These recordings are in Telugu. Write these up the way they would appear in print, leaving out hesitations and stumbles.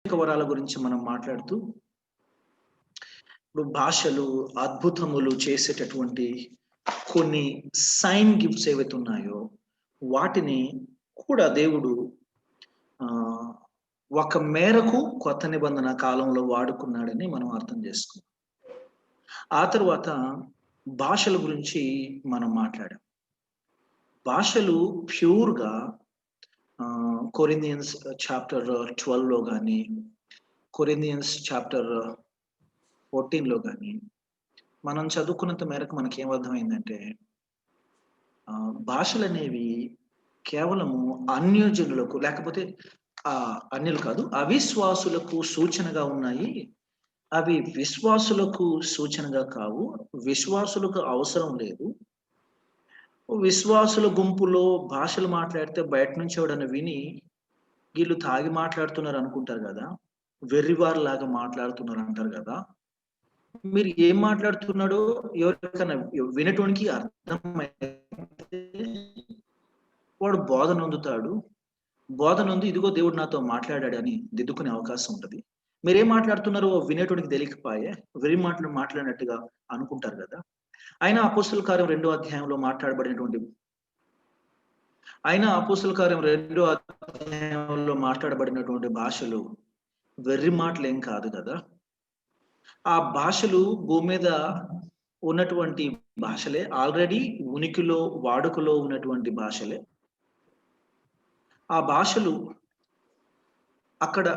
వరాల గురించి మనం మాట్లాడుతూ ఇప్పుడు భాషలు అద్భుతములు చేసేటటువంటి కొన్ని సైన్ గిఫ్ట్స్ ఏవైతే ఉన్నాయో వాటిని కూడా దేవుడు ఆ, ఒక మేరకు కొత్త నిబంధన కాలంలో వాడుకున్నాడని మనం అర్థం చేసుకున్నాం. ఆ తర్వాత భాషల గురించి మనం మాట్లాడాం. భాషలు ప్యూర్గా కొరింథియన్స్ చాప్టర్ 12లో కానీ కొరింథియన్స్ చాప్టర్ 14లో కానీ మనం చదువుకున్నంత మేరకు మనకి ఏమర్థమైందంటే భాషలు అనేవి కేవలము అన్యజనులకు లేకపోతే అన్యులు కాదు, అవిశ్వాసులకు సూచనగా ఉన్నాయి. అవి విశ్వాసులకు సూచనగా కావు. విశ్వాసులకు అవసరం లేదు. విశ్వాసుల గుంపులో భాషలు మాట్లాడితే బయట నుంచి ఎవడన్నా విని వీళ్ళు తాగి మాట్లాడుతున్నారు అనుకుంటారు కదా, వెర్రివారిలాగా మాట్లాడుతున్నారు అంటారు కదా. మీరు ఏం మాట్లాడుతున్నాడో ఎవరికైనా వినటానికి అర్థమైతే వాడు బోధ నొందుతాడు. బోధ నొంది ఇదిగో దేవుడు నాతో మాట్లాడాడు అని దిద్దుకునే అవకాశం ఉంటుంది. మీరేం మాట్లాడుతున్నారో వినేటోనికి తెలియకపోయే వెర్రి మాటలు మాట్లాడినట్టుగా అనుకుంటారు కదా. అయినా అపోస్తుల కార్యం 2వ అధ్యాయంలో మాట్లాడబడినటువంటి భాషలు వెర్రి మాటలు ఏం కాదు కదా. ఆ భాషలు భూమి మీద ఉన్నటువంటి భాషలే, ఆల్రెడీ ఉనికిలో వాడుకలో ఉన్నటువంటి భాషలే. ఆ భాషలు అక్కడ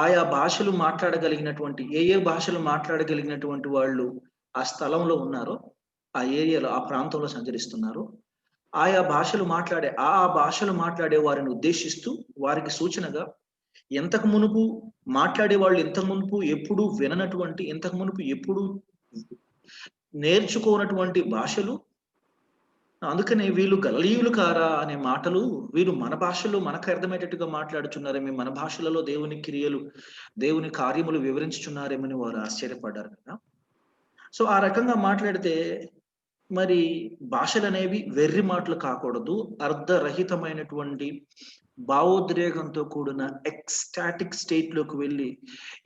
ఆయా భాషలు మాట్లాడగలిగినటువంటి ఏ భాషలు మాట్లాడగలిగినటువంటి వాళ్ళు ఆ స్థలంలో ఉన్నారో, ఆ ఏరియాలో ఆ ప్రాంతంలో సంచరిస్తున్నారో, ఆయా భాషలు మాట్లాడే వారిని ఉద్దేశిస్తూ వారికి సూచనగా ఇంతకు మునుపు మాట్లాడే వాళ్ళు ఇంతకు మునుపు ఎప్పుడు విననటువంటి, ఇంతకు మునుపు ఎప్పుడు నేర్చుకోనటువంటి భాషలు. అందుకనే వీళ్ళు గలిలీయులు కారా అనే మాటలు వీరు మన భాషలో మనకు అర్థమయ్యేటట్టుగా మాట్లాడుచున్నారేమో, మన భాషలలో దేవుని క్రియలు దేవుని కార్యములు వివరించుచున్నారేమని వారు ఆశ్చర్యపడ్డారు కదా. సో ఆ రకంగా మాట్లాడితే మరి భాషలు అనేవి వెర్రి మాటలు కాకూడదు. అర్ధరహితమైనటువంటి భావోద్రేకంతో కూడిన ఎక్స్టాటిక్ స్టేట్ లోకి వెళ్ళి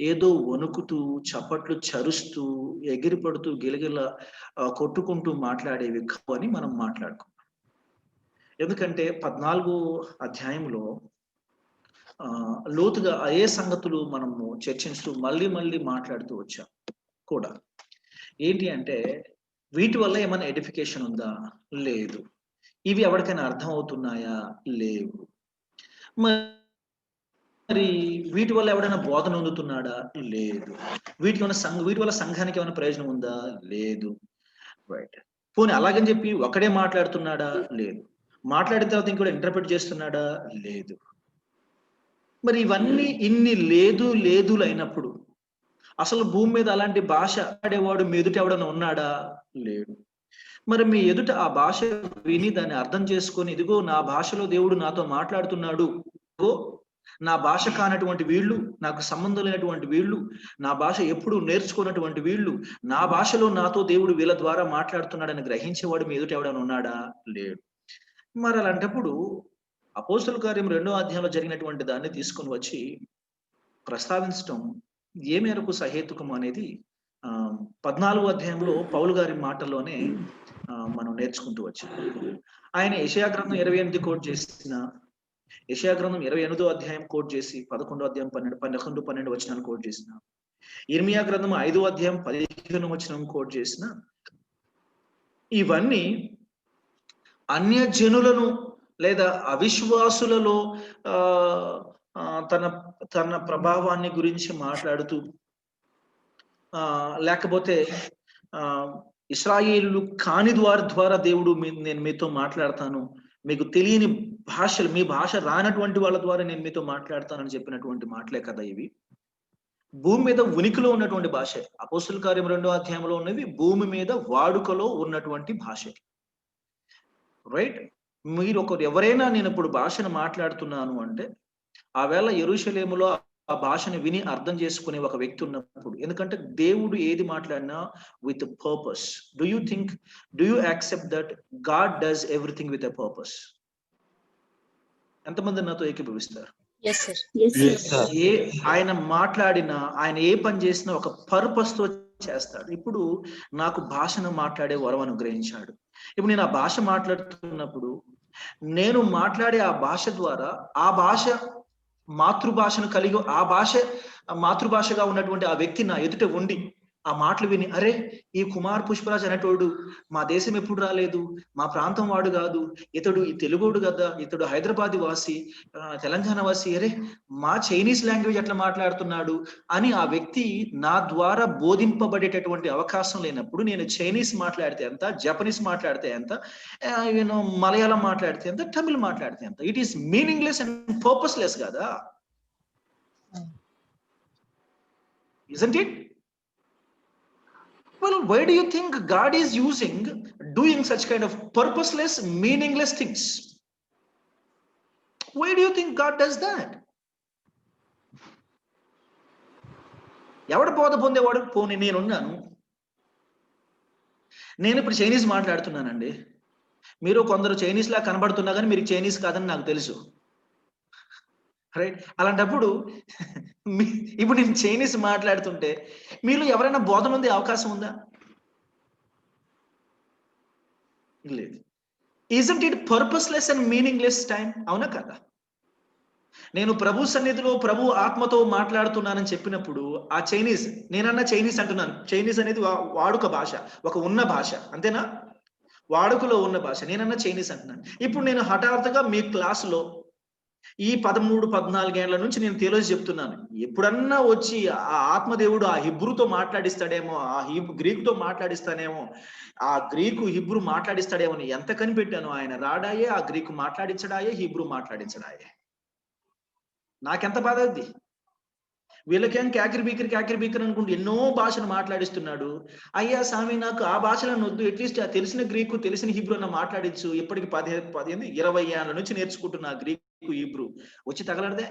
ఏదో వణుకుతూ చప్పట్లు చరుస్తూ ఎగిరిపడుతూ గిలగిల కొట్టుకుంటూ మాట్లాడేవి కావు అని మనం మాట్లాడుకున్నాం. ఎందుకంటే 14వ అధ్యాయంలో లోతుగా ఏ సంగతులు మనము చర్చిస్తూ మళ్ళీ మాట్లాడుతూ వచ్చాం కూడా. ఏంటి అంటే వీటి వల్ల ఏమైనా ఎడిఫికేషన్ ఉందా? లేదు. ఇవి ఎవరికైనా అర్థం అవుతున్నాయా? లేవు. మరి వీటి వల్ల ఎవడైనా బోధన పొందుతున్నాడా? లేదు. వీటి వల్ల సంఘానికి ఏమైనా ప్రయోజనం ఉందా? లేదు. రైట్. పోనీ అలాగని చెప్పి ఒకడే మాట్లాడుతున్నాడా? లేదు. మాట్లాడిన తర్వాత ఇంకోటి ఇంటర్ప్రిట్ చేస్తున్నాడా? లేదు. మరి ఇవన్నీ ఇన్ని లేదులు అయినప్పుడు అసలు భూమి మీద అలాంటి భాష ఆడేవాడు మీ ఎదుట ఎవడన్నా ఉన్నాడా? లేడు. మరి మీ ఎదుట ఆ భాష విని దాన్ని అర్థం చేసుకొని ఇదిగో నా భాషలో దేవుడు నాతో మాట్లాడుతున్నాడు, నా భాష కానటువంటి వీళ్ళు, నాకు సంబంధం లేనటువంటి వీళ్ళు, నా భాష ఎప్పుడు నేర్చుకున్నటువంటి వీళ్ళు, నా భాషలో నాతో దేవుడు వీళ్ళ ద్వారా మాట్లాడుతున్నాడని గ్రహించేవాడు మీ ఎదుట ఎవడన్నా ఉన్నాడా? లేడు. మరి అలాంటప్పుడు అపోస్తుల కార్యం 2వ అధ్యాయంలో జరిగినటువంటి దాన్ని తీసుకొని వచ్చి ప్రస్తావించడం ఏ మేరకు సహేతుకం అనేది 14వ అధ్యాయంలో పౌలు గారి మాటల్లోనే మనం నేర్చుకుంటూ వచ్చాం. ఆయన యెషయా గ్రంథం 28 కోట్ చేసిన, యెషయా గ్రంథం 28వ అధ్యాయం కోట్ చేసి 11వ అధ్యాయం 12 వచనాలు కోట్ చేసిన, ఇర్మియా గ్రంథం 5వ అధ్యాయం 15వ వచనం కోట్ చేసిన, ఇవన్నీ అన్యజనులను లేదా అవిశ్వాసులలో తన ప్రభావాన్ని గురించి మాట్లాడుతూ, లేకపోతే ఇశ్రాయేలు కాని ద్వారా దేవుడు నేను మీతో మాట్లాడతాను, మీకు తెలియని భాషలు, మీ భాష రానటువంటి వాళ్ళ ద్వారా నేను మీతో మాట్లాడతానని చెప్పినటువంటి మాటలే కదా ఇవి. భూమి మీద ఉనికిలో ఉన్నటువంటి భాష. అపోస్తుల కార్యం 2వ అధ్యాయంలో ఉన్నవి భూమి మీద వాడుకలో ఉన్నటువంటి భాష. రైట్. మీరు ఎవరైనా నేను ఇప్పుడు భాషను మాట్లాడుతున్నాను అంటే ఆ వేళ యెరూషలేములో ఆ భాషను విని అర్థం చేసుకునే ఒక వ్యక్తి ఉన్నప్పుడు, ఎందుకంటే దేవుడు ఏది మాట్లాడినా with purpose. Do you accept that God does everything with a purpose? ఎంతమంది నాతో ఏకీభవిస్తారు? ఆయన మాట్లాడిన, ఆయన ఏ పని చేసినా ఒక పర్పస్ తో చేస్తాడు. ఇప్పుడు నాకు భాషను మాట్లాడే వరం అనుగ్రహించాడు. ఇప్పుడు నేను ఆ భాష మాట్లాడుతున్నప్పుడు నేను మాట్లాడే ఆ భాష ద్వారా ఆ భాష మాతృభాషను కలిగి ఆ భాష మాతృభాషగా ఉన్నటువంటి ఆ వ్యక్తి నా ఎదుట ఉండి ఆ మాటలు విని, అరే ఈ కుమార్ పుష్పరాజ్ అనేటోడు మా దేశం ఎప్పుడు రాలేదు, మా ప్రాంతం వాడు కాదు, ఇతడు ఈ తెలుగోడు కదా, ఇతడు హైదరాబాద్ వాసి, తెలంగాణ వాసి, అరే మా చైనీస్ లాంగ్వేజ్ ఎట్లా మాట్లాడుతున్నాడు అని ఆ వ్యక్తి నా ద్వారా బోధింపబడేటటువంటి అవకాశం లేనప్పుడు నేను చైనీస్ మాట్లాడితే ఎంత, జపనీస్ మాట్లాడితే ఎంత, మలయాళం మాట్లాడితే ఎంత, తమిళ్ మాట్లాడితే ఎంత, it is meaningless and purposeless కదా, isn't it? Well, why do you think God is doing such kind of purposeless, meaningless things? Why do you think God does that? ఎవడు బోధ పొందేవాడు? పోనీ నేనున్నాను, నేను ఇప్పుడు చైనీస్ మాట్లాడుతున్నానండి, మీరు కొందరు చైనీస్ లా కనబడుతున్నా కానీ మీరు చైనీస్ కాదని నాకు తెలుసు, రైట్? అలాంటప్పుడు ఇప్పుడు నేను చైనీస్ మాట్లాడుతుంటే మీరు ఎవరైనా బోధన ఉండే అవకాశం ఉందా? లేదు. isn't it purposeless and meaningless time? అవునా కదా? నేను ప్రభు సన్నిధిలో ప్రభు ఆత్మతో మాట్లాడుతున్నానని చెప్పినప్పుడు ఆ చైనీస్, నేనన్నా చైనీస్ అంటున్నాను, చైనీస్ అనేది వాడుక భాష, ఒక ఉన్న భాష, అంతేనా? వాడుకలో ఉన్న భాష, నేనన్నా చైనీస్ అంటున్నాను. ఇప్పుడు నేను హఠాత్తుగా మీ క్లాసులో ఈ 13-14 ఏళ్ల నుంచి నేను థియాలజీ చెప్తున్నాను, ఎప్పుడన్నా వచ్చి ఆ ఆత్మదేవుడు ఆ హిబ్రూతో మాట్లాడిస్తాడేమో, ఆ గ్రీకుతో మాట్లాడిస్తానేమో, ఆ గ్రీకు హిబ్రూ మాట్లాడిస్తాడేమో అని ఎంత కనిపెట్టాను. ఆయన రాడాయే, ఆ గ్రీకు మాట్లాడించడాయే, హిబ్రూ మాట్లాడించడాయే. నాకెంత బాధ అది. వీళ్ళకేం క్యాకిరి బీకిరి అనుకుంటూ ఎన్నో భాషను మాట్లాడిస్తున్నాడు. అయ్యా స్వామి, నాకు ఆ భాషలను వద్దు, అట్లీస్ట్ ఆ తెలిసిన గ్రీకు, తెలిసిన హిబ్రూ అన్న మాట్లాడించు. ఇప్పటికి 20 ఏళ్ళ నుంచి నేర్చుకుంటున్నా గ్రీకు, హిబ్రూ. వచ్చి తగలడదే?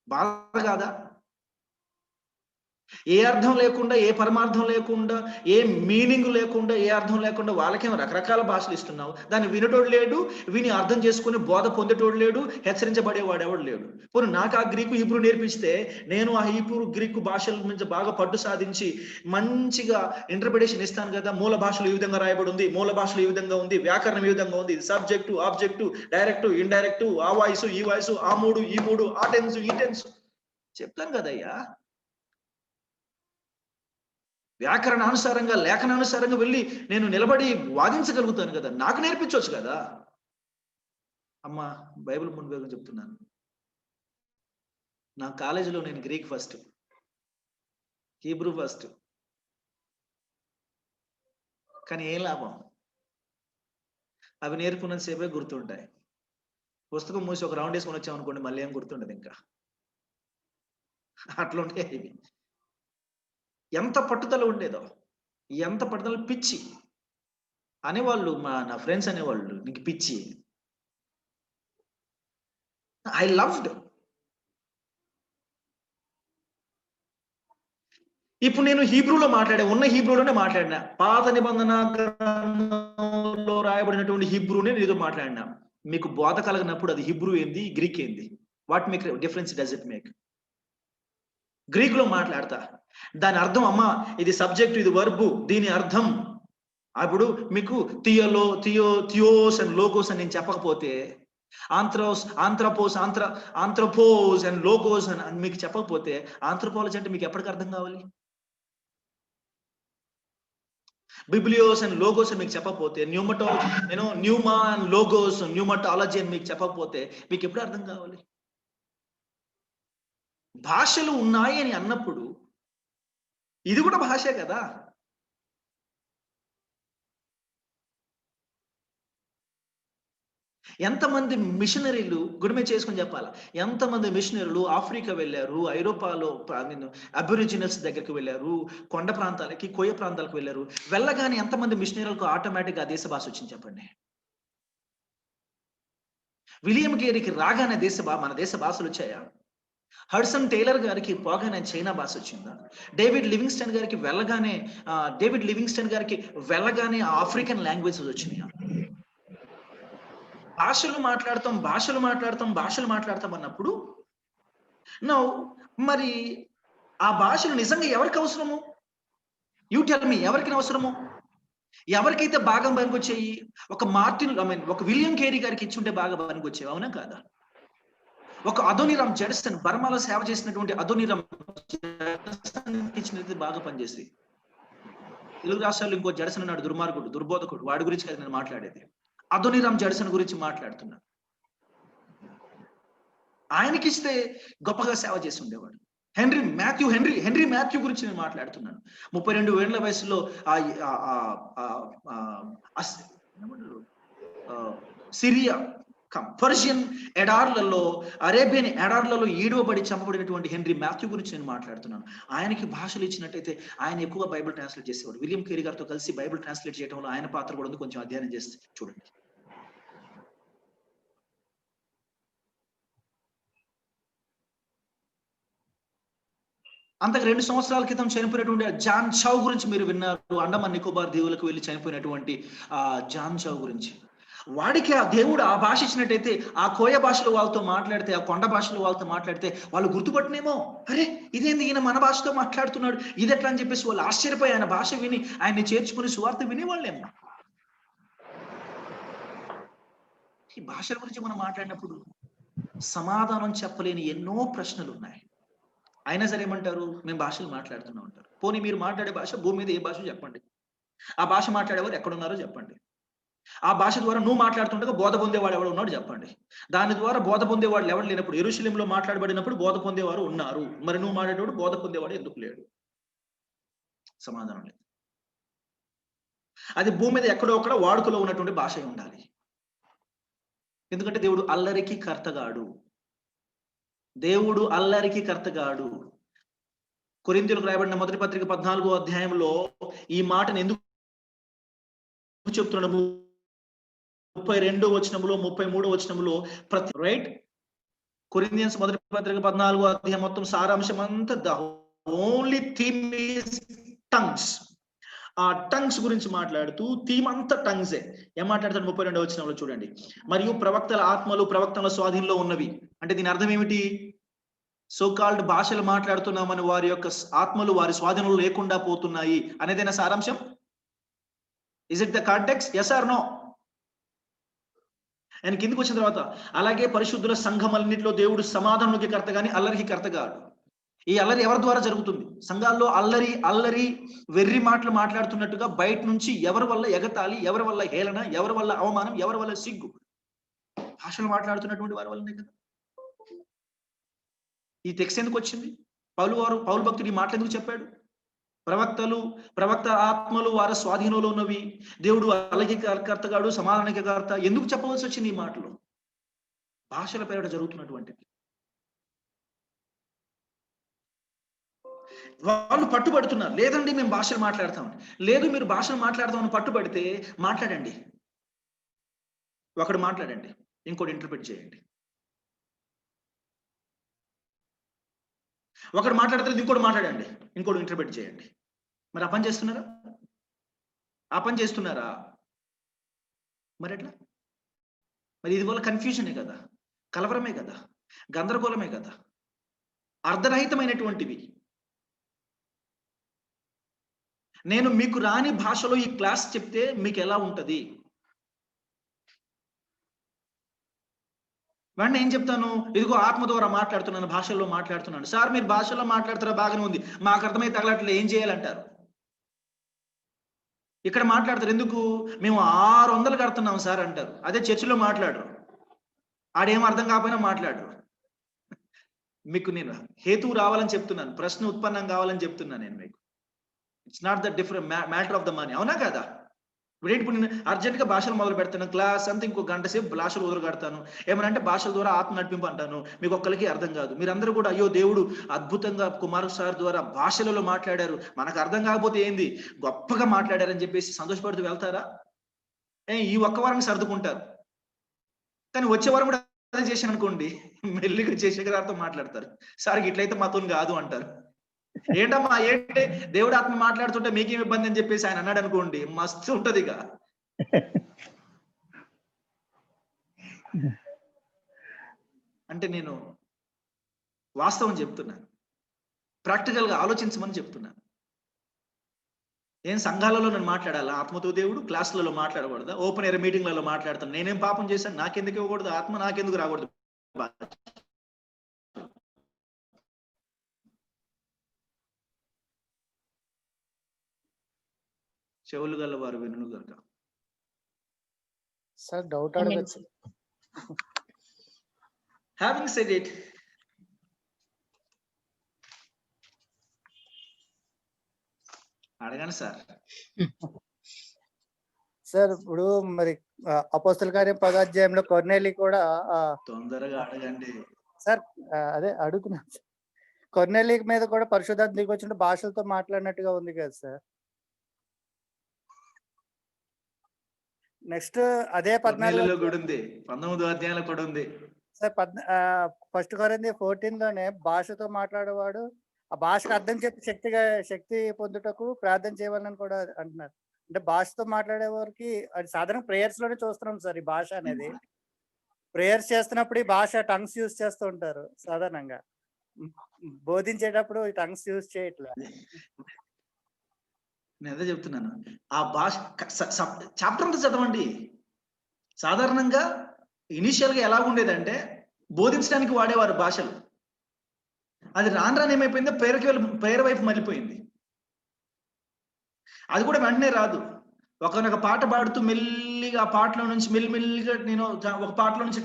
బాధ కాదా? ఏ అర్థం లేకుండా, ఏ పరమార్థం లేకుండా, ఏ మీనింగ్ లేకుండా, ఏ అర్థం లేకుండా వాళ్ళకేమో రకరకాల భాషలు ఇస్తున్నావు. దాన్ని వినటోడు లేడు, విని అర్థం చేసుకుని బోధ పొందేటోడు లేడు, హెచ్చరించబడేవాడు ఎవడు లేడు. పోనీ నాకు ఆ గ్రీకు హిబ్రూ నేర్పిస్తే నేను ఆ హిబ్రూ గ్రీకు భాషల నుంచి బాగా పట్టు సాధించి మంచిగా ఇంటర్ప్రిటేషన్ ఇస్తాను కదా. మూల భాషలో ఈ విధంగా రాయబడి ఉంది, మూల భాషలో ఈ విధంగా ఉంది, వ్యాకరణం ఈ విధంగా ఉంది, సబ్జెక్టు, ఆబ్జెక్టు, డైరెక్టు, ఇండైరెక్టు, ఆ వాయిస్, ఈ వాయిస్, ఆ మూడు, ఈ మూడు, ఆ టెన్స్, ఈ టెన్స్ చెప్తాను కదయ్యా. వ్యాకరణానుసారంగా, లేఖనానుసారంగా వెళ్ళి నేను నిలబడి వాదించగలుగుతాను కదా. నాకు నేర్పించవచ్చు కదా. అమ్మా, బైబిల్ ముందు చెప్తున్నాను, నా కాలేజీలో నేను గ్రీక్ ఫస్ట్, హీబ్రూ ఫస్ట్, కానీ ఏం లాభం? అవి నేర్పుకున్నంత సేపే గుర్తుంటాయి. పుస్తకం మూసి ఒక రౌండ్ వేసుకొని వచ్చామనుకోండి, మళ్ళీ ఏం గుర్తుండదు. ఇంకా అట్లుంటాయి ఇవి. ఎంత పట్టుదల ఉండేదో, ఎంత పట్టుదల. పిచ్చి అనేవాళ్ళు, నా ఫ్రెండ్స్ అనేవాళ్ళు, నీకు పిచ్చి. I loved. ఇప్పుడు నేను హీబ్రూలో ఉన్న హీబ్రూలోనే మాట్లాడినా. పాత నిబంధనలో రాయబడినటువంటి హీబ్రూనే నీతో మాట్లాడినా. మీకు బోధ కలగనప్పుడు అది హీబ్రూ ఏంది, గ్రీక్ ఏంది? What make difference does it make? గ్రీకులో మాట్లాడతా, దాని అర్థం అమ్మా ఇది సబ్జెక్ట్, ఇది వర్బు, దీని అర్థం. అప్పుడు మీకు థియోస్ అండ్ లోగోస్ అని నేను చెప్పకపోతే, ఆంథ్రోపోస్ అండ్ లోగోస్ అని మీకు చెప్పకపోతే, ఆంథ్రోపాలజీ అంటే మీకు ఎప్పటికి అర్థం కావాలి? బిబ్లియోస్ అండ్ లోగోస్ అని మీకు చెప్పకపోతే, న్యూమా అండ్ లోగోస్, న్యూమటాలజీ అని మీకు చెప్పకపోతే మీకు ఎప్పుడు అర్థం కావాలి? భాషలు ఉన్నాయి అని అన్నప్పుడు ఇది కూడా భాషే కదా. ఎంతమంది మిషనరీలు గుడిమే చేసుకుని చెప్పాలా, ఎంతమంది మిషనరీలు ఆఫ్రికా వెళ్ళారు, ఐరోపాలో అబొరిజినల్స్ దగ్గరికి వెళ్ళారు, కొండ ప్రాంతాలకి, కోయ ప్రాంతాలకు వెళ్ళారు. వెళ్ళగానే ఎంతమంది మిషనరీలకు ఆటోమేటిక్గా ఆ దేశ భాష వచ్చింది చెప్పండి? విలియం గేరికి రాగానే మన దేశ భాషలు వచ్చాయా? హడ్సన్ టైలర్ గారికి పోగానే చైనా భాష వచ్చిందా? డేవిడ్ లివింగ్స్టన్ గారికి వెళ్ళగానే ఆఫ్రికన్ లాంగ్వేజెస్ వచ్చినాయా? భాషలు మాట్లాడతాం అన్నప్పుడు నౌ మరి ఆ భాషలు నిజంగా ఎవరికి అవసరము? యూ టెల్ మీ, ఎవరికి అవసరము? ఎవరికైతే బాగా పనికొచ్చాయి? ఒక ఒక విలియం కేరీ గారికి ఇచ్చుంటే బాగా పనికొచ్చేవి, అవునా కాదా? ఒక అదోనిరామ్ జడ్సన్, బర్మాలో సేవ చేసినటువంటి అదోనిరామ్ ఇచ్చినది బాగా పనిచేసి. తెలుగు రాష్ట్రాల్లో ఇంకో జడ్సన్ ఉన్నాడు, దుర్మార్గుడు, దుర్బోధకుడు. వాడి గురించి కదా నేను మాట్లాడేది. అదోనిరామ్ జడ్సన్ గురించి మాట్లాడుతున్నా. ఆయనకిస్తే గొప్పగా సేవ చేసి ఉండేవాడు. హెన్రీ మాథ్యూ గురించి నేను మాట్లాడుతున్నాను. 32 ఏళ్ల వయసులో సిరియా పర్షియన్ ఎడార్లలో, అరేబియన్ ఎడార్లలో ఈడవబడి చంపబడినటువంటి హెన్రీ మాథ్యూ గురించి నేను మాట్లాడుతున్నాను. ఆయనకి భాషలు ఇచ్చినట్టయితే ఆయన ఎక్కువగా బైబిల్ ట్రాన్స్లేట్ చేసేవాడు. విలియం కేరీ గారితో కలిసి బైబిల్ ట్రాన్స్లేట్ చేయడంలో ఆయన పాత్ర కూడా ఉంది. కొంచెం అధ్యయనం చేసి చూడండి. అంతకు 2 సంవత్సరాల క్రితం చనిపోయినటువంటి జాన్ చౌ గురించి మీరు విన్నారు. అండమాన్ నికోబార్ దీవులకు వెళ్ళి చనిపోయినటువంటి జాన్ చౌ గురించి. వాడికి ఆ దేవుడు ఆ భాష ఇచ్చినట్టయితే, ఆ కోయ భాషలో వాళ్ళతో మాట్లాడితే, ఆ కొండ భాషలో వాళ్ళతో మాట్లాడితే వాళ్ళు గుర్తుపట్టనేమో. అరే, ఇదేంది ఈయన మన భాషతో మాట్లాడుతున్నాడు, ఇది ఎట్లా అని చెప్పేసి వాళ్ళు ఆశ్చర్యపోయి ఆయన భాష విని ఆయన్ని చేర్చుకుని సువార్త వినేవాళ్ళేమో. ఈ భాషల గురించి మనం మాట్లాడినప్పుడు సమాధానం చెప్పలేని ఎన్నో ప్రశ్నలు ఉన్నాయి. అయినా సరే ఏమంటారు? మేము భాషలు మాట్లాడుతున్నాం అంటారు. పోనీ మీరు మాట్లాడే భాష భూమి మీద ఏ భాష చెప్పండి. ఆ భాష మాట్లాడేవారు ఎక్కడున్నారో చెప్పండి. ఆ భాష ద్వారా నువ్వు మాట్లాడుతుండగా బోధ పొందేవాడు ఎవడు ఉన్నాడు చెప్పండి. దాని ద్వారా బోధ పొందేవాడు ఎవరు లేనప్పుడు, యెరూషలేములో మాట్లాడబడినప్పుడు బోధ పొందేవారు ఉన్నారు. మరి నువ్వు మాట్లాడేవాడు బోధ పొందేవాడు ఎందుకు లేడు? సమాధానం లేదు. అది భూమి మీద ఎక్కడో అక్కడ వాడుకలో ఉన్నటువంటి భాష ఉండాలి. ఎందుకంటే దేవుడు అల్లరికి కర్తగాడు. దేవుడు అల్లరికి కర్తగాడు. కొరింథీయులకు రాయబడిన మొదటి పత్రిక 14వ అధ్యాయంలో ఈ మాటను ఎందుకు చెప్తున్నాడు? 32వ వచనములో 33వ వచనములో రైట్. కొరింథియన్స్ మొదటి పత్రిక 14వ అధ్యాయం మొత్తం సారాంశం అంతా the only theme is tongues. ఆ టంగ్స్ గురించి మాట్లాడుతూ థీమ్ అంతా టంగ్సే. ఏం మాట్లాడతాడు 32వ వచనంలో చూడండి. మరియు ప్రవక్తల ఆత్మలు ప్రవక్తల స్వాధీనంలో ఉన్నవి. అంటే దీని అర్థం ఏమిటి? సో కాల్డ్ భాషలు మాట్లాడుతున్నామని వారి యొక్క ఆత్మలు వారి స్వాధీనంలో లేకుండా పోతున్నాయి అనేదైనా సారాంశం? Is it the context? Yes or no? ఆయన కిందికి వచ్చిన తర్వాత అలాగే పరిశుద్ధుల సంఘమన్నింటిలో దేవుడు సమాధానానికి కర్త గాని అల్లరికి కర్త కాదు. ఈ అల్లరి ఎవరి ద్వారా జరుగుతుంది? సంఘాల్లో అల్లరి వెర్రి మాటలు మాట్లాడుతున్నట్టుగా బయట నుంచి ఎవరి వల్ల ఎగతాళి, ఎవరి వల్ల హేళన, ఎవరి వల్ల అవమానం, ఎవరి వల్ల సిగ్గు, భాషలు మాట్లాడుతున్నటువంటి వారి వల్లనే కదా ఈ టెక్స్ట్ ఎందుకు వచ్చింది? పౌలు భక్తుడు ఈ మాటలు ఎందుకు చెప్పాడు? ప్రవక్త ఆత్మలు వారి స్వాధీనంలో ఉన్నవి, దేవుడు అల్లరికి కర్తగాడు, సమాధానానికి కర్త, ఎందుకు చెప్పవలసి వచ్చింది ఈ మాటలు? భాషల పేరిట జరుగుతున్నటువంటిది. వాళ్ళు పట్టుబడుతున్నారు. లేదండి మేము భాషలు మాట్లాడతాం. లేదు, మీరు భాషలు మాట్లాడతామని పట్టుబడితే మాట్లాడండి. ఒకడు మాట్లాడండి, ఇంకోటి ఇంటర్ప్రిట్ చేయండి. ఒకడు మాట్లాడతారు, ఇంకోటి మాట్లాడండి, ఇంకోటి ఇంటర్ప్రిట్ చేయండి. మరి ఆ పని చేస్తున్నారా? మరి ఎట్లా? మరి ఇది వల్ల కన్ఫ్యూజనే కదా, కలవరమే కదా, గందరగోళమే కదా, అర్ధరహితమైనటువంటివి. నేను మీకు రాని భాషలో ఈ క్లాస్ చెప్తే మీకు ఎలా ఉంటది? వెంటనే ఏం చెప్తాను? ఇదిగో ఆత్మ ద్వారా మాట్లాడుతున్నాను, భాషల్లో మాట్లాడుతున్నాను. సార్ మీరు భాషల్లో మాట్లాడతారా? బాగానే ఉంది, మాకు అర్థమై తగలట్లే, ఏం చేయాలంటారు? ఇక్కడ మాట్లాడతారు, ఎందుకు? మేము 600 కడుతున్నాం సార్ అంటారు. అదే చర్చిలో మాట్లాడరు. ఆడేం అర్థం కాకపోయినా మాట్లాడరు. మీకు నేను హేతువు రావాలని చెప్తున్నాను, ప్రశ్న ఉత్పన్నం కావాలని చెప్తున్నాను నేను మీకు. It's not the different matter of the money. అవునా కదా? ఇప్పుడు నేను అర్జెంట్ గా భాషలు మొదలు పెడతాను, క్లాస్ అంతా ఇంకో గంట సేపు భాషలు వదలగడతాను. ఏమనంటే భాషల ద్వారా ఆత్మ నడిపింపు అంటాను, మీకు ఒక్కరికి అర్థం కాదు. మీరందరూ కూడా అయ్యో దేవుడు అద్భుతంగా కుమార్ సార్ ద్వారా భాషలలో మాట్లాడారు, మనకు అర్థం కాకపోతే ఏంది, గొప్పగా మాట్లాడారని చెప్పేసి సంతోషపడుతూ వెళ్తారా? ఈ ఒక్క వారం సర్దుకుంటారు. కానీ వచ్చే వారం కూడా అదే చేశాను అనుకోండి, మెల్లిగా శేఖర్తో మాట్లాడతారు, సార్ ఇట్లయితే మాతో కాదు అంటారు. ఏంటమ్మా ఏంటి దేవుడు ఆత్మ మాట్లాడుతుంటే మీకేం ఇబ్బంది అని చెప్పేసి ఆయన అన్నాడు అనుకోండి, మస్తు ఉంటది. ఇక అంటే నేను వాస్తవం చెప్తున్నాను. ప్రాక్టికల్‌గా ఆలోచించమని చెప్తున్నాను. ఏం సంఘాలలో నేను మాట్లాడాలా ఆత్మతో దేవుడు? క్లాసులలో మాట్లాడకూడదా? ఓపెన్ ఎయిర్ మీటింగ్‌లలో మాట్లాడతాను. నేనేం పాపం చేశాను? నాకెందుకు ఇవ్వకూడదు? ఆత్మ నాకెందుకు రాకూడదు? చెవులు గలవారు వినును గాక. సార్ డౌట్ అడగచ్చు. Having said it, అడగండి సార్. సార్ ఇప్పుడు మరి అపోస్తల కార్యం 10వ అధ్యాయంలో కొర్నేలి కూడా తొందరగా అడగండి సార్. అదే అడుగుతున్నా. కొర్నేలి మీద కూడా పరిశుద్ధాత్మ దిగి వచ్చిన భాషలతో మాట్లాడినట్టుగా ఉంది కదా సార్. నెక్స్ట్ అదే 14లో కూడా ఉంది, 19వ అధ్యాయంలో కూడా ఉంది సార్. 1 కొరింథీ 14లోనే భాషతో మాట్లాడేవాడు ఆ భాషకు అర్థం చెప్పి శక్తి పొందుటకు ప్రార్థన చేయవాలని కూడా అంటున్నారు. అంటే భాషతో మాట్లాడే వారికి అది సాధారణ ప్రేయర్స్ లోనే చూస్తున్నాం సార్. ఈ భాష అనేది ప్రేయర్స్ చేస్తున్నప్పుడు ఈ భాష టంగ్స్ యూజ్ చేస్తూ ఉంటారు సాధారణంగా. బోధించేటప్పుడు ఈ టంగ్స్ యూజ్ చేయట్లేదు. నేను అదే చెప్తున్నాను. ఆ భాష చాప్టర్ అంతా చదవండి. సాధారణంగా ఇనిషియల్ గా ఎలా ఉండేదంటే బోధించడానికి వాడేవారు భాషలు. అది రాను ఏమైపోయిందో ప్రేయర్ వైపు మళ్ళీపోయింది. అది కూడా వెంటనే రాదు. ఒకనొక పాట పాడుతూ మెల్లిగా ఆ పాటలో నుంచి మెల్లిగా నేను ఒక పాటలో నుంచి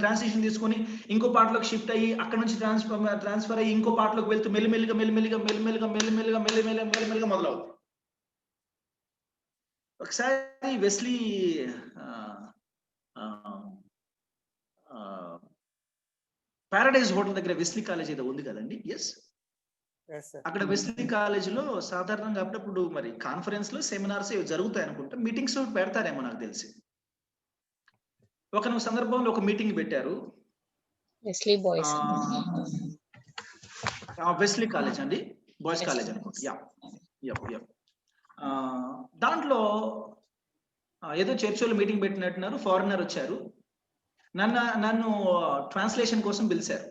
ట్రాన్సిషన్ తీసుకొని ఇంకో పాటలోకి షిఫ్ట్ అయ్యి అక్కడ నుంచి ట్రాన్స్ఫర్ అయ్యి ఇంకో పాటలోకి వెళ్తూ మెల్లిమెల్లిగా మొదలవుతుంది. ఒకసారి వెస్లీ పారడైజ్ హోటల్ దగ్గర వెస్లీ కాలేజ్ ఏదో ఉంది కదండి. ఎస్, అక్కడ వెస్లీ కాలేజీలో సాధారణంగా అప్పుడప్పుడు మరి కాన్ఫరెన్స్ లో సెమినార్స్ జరుగుతాయి అనుకుంటా, మీటింగ్స్ పెడతారేమో నాకు తెలిసి. ఒక సందర్భంలో ఒక మీటింగ్ పెట్టారు. వెస్లీ కాలేజ్ అండి, బాయ్స్ కాలేజ్ అనుకుంటా. దాంట్లో ఏదో చర్చిలో మీటింగ్ పెట్టినట్టున్నారు. ఫారినర్ వచ్చారు. నన్ను ట్రాన్స్లేషన్ కోసం పిలిచారు.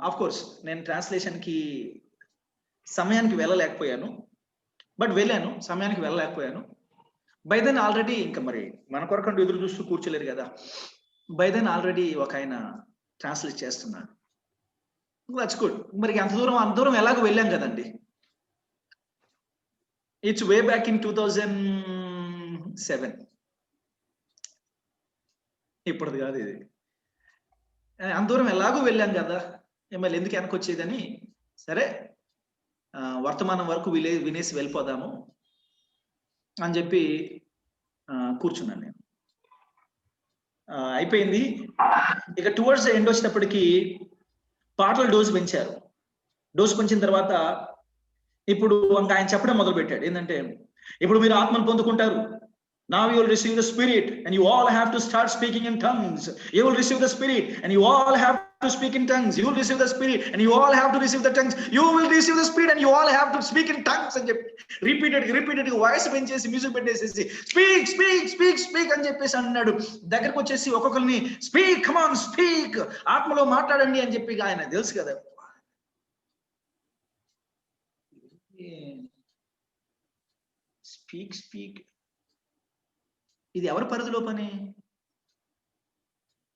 ఆఫ్ కోర్స్ నేను ట్రాన్స్లేషన్ కి సమయానికి వెళ్ళలేకపోయాను, బట్ వెళ్ళాను. సమయానికి వెళ్ళలేకపోయాను. బై దెన్ ఆల్రెడీ ఇంకా మరి మన కొరకంటూ ఎదురు చూస్తూ కూర్చోలేరు కదా. బై దెన్ ఆల్రెడీ ఒక ఆయన ట్రాన్స్లేట్ చేస్తున్నాడు. That's good. మరి అంత దూరం ఎలాగో వెళ్ళాం కదండి. It's way back in 2007. ఇప్పటిది కాదు ఇది. అంత దూరం ఎలాగో వెళ్ళాం కదా, మళ్ళీ ఎందుకు వెనక్కి వచ్చేదని సరే వర్తమానం వరకు వినేసి వెళ్ళిపోదాము అని చెప్పి కూర్చున్నాను నేను. అయిపోయింది. ఇక టువర్డ్స్ ఎండ్ వచ్చేటప్పటికి పాటల డోసు పెంచారు. డోసు పెంచిన తర్వాత ఇప్పుడు ఆయన చెప్పడం మొదలు పెట్టాడు. ఏంటంటే ఇప్పుడు మీరు ఆత్మను పొందుకుంటారు. Now you will receive the Spirit and you all have to start speaking in tongues. You will receive the Spirit and you all have to speak in tongues. You will receive the Spirit and you all have to receive the tongues. You will receive the Spirit and you all have to speak in tongues అని చెప్పి రిపీటెడ్ వాయిస్ పెంచేసి మ్యూజిక్ పెట్టేసేసి స్పీక్ అని చెప్పేసి అన్నాడు. దగ్గరకు వచ్చేసి ఒక్కొక్కరిని స్పీక్, కమ్ ఆన్ స్పీక్, ఆత్మలో మాట్లాడండి అని చెప్పి ఆయన తెలుసు కదా. స్పీక్ ఇది ఎవరి పరిధిలో పని?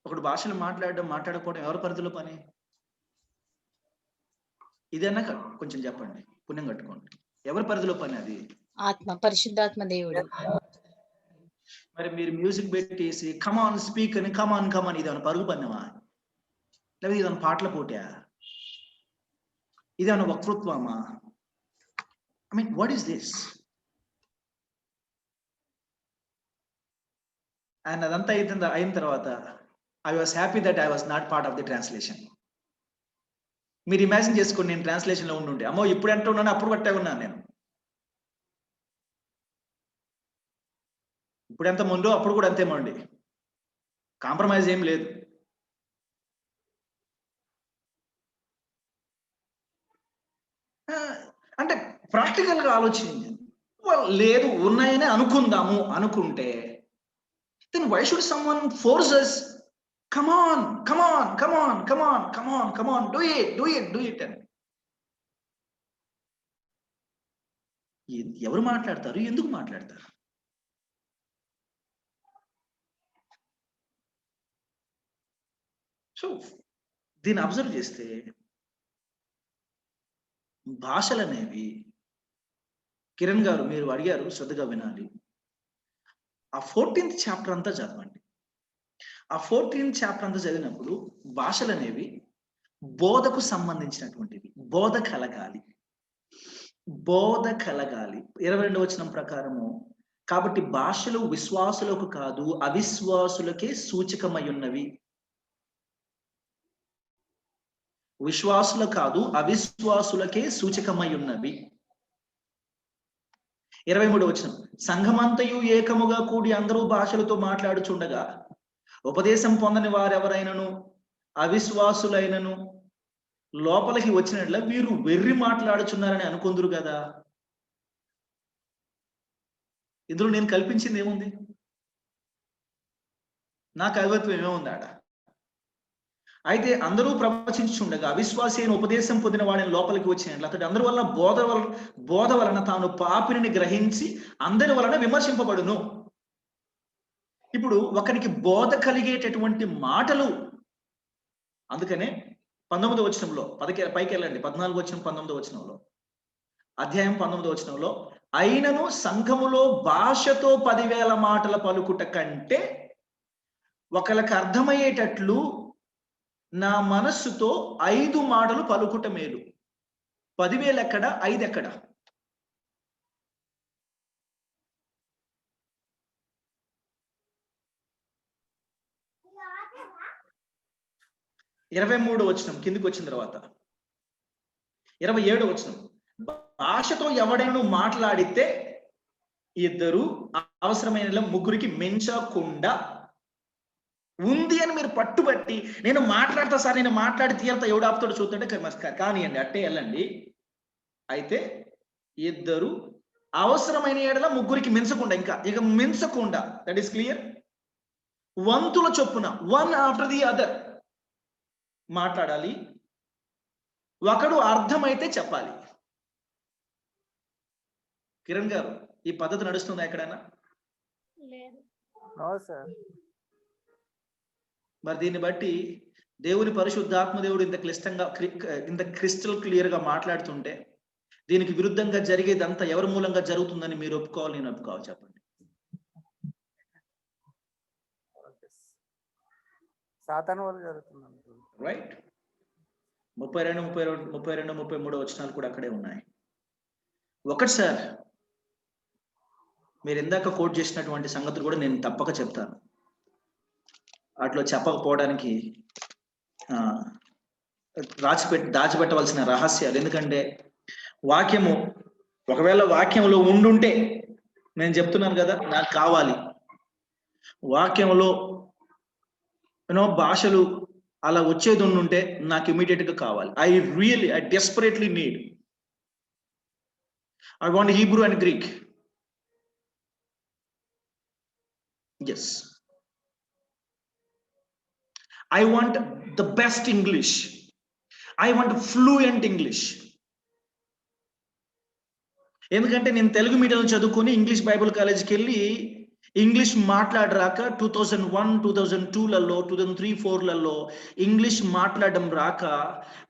ఒకడు భాషలు మాట్లాడకపోవడం ఎవరి పరిధిలో పని? ఇదన్నా కొంచెం చెప్పండి, పుణ్యం కట్టుకోండి. ఎవరి పరిధిలో పని అది? ఆత్మ, పరిశుద్ధాత్మ దేవుడు. మరి మీరు మ్యూజిక్ పెట్టేసి కమాన్ స్పీక్ అని కమాన్ ఇది ఏమైనా పరుగు పన్నమా? లేకపోతే ఇదేమైనా పాటల పోటా? ఇదేమైనా వక్తృత్వమా? I mean what is this? And అదంతా అయిన తర్వాత I was happy that I was not part of the translation. మీరు ఇమాజిన్ చేసుకోండి, నేను ట్రాన్స్లేషన్ లో ఉండుంటే అమ్మో ఇప్పుడు ఎంత ఉన్నాను, అప్పుడు పట్టే ఉన్నాను నేను. ఇప్పుడు ఎంత ముందో అప్పుడు కూడా అంతేమండి, కాంప్రమైజ్ ఏం లేదు. అంటే ప్రాక్టికల్ గా ఆలోచించింది లేదు, ఉన్నాయని అనుకుందాము అనుకుంటే then why should someone force us? Come on, come on, come on, come on, come on, come on, do it, do it, do it. అని ఎవరు మాట్లాడతారు, ఎందుకు మాట్లాడతారు? సో దీన్ని అబ్జర్వ్ చేస్తే భాషలు అనేవి, కిరణ్ గారు మీరు అడిగారు, శ్రద్ధగా వినాలి. ఆ 14th చాప్టర్ అంతా చదవండి. ఆ 14th చాప్టర్ అంతా చదివినప్పుడు భాషలు అనేవి బోధకు సంబంధించినటువంటివి. బోధ కలగాలి, బోధ కలగాలి. 22వ వచనం ప్రకారము, కాబట్టి భాషలు విశ్వాసులకు కాదు అవిశ్వాసులకే సూచకమై ఉన్నవి. విశ్వాసులు కాదు అవిశ్వాసులకే సూచకమై ఉన్నవి. 23వ వచనం, సంఘమంతయు ఏకముగా కూడి అందరూ భాషలతో మాట్లాడుచుండగా ఉపదేశం పొందని వారెవరైనను అవిశ్వాసులైనను లోపలికి వచ్చినట్ల వీరు వెర్రి మాట్లాడుచున్నారని అనుకుందురు కదా. ఇందులో నేను కల్పించింది ఏముంది? నా కవిత్వం ఏముంది ఆడ? అయితే అందరూ ప్రవచించుండగా అవిశ్వాసి అయిన ఉపదేశం పొందిన వాడిని లోపలికి వచ్చినట్లు అతడు అందరి వలన బోధ వలన తాను పాపిని గ్రహించి అందరి వలన విమర్శింపబడును. ఇప్పుడు ఒకరికి బోధ కలిగేటటువంటి మాటలు, అందుకనే 19వ వచనంలో పైకి వెళ్ళండి, 14వ వచనం 19వ వచనంలో, అధ్యాయం 19వ వచనంలో, అయినను సంఘములో భాషతో 10,000 మాటల పలుకుట కంటే ఒకళ్ళకి అర్థమయ్యేటట్లు నా మనస్సుతో 5 మాటలు పలుకుట మేలు. 10,000 ఎక్కడ, 5 ఎక్కడ? ఇరవై 23వ వచనం కిందికి వచ్చిన తర్వాత 27వ వచనం, భాషతో ఎవడైనా మాట్లాడితే 2 అవసరమైన 3కి మించకుండా ఉంది అని మీరు పట్టుబట్టి, నేను మాట్లాడతా సార్, నేను మాట్లాడి తీరుతా, ఎవడు ఆపుతాడు చూస్తుంటే కానివ్వండి, అట్టే వెళ్ళండి. అయితే 2 అవసరమైన ఏడల 3కి మించకుండా, ఇక మించకుండా, దట్ ఈస్ క్లియర్. వంతుల చొప్పున, 1 ఆఫ్టర్ ది అదర్ మాట్లాడాలి. ఒకడు అర్థమైతే చెప్పాలి. కిరణ్ గారు, ఈ పద్ధతి నడుస్తుందా ఎక్కడైనా? మరి దీన్ని బట్టి దేవుని పరిశుద్ధాత్మ దేవుడు ఇంత క్రిస్టల్ క్లియర్ గా మాట్లాడుతుంటే దీనికి విరుద్ధంగా జరిగేదంతా ఎవరి మూలంగా జరుగుతుందని మీరు ఒప్పుకోవాలి, నేను ఒప్పుకోవాలి? చెప్పండి. సాతాను వల్ల జరుగుతుంది, రైట్. 32, 33 వచనాలు కూడా అక్కడే ఉన్నాయి. ఒకటి సార్, మీరు ఇందాక కోట్ చేసినటువంటి సంగతులు కూడా నేను తప్పక చెప్తాను. అట్లా చెప్పకపోవడానికి దాచిపెట్టవలసిన రహస్యాలు. ఎందుకంటే వాక్యము, ఒకవేళ వాక్యంలో ఉండుంటే, నేను చెప్తున్నాను కదా, నాకు కావాలి వాక్యంలో భాషలు అలా వచ్చేది ఉండుంటే నాకు ఇమీడియట్ గా కావాలి. I desperately need, I want Hebrew and Greek. Yes, I want the best English. I want fluent English. ఎందుకంటే నేను తెలుగు మీడియం చదువుకొని ఇంగ్లీష్ బైబుల్ కాలేజీకి వెళ్ళి ఇంగ్లీష్ మాట్లాడరాక 2001, 2002లలో, 2003, 2004లలో ఇంగ్లీష్ మాట్లాడడం రాక,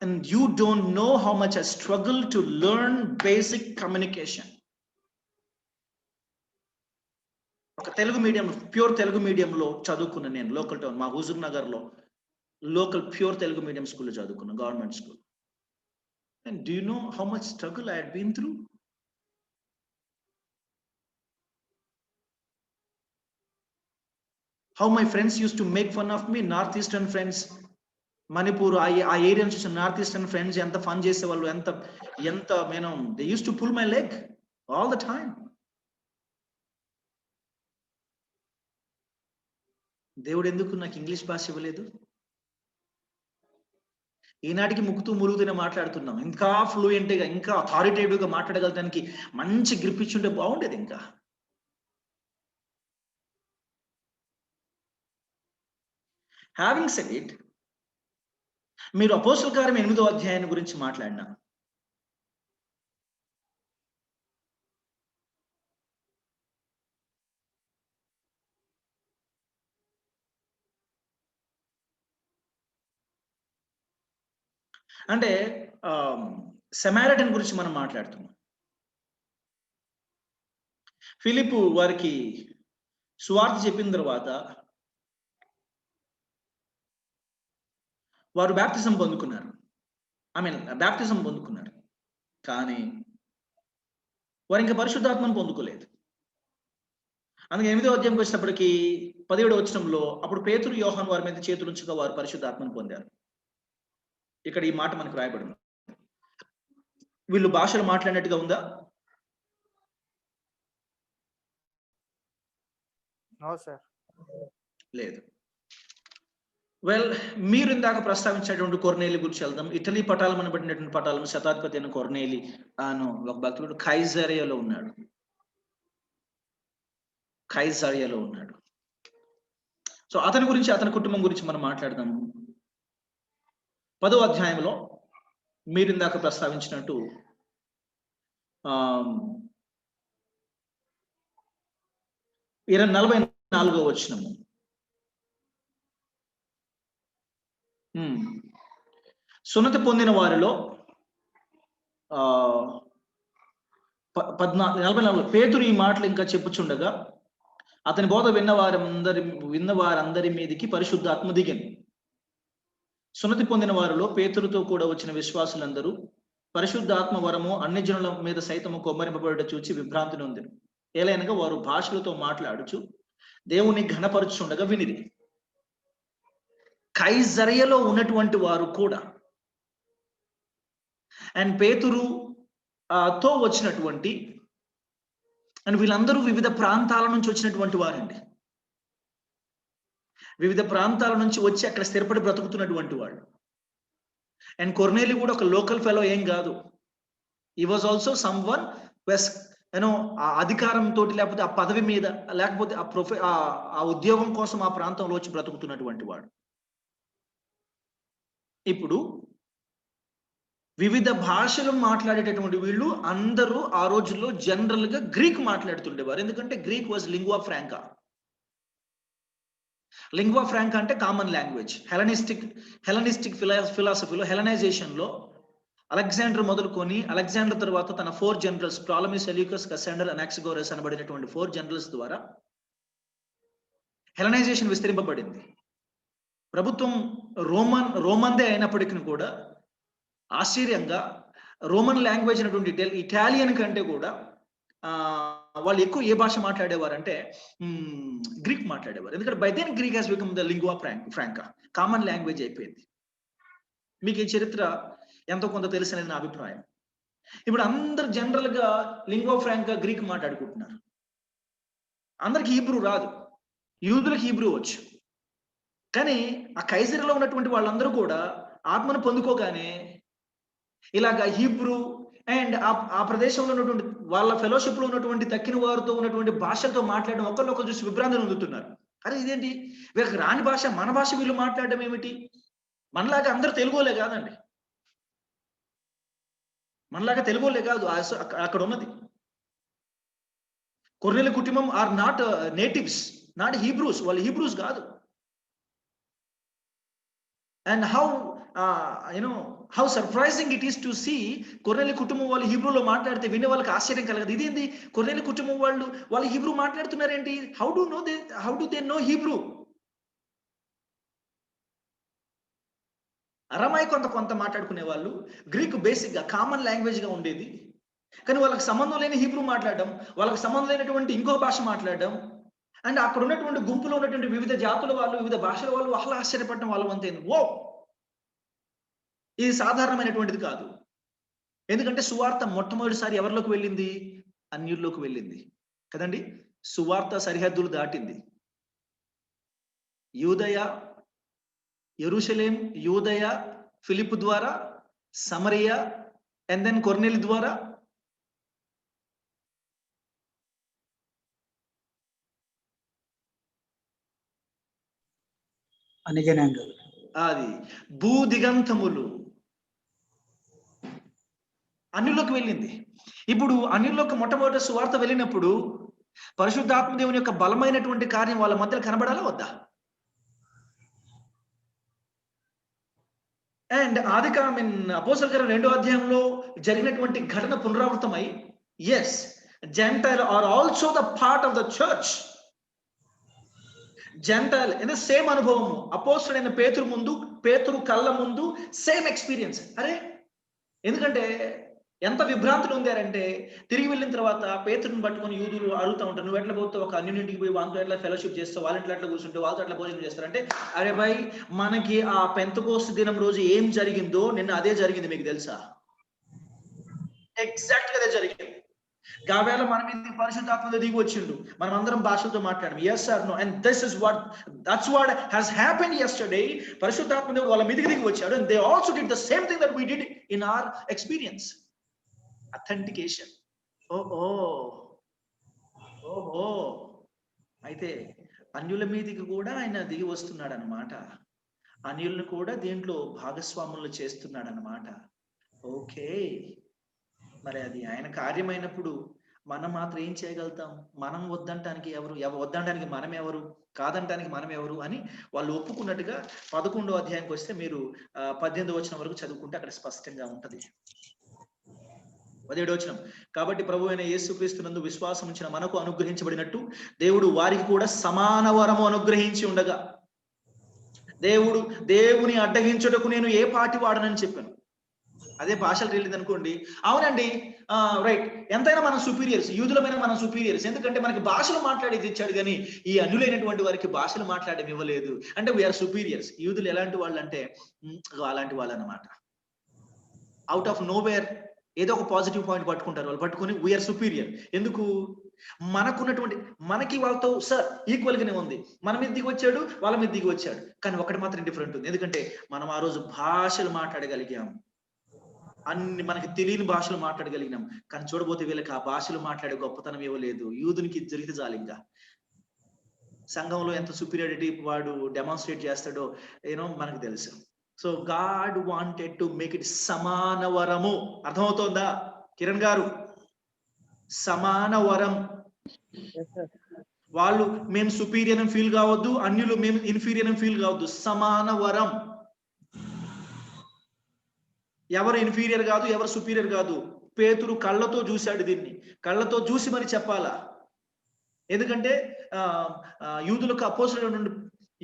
and you don't know how much I struggle to learn basic communication. ఒక తెలుగు మీడియం, ప్యూర్ తెలుగు మీడియంలో చదువుకున్న నేను, లోకల్ టౌన్ మా హుజూర్ నగర్లో లోకల్ ప్యూర్ తెలుగు మీడియం స్కూల్లో చదువుకున్నా, government school. And do you know how much struggle I had been through? How my friends use to make fun of me, north eastern friends, Manipur ఆ ఏరియా చూసిన నార్త్ ఈస్టర్న్ ఫ్రెండ్స్ ఎంత ఫన్ చేసేవాళ్ళు, ఎంత నేను they use to pull my leg all the time. దేవుడు ఎందుకు నాకు ఇంగ్లీష్ భాష ఇవ్వలేదు? ఈనాటికి ముక్కుతూ మురుగుతూనే మాట్లాడుతున్నాం. ఇంకా ఫ్లూయెంట్ గా, ఇంకా అథారిటేటివ్ గా మాట్లాడగలడానికి మంచి గ్రిప్ ఇచ్చుంటే బాగుండేది. ఇంకా హ్యావింగ్ సెడ్ ఇట్, మీరు అపోస్తల కార్యం 8వ అధ్యాయాన్ని గురించి మాట్లాడినా, అంటే సెమారిటన్ గురించి మనం మాట్లాడుతున్నాం. ఫిలిప్పు వారికి సువార్త చెప్పిన తర్వాత వారు బాప్తిజం పొందుకున్నారు. బాప్తిజం పొందుకున్నారు, కానీ వారు ఇంకా పరిశుద్ధాత్మను పొందుకోలేదు. అందుకే 8వ అధ్యాయంకి వచ్చినప్పటికీ 17వ వచనంలో అప్పుడు పేతురు యోహాను వారి మీద చేతులుంచగా వారు పరిశుద్ధాత్మను పొందారు. ఇక్కడ ఈ మాట మనకు రాయబడింది. వీళ్ళు భాషలు మాట్లాడినట్టుగా ఉందా? లేదు. వెల్, మీరు ఇందాక ప్రస్తావించినటువంటి కొర్నేలి గురించి వెళ్దాం. ఇటలీ పటాలం అనబడినటువంటి పటాలం శతాధిపతి అయిన కొర్నేలి అను ఒక భక్తుడు కైజరియాలో ఉన్నాడు. సో అతని గురించి, అతని కుటుంబం గురించి మనం మాట్లాడదాము. 10వ అధ్యాయంలో మీరు ఇందాక ప్రస్తావించినట్టు 44వ వచనము, సున్నతి పొందిన వారిలో 44 పేతురు ఈ మాటలు ఇంకా చెప్పుచుండగా అతని బోధ విన్న వారందరి మీదికి పరిశుద్ధాత్మ దిగింది. సున్నతి పొందిన వారిలో పేతురుతో కూడా వచ్చిన విశ్వాసులందరూ పరిశుద్ధాత్మ వరము అన్ని జనుల మీద సైతము కొమ్మరింపబడుట చూచి విభ్రాంతి నొందిరు. ఏలైనగా వారు భాషలతో మాట్లాడుచు దేవుని ఘనపరుచుండగా వినిది. కైజరియలో ఉన్నటువంటి వారు కూడా అండ్ పేతురు తో వచ్చినటువంటి అండ్ వీళ్ళందరూ వివిధ ప్రాంతాల నుంచి వచ్చినటువంటి వారండి. వివిధ ప్రాంతాల నుంచి వచ్చి అక్కడ స్థిరపడి బ్రతుకుతున్నటువంటి వాళ్ళు. అండ్ కొర్నేలి కూడా ఒక లోకల్ ఫెలో ఏం కాదు. ఈ వాజ్ ఆల్సో సమ్ వన్ ఆ అధికారంతో, లేకపోతే ఆ పదవి మీద, లేకపోతే ఆ ఉద్యోగం కోసం ఆ ప్రాంతంలో వచ్చి బ్రతుకుతున్నటువంటి వాడు. ఇప్పుడు వివిధ భాషలు మాట్లాడేటటువంటి వీళ్ళు అందరూ ఆ రోజుల్లో జనరల్ గా గ్రీక్ మాట్లాడుతుండేవారు. ఎందుకంటే గ్రీక్ వాజ్ లింగ్వా ఫ్రాంకా. లింగ్వా ఫ్రాంకా అంటే కామన్ లాంగ్వేజ్. హెలనిస్టిక్ ఫిలాసఫీలో, హెలనైజేషన్ లో అలెగ్జాండర్ మొదలుకొని, అలెగ్జాండర్ తర్వాత తన 4 జనరల్స్ టాలమీ, సెల్యూకస్, కసాండర్, అనాక్సిగోరస్ అనబడినటువంటి 4 జనరల్స్ ద్వారా హెలనైజేషన్ విస్తరింపబడింది. ప్రభుత్వం రోమన్దే అయినప్పటికీ కూడా ఆశ్చర్యంగా రోమన్ లాంగ్వేజ్ అయినటువంటి ఇటాలియన్ కంటే కూడా వాళ్ళు ఎక్కువ ఏ భాష మాట్లాడేవారు అంటే గ్రీక్ మాట్లాడేవారు. ఎందుకంటే by then Greek has become the lingua franca, common language అయిపోయింది. మీకు ఈ చరిత్ర ఎంతో కొంత తెలిసినది నా అభిప్రాయం. ఇప్పుడు అందరు జనరల్ గా లింగ్వా ఫ్రాంకా గ్రీక్ మాట్లాడుకుంటున్నారు. అందరికి హీబ్రూ రాదు, యూదులకు హీబ్రూ వచ్చు. కానీ ఆ కైజరిలో ఉన్నటువంటి వాళ్ళందరూ కూడా ఆత్మను పొందుకోగానే ఇలాగా హీబ్రూ అండ్ ఆ ప్రదేశంలో ఉన్నటువంటి వాళ్ళ ఫెలోషిప్ లో ఉన్నటువంటి తక్కిన వారితో ఉన్నటువంటి భాషతో మాట్లాడడం ఒకరినొకరు చూసి విభ్రాంతి పొందుతున్నారు. అరే ఇదేంటి, వీళ్ళకి రాని భాష, మన భాష వీళ్ళు మాట్లాడడం ఏమిటి? మనలాగా అందరూ తెలుగోలే కాదండి, మనలాగా తెలుగోలే కాదు అక్కడ ఉన్నది. కొర్నేలి కుటుంబం are not natives, not Hebrews. వాళ్ళు హీబ్రూస్ కాదు. And how surprising it is to see కొర్నేలి కుటుంబం వాళ్ళు హీబ్రూలో మాట్లాడితే వినే వాళ్ళకి ఆశ్చర్యం కలగదు. ఇదేంది, కొర్నేలి కుటుంబం వాళ్ళు హీబ్రూ మాట్లాడుతున్నారేంటి? How do they know Hebrew? అరమాయి కొంత మాట్లాడుకునే వాళ్ళు, గ్రీక్ బేసిక్ గా కామన్ లాంగ్వేజ్ గా ఉండేది. కానీ వాళ్ళకి సంబంధం లేని హీబ్రూ మాట్లాడడం, వాళ్ళకి సంబంధం లేనటువంటి ఇంకో భాష మాట్లాడడం, అండ్ అక్కడ ఉన్నటువంటి గుంపులో ఉన్నటువంటి వివిధ జాతుల వాళ్ళు, వివిధ భాషల వాళ్ళు అసలు ఆశ్చర్యపడటం వాళ్ళ వంతైంది. ఓ, ఇది సాధారణమైనటువంటిది కాదు. ఎందుకంటే సువార్త మొట్టమొదటిసారి ఎవరిలోకి వెళ్ళింది? అన్యుల్లోకి వెళ్ళింది కదండి. సువార్త సరిహద్దులు దాటింది. యూదయ, యెరూషలేం, యూదయ ఫిలిప్పు ద్వారా, సమరియా అండ్ దెన్ కొర్నేలి ద్వారా అన్ని జనాంగాలు. అది భూ దిగంతములు అన్యుల్లోకి వెళ్ళింది. ఇప్పుడు అన్యుల్లోకి మొట్టమొదటి సువార్త వెళ్ళినప్పుడు పరిశుద్ధాత్మ దేవుని యొక్క బలమైనటువంటి కార్యం వాళ్ళ మధ్యలో కనబడాలా వద్దా? అండ్ అపోస్తలుల కార్యం 2వ అధ్యాయంలో జరిగినటువంటి ఘటన పునరావృతమై yes gentile are also the part of the church. Gentile in the same అనుభవము అపోస్తలుడైన పేతురు కళ్ళ ముందు సేమ్ ఎక్స్పీరియన్స్. అరే ఎందుకంటే ఎంత విభ్రాంతులు ఉందారంటే తిరిగి వెళ్ళిన తర్వాత పేతురుని పట్టుకొని యూదులు అడుగుతూ ఉంటారు, నువ్వు ఎట్లా పోతావు, ఒక అన్యునింటికి పోయి వాళ్ళతో ఎట్లా ఫెలోషిప్ చేస్తావు, వాళ్ళ ఇంట్లో ఎట్లా కూర్చుంటే వాళ్ళతో ఎట్లా భోజనం చేస్తారంటే, అరే భాయ్ మనకి ఆ పెంతెకోస్తు దినం రోజు ఏం జరిగిందో నిన్న అదే జరిగింది, మీకు తెలుసా? ఎగ్జాక్ట్ గా అదే జరిగింది. గావేళ మన మీద పరిశుద్ధాత్మ దిగి వచ్చిండు, మనం అందరం భాషలతో మాట్లాడాం. Yes or no? And this is that's what has happened yesterday. పరిశుద్ధాత్మ దేవుడు వాళ్ళ మీదకి దిగి వచ్చాడు. And they also did the same thing that we did in our experience. Authentication. ఓహో అయితే అన్యుల మీదికి కూడా ఆయన దిగి వస్తున్నాడు అన్నమాట. అన్యులను కూడా దీంట్లో భాగస్వాములు చేస్తున్నాడు అన్నమాట. ఓకే, మరి అది ఆయన కార్యమైనప్పుడు మనం మాత్రం ఏం చేయగలుగుతాం? మనం వద్దంటానికి వద్దంటానికి మనం ఎవరు, కాదంటానికి మనం ఎవరు అని వాళ్ళు ఒప్పుకున్నట్టుగా 11వ అధ్యాయానికి వస్తే మీరు 18వ వచనం వరకు చదువుకుంటే అక్కడ స్పష్టంగా ఉంటది. 17వ వచనం, కాబట్టి ప్రభు అయిన యేసుక్రీస్తునందు విశ్వాసం ఉంచిన మనకు అనుగ్రహించబడినట్టు దేవుడు వారికి కూడా సమాన వరము అనుగ్రహించి ఉండగా, దేవుని అడ్డగించుటకు నేను ఏ పాటి వాడనని చెప్పాను. అదే భాషలు తెలియదు అనుకోండి, అవునండి రైట్, ఎంతైనా మనం సుపీరియర్స్, యూదులమైన మనం సుపీరియర్స్, ఎందుకంటే మనకి భాషలు మాట్లాడేది ఇచ్చాడు కానీ ఈ అన్యులైనటువంటి వారికి భాషలు మాట్లాడడం ఇవ్వలేదు అంటే వీఆర్ సుపీరియర్స్. యూదులు ఎలాంటి వాళ్ళు అంటే అలాంటి వాళ్ళు అన్నమాట. అవుట్ ఆఫ్ నోవేర్ ఏదో ఒక పాజిటివ్ పాయింట్ పట్టుకుంటారు వాళ్ళు, పట్టుకుని వీఆర్ సుపీరియర్. ఎందుకు? మనకి వాళ్ళతో సార్ ఈక్వల్ గానే ఉంది. మన మీద దిగి వచ్చాడు, వాళ్ళ మీద దిగి వచ్చాడు, కానీ ఒకటి మాత్రం డిఫరెంట్ ఉంది. ఎందుకంటే మనం ఆ రోజు భాషలు మాట్లాడగలిగాం, అన్ని మనకి తెలియని భాషలు మాట్లాడగలిగినాం. కానీ చూడబోతే వీళ్ళకి ఆ భాషలు మాట్లాడే గొప్పతనం ఇవ్వలేదు. యూదునికి జరిగితే చాలు, ఇంకా సంఘంలో ఎంత సుపీరియారిటీ వాడు డెమాన్స్ట్రేట్ చేస్తాడో మనకు తెలుసు. So God wanted to make it సమాన వరము. అర్థమవుతోందా కిరణ్ గారు? సమాన వరం. వాళ్ళు మేము సుపీరియర్ అని ఫీల్ కావద్దు, అన్యులు మేము ఇన్ఫీరియర్ అని ఫీల్ కావద్దు. సమాన వరం. ఎవరు ఇన్ఫీరియర్ కాదు, ఎవరు సుపీరియర్ కాదు. పేతురు కళ్ళతో చూశాడు, దీన్ని కళ్ళతో చూసి మరి చెప్పాలా. ఎందుకంటే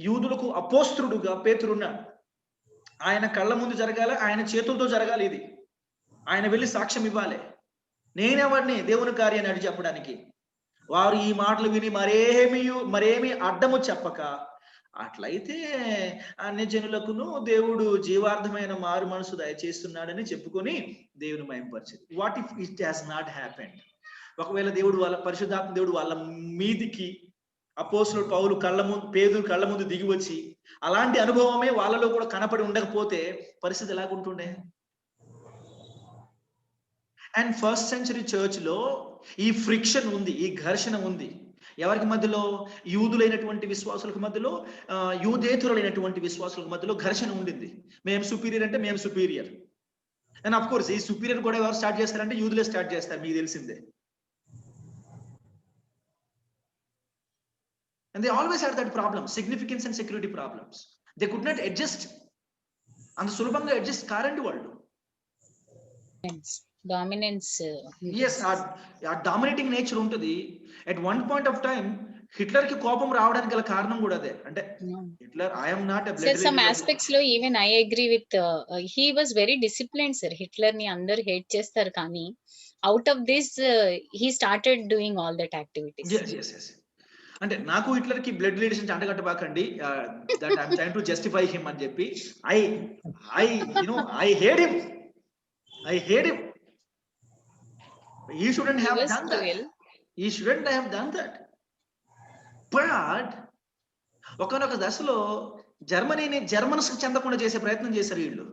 యూదులకు అపోస్తలుడుగా పేతురున్నాడు. ఆయన కళ్ళ ముందు జరగాలి, ఆయన చేతులతో జరగాలి. ఇది ఆయన వెళ్ళి సాక్ష్యం ఇవ్వాలి. నేనెవరిని దేవుని కార్యాన్ని అడిగి చెప్పడానికి? వారు ఈ మాటలు విని మరేమి అడ్డము చెప్పక, అట్లయితే అన్ని జనులకును దేవుడు జీవార్థమైన మారు మనసు దయచేస్తున్నాడని చెప్పుకొని దేవుని మహిమపరిచింది. What if it has not happened? ఒకవేళ పరిశుద్ధాత్మ దేవుడు వాళ్ళ మీదికి అపోస్తలుడు పౌలు పేతురు కళ్ళ ముందు దిగి వచ్చి అలాంటి అనుభవమే వాళ్ళలో కూడా కనపడి ఉండకపోతే పరిస్థితి ఎలాగుంటుండే? అండ్ ఫస్ట్ సెంచరీ చర్చ్ లో ఈ ఫ్రిక్షన్ ఉంది, ఈ ఘర్షణ ఉంది. ఎవరికి మధ్యలో? యూదులైనటువంటి విశ్వాసులకు మధ్యలో, యూదేతరులైనటువంటి విశ్వాసులకు మధ్యలో ఘర్షణ ఉండింది. మేము సుపీరియర్ అంటే మేము సుపీరియర్. అండ్ అఫ్ కోర్స్ ఈ సుపీరియర్ కూడా ఎవరు స్టార్ట్ చేస్తారంటే యూదులే స్టార్ట్ చేస్తారు, మీకు తెలిసిందే. And they always had that problem, significance and security problems. They could not adjust. అంత సులభంగా అడ్జస్ట్ కారండి వాళ్ళు. డామినెన్స్. ఎస్, ఆ డామినేటింగ్ నేచర్ ఉంటుంది. At one point of time Hitler కి కోపం రావడానికి గల కారణం కూడా అదే. అంటే Hitler I'm not some aspects లో even I agree with he was very disciplined sir. Hitler ని అందరూ హేట్ చేస్తారు కానీ out of this he started doing all that activities. అంటే నాకు హిట్లర్ కి బ్లడ్ రిలేషన్ అంటగట్టబాకండి, that I'm trying to justify him అని చెప్పి. I hate him. He shouldn't have done that. But ఒకనొక దశలో జర్మనీని జర్మన్స్ చెందకుండా చేసే ప్రయత్నం చేశారు వీళ్ళు.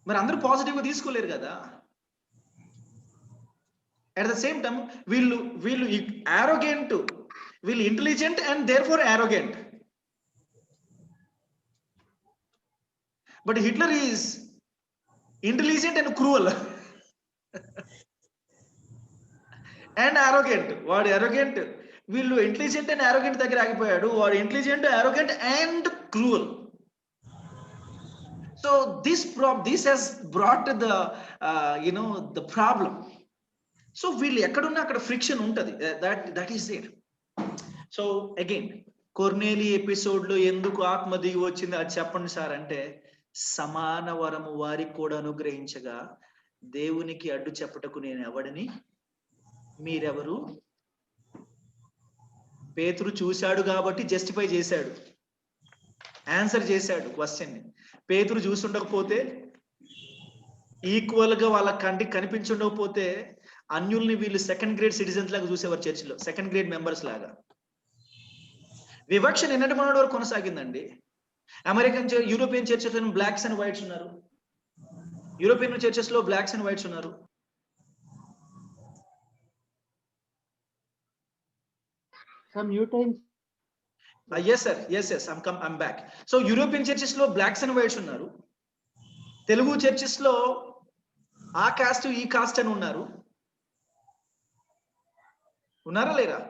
మరి అందరూ పాజిటివ్ గా తీసుకోలేరు కదా. అట్ ద సేమ్ టైం వీళ్ళు arrogant, వీళ్ళు intelligent and therefore arrogant. But Hitler is intelligent and cruel and arrogant. వాడు arrogant, వీళ్ళు ఇంటెలిజెంట్ అండ్ arrogant దగ్గర ఆగిపోయాడు. వాడు intelligent, arrogant and cruel. So this has brought the the problem. So వీళ్ళు ఎక్కడున్నా అక్కడ ఫ్రిక్షన్ ఉంటది. that is it. So again, కొర్నేలి ఎపిసోడ్ లో ఎందుకు ఆత్మ దిగి వచ్చింది అది చెప్పండి సార్ అంటే, సమాన వరము వారికి కూడా అనుగ్రహించగా దేవునికి అడ్డు చెప్పుటకు నేను ఎవడని, మీరెవరు? పేతురు చూశాడు కాబట్టి జస్టిఫై చేశాడు, ఆన్సర్ చేశాడు క్వశ్చన్ ని. పేతురు చూసుండకపోతే, ఈక్వల్ గా వాళ్ళ కంటికి కనిపించుండకపోతే అన్యుల్ని వీళ్ళు సెకండ్ గ్రేడ్ సిటిజన్స్ లాగా చూసేవారు చర్చిలో, సెకండ్ గ్రేడ్ మెంబర్స్ లాగా. వివక్ష నిన్నటి మొన్నటి వరకు కొనసాగిందండి. యూరోపియన్ చర్చెస్ లో బ్లాక్స్ అండ్ వైట్స్ ఉన్నారు, యూరోపియన్ చర్చెస్ లో బ్లాక్స్ అండ్ వైట్స్ ఉన్నారు. Yes sir, yes, I'm back. So European churches లో బ్లాక్స్ అండ్ వైట్స్ ఉన్నారు, తెలుగు చర్చెస్ లో ఆ కాస్ట్ ఈ కాస్ట్ అని ఉన్నారా లేరా?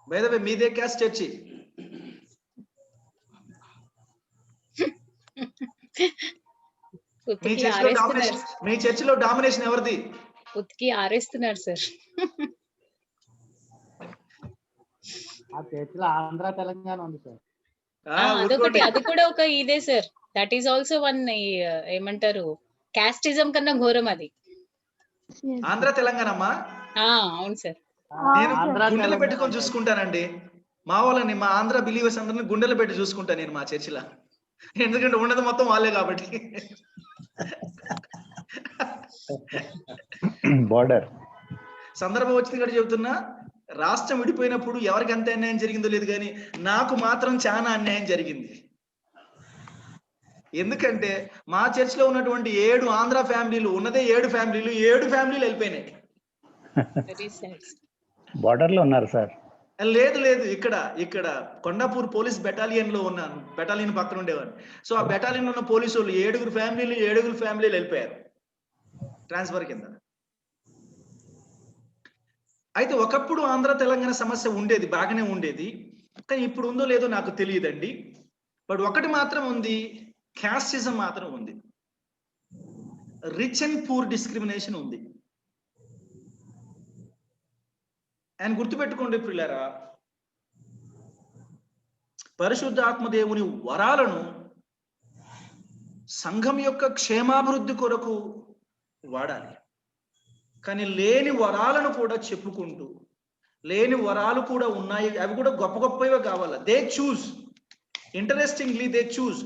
బై ద వే మీదే కాస్ట్ చర్చి? మీ చర్చిలో డామినేషన్ ఎవరిది? ఉతికి ఆరేస్తున్నారు సార్. ఆ చర్చిలో ఆంధ్ర తెలంగాణ ఉంది సార్. అదొకటి, అది కూడా ఒక ఇదే sir. That is also one ఏమంటారు, కాస్టిజం కన్నా ఘోరం అది. ఆంధ్ర తెలంగాణ అమ్మా? అవును సార్. నేను గుండెలు పెట్టుకొని చూసుకుంటానండి మా వాళ్ళని, మా ఆంధ్ర బిలీవర్స్ అందరిని గుండెలు పెట్టి చూసుకుంటాను నేను మా చర్చిలో, ఎందుకంటే ఉన్నది మొత్తం వాళ్ళే కాబట్టి. బోర్డర్ సందర్భం వచ్చింది కూడా చెబుతున్నా, రాష్ట్రం విడిపోయినప్పుడు ఎవరికి ఎంత అన్యాయం జరిగిందో లేదు కానీ నాకు మాత్రం చాలా అన్యాయం జరిగింది. ఎందుకంటే మా చర్చిలో ఉన్నటువంటి 7 ఆంధ్ర ఫ్యామిలీలు ఉన్నదే 7 ఫ్యామిలీలు వెళ్ళిపోయినాయి. బోర్డర్ లో ఉన్నారు సార్? లేదు, ఇక్కడ కొండాపూర్ పోలీస్ బెటాలియన్ లో ఉన్నాను, బెటాలియన్ పక్కన ఉండేవాడిని. సో ఆ బెటాలియన్ లో ఉన్న పోలీసు వాళ్ళు 7 ఫ్యామిలీలు వెళ్ళిపోయారు ట్రాన్స్ఫర్ కింద. అయితే ఒకప్పుడు ఆంధ్ర తెలంగాణ సమస్య ఉండేది, బాగానే ఉండేది, కానీ ఇప్పుడు ఉందో లేదో నాకు తెలియదండి. బట్ ఒకటి మాత్రం ఉంది, క్యాస్టిజం మాత్రం ఉంది, రిచ్ అండ్ పూర్ డిస్క్రిమినేషన్ ఉంది. అండ్ గుర్తుపెట్టుకోండి ప్రియులారా, పరిశుద్ధాత్మ దేవుని వరాలను సంఘం యొక్క క్షేమాభివృద్ధి కొరకు వాడాలి. కానీ లేని వరాలను కూడా చెప్పుకుంటూ, లేని వరాలు కూడా ఉన్నాయి, అవి కూడా గొప్పవే కావాలి. They choose, interestingly they choose.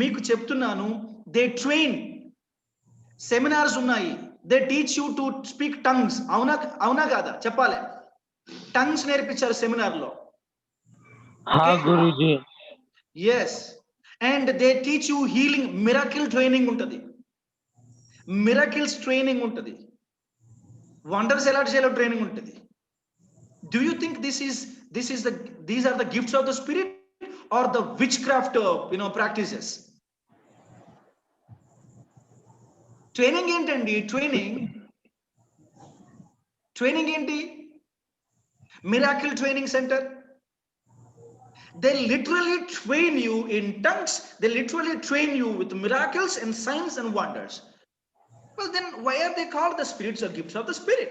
మీకు చెప్తున్నాను, దే ట్రైన్, సెమినార్స్ ఉన్నాయి, they teach you to speak tongues. అవునా కాదా చెప్పాలి? టంగ్స్ నేర్పించారు సెమినార్ లో. Yes, and they teach you healing, miracle training ఉంటుంది, మిరాకిల్స్ ట్రైనింగ్ ఉంటుంది, వండర్స్ ఎలా చేయాలో ట్రైనింగ్ ఉంటుంది. Do you think these are the gifts of the spirit or the witchcraft practices? Training ఏంటండి? ట్రైనింగ్ ఏంటి? Miracle Training Center. They literally train you in tongues. They literally train you with miracles and signs and wonders. Well, then why are they called the spirits or gifts of the Spirit?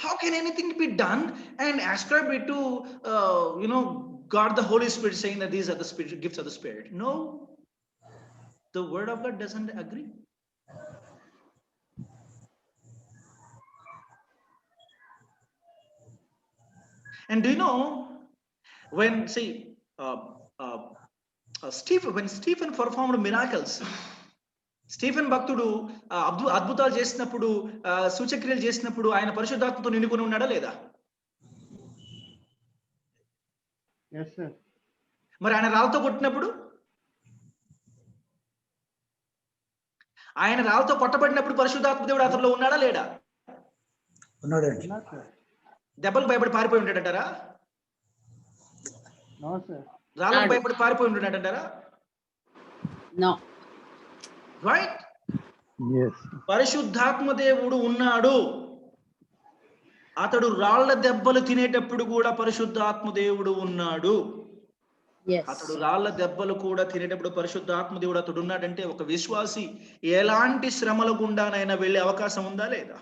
How can anything be done and ascribe it to God the Holy Spirit, saying that these are the gifts of the Spirit? No, the Word of God doesn't agree. And do you know, when Stephen performed miracles, Stephen భక్తుడు అద్భుతాలు చేసినప్పుడు, సూచక్రియలు చేసినప్పుడు ఆయన పరిశుద్ధాత్మతో నిండుకొని ఉన్నాడా లేదా? మరి ఆయన రాళ్ళతో కొట్టినప్పుడు, ఆయన రాళ్ళతో కొట్టబడినప్పుడు పరిశుద్ధాత్మ దేవుడు అతనిలో ఉన్నాడా లేడా? ఉన్నాడండి. ఉన్నారు సార్. దెబ్బలకు భయపడి పారిపోయి ఉంటాడంటారా? No sir. రాళ్ళకు కాదు. భయపడి పారిపోయి ఉంటాడంటారా? నో. రైట్. Yes. పరిశుద్ధాత్మ దేవుడు ఉన్నాడు. అతడు రాళ్ల దెబ్బలు తినేటప్పుడు కూడా పరిశుద్ధాత్మ దేవుడు ఉన్నాడు. అతడు రాళ్ల దెబ్బలు కూడా తినేటప్పుడు పరిశుద్ధాత్మ దేవుడు అతడు ఉన్నాడంటే ఒక విశ్వాసి ఎలాంటి శ్రమల గుండానైనా వెళ్ళే అవకాశం ఉందా లేదా?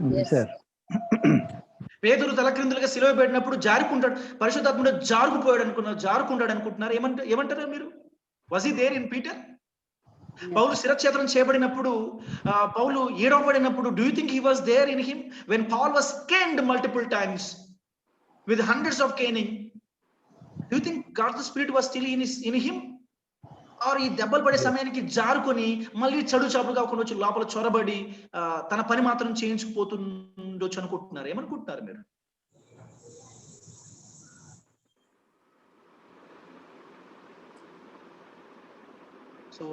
ఉంది సార్. పేతురు తలక్రిందులుగా సిలువ పెట్టినప్పుడు జారుకుంటాడు, పరిశుద్ధాత్ముడు జారుకుంటాడు అనుకుంటున్నారు. ఏమంటారు మీరు? Was he there in Peter? పౌలు శిరచ్ఛేదనం చేయబడినప్పుడు, పౌలు ఏడవబడినప్పుడు, do you think he was there in him when Paul was caned multiple times with hundreds of caning? Do you think God the spirit was still in him? Or ఈ దెబ్బలు పడే సమయానికి జారుకొని మళ్ళీ చడు చాపులు కాకుండా వచ్చి లోపల చొరబడి తన పని మాత్రం చేయించుకుపోతుండొచ్చు అనుకుంటున్నారు? ఏమనుకుంటున్నారు మీరు? సో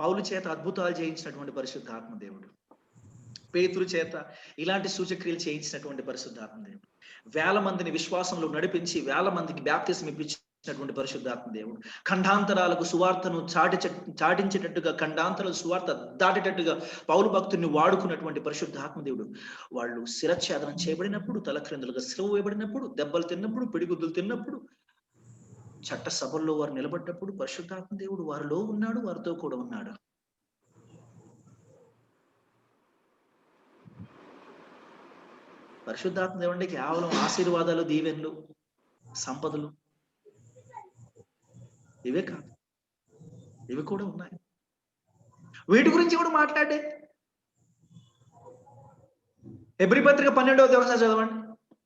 పౌలు చేత అద్భుతాలు చేయించినటువంటి పరిశుద్ధాత్మ దేవుడు, పేతురు చేత ఇలాంటి సూచక్రియలు చేయించినటువంటి పరిశుద్ధాత్మ దేవుడు, వేల మందిని విశ్వాసంలో నడిపించి వేల మందికి బ్యాప్తిస్మం ఇప్పించినటువంటి పరిశుద్ధాత్మ దేవుడు, ఖండాంతరాలకు సువార్తను చాటించేటట్టుగా, ఖండాంతరాల సువార్త దాటేటట్టుగా పౌలు భక్తుని వాడుకున్నటువంటి పరిశుద్ధాత్మ దేవుడు. వాళ్ళు శిరచ్ఛేదనం చేయబడినప్పుడు, తలక్రిందులుగా సిలువ వేయబడినప్పుడు, దెబ్బలు తిన్నప్పుడు, పిడిగుద్దులు తిన్నప్పుడు, చట్ట సభల్లో వారు నిలబడ్డప్పుడు పరిశుద్ధాత్మ దేవుడు వారిలో ఉన్నాడు, వారితో కూడా ఉన్నాడు. పరిశుద్ధాత్మ దేవుడి కేవలం ఆశీర్వాదాలు, దీవెనలు, సంపదలు ఇవే కాదు, ఇవి కూడా ఉన్నాయి. వీటి గురించి కూడా మాట్లాడే హెబ్రీ పత్రిక 12వ అధ్యాయం చదవండి.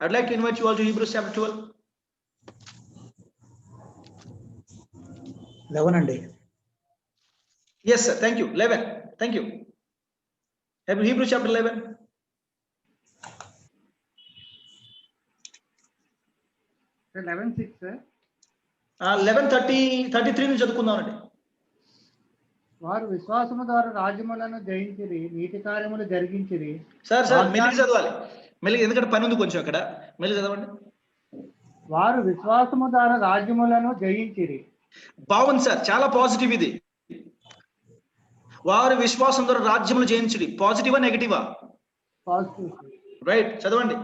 I'd like to invite you all to Hebrews chapter 12. 11 అండి. Yes sir, thank you. 11, thank you. Hebrews chapter 11. 11:6 sir. 11:33 నుంచి చదువుకుందామండి. వారు విశ్వాసము ద్వారా రాజ్యములను జయించిరి, నీతి కార్యములు జరిగించిరి. సార్ మెల్లిగా చదవాలి, మెల్లిగా, ఎందుకంటే పని ఉంది కొంచెం అక్కడ. మెల్లిగా చదవండి. వారు విశ్వాసము ద్వారా రాజ్యములను జయించిరి. బాగుంది సార్, చాలా పాజిటివ్ ఇది. వారు విశ్వాసం ద్వారా రాజ్యములు జయించడి. పాజిటివా నెగటివా? పాజిటివ్. రైట్, చదవండి.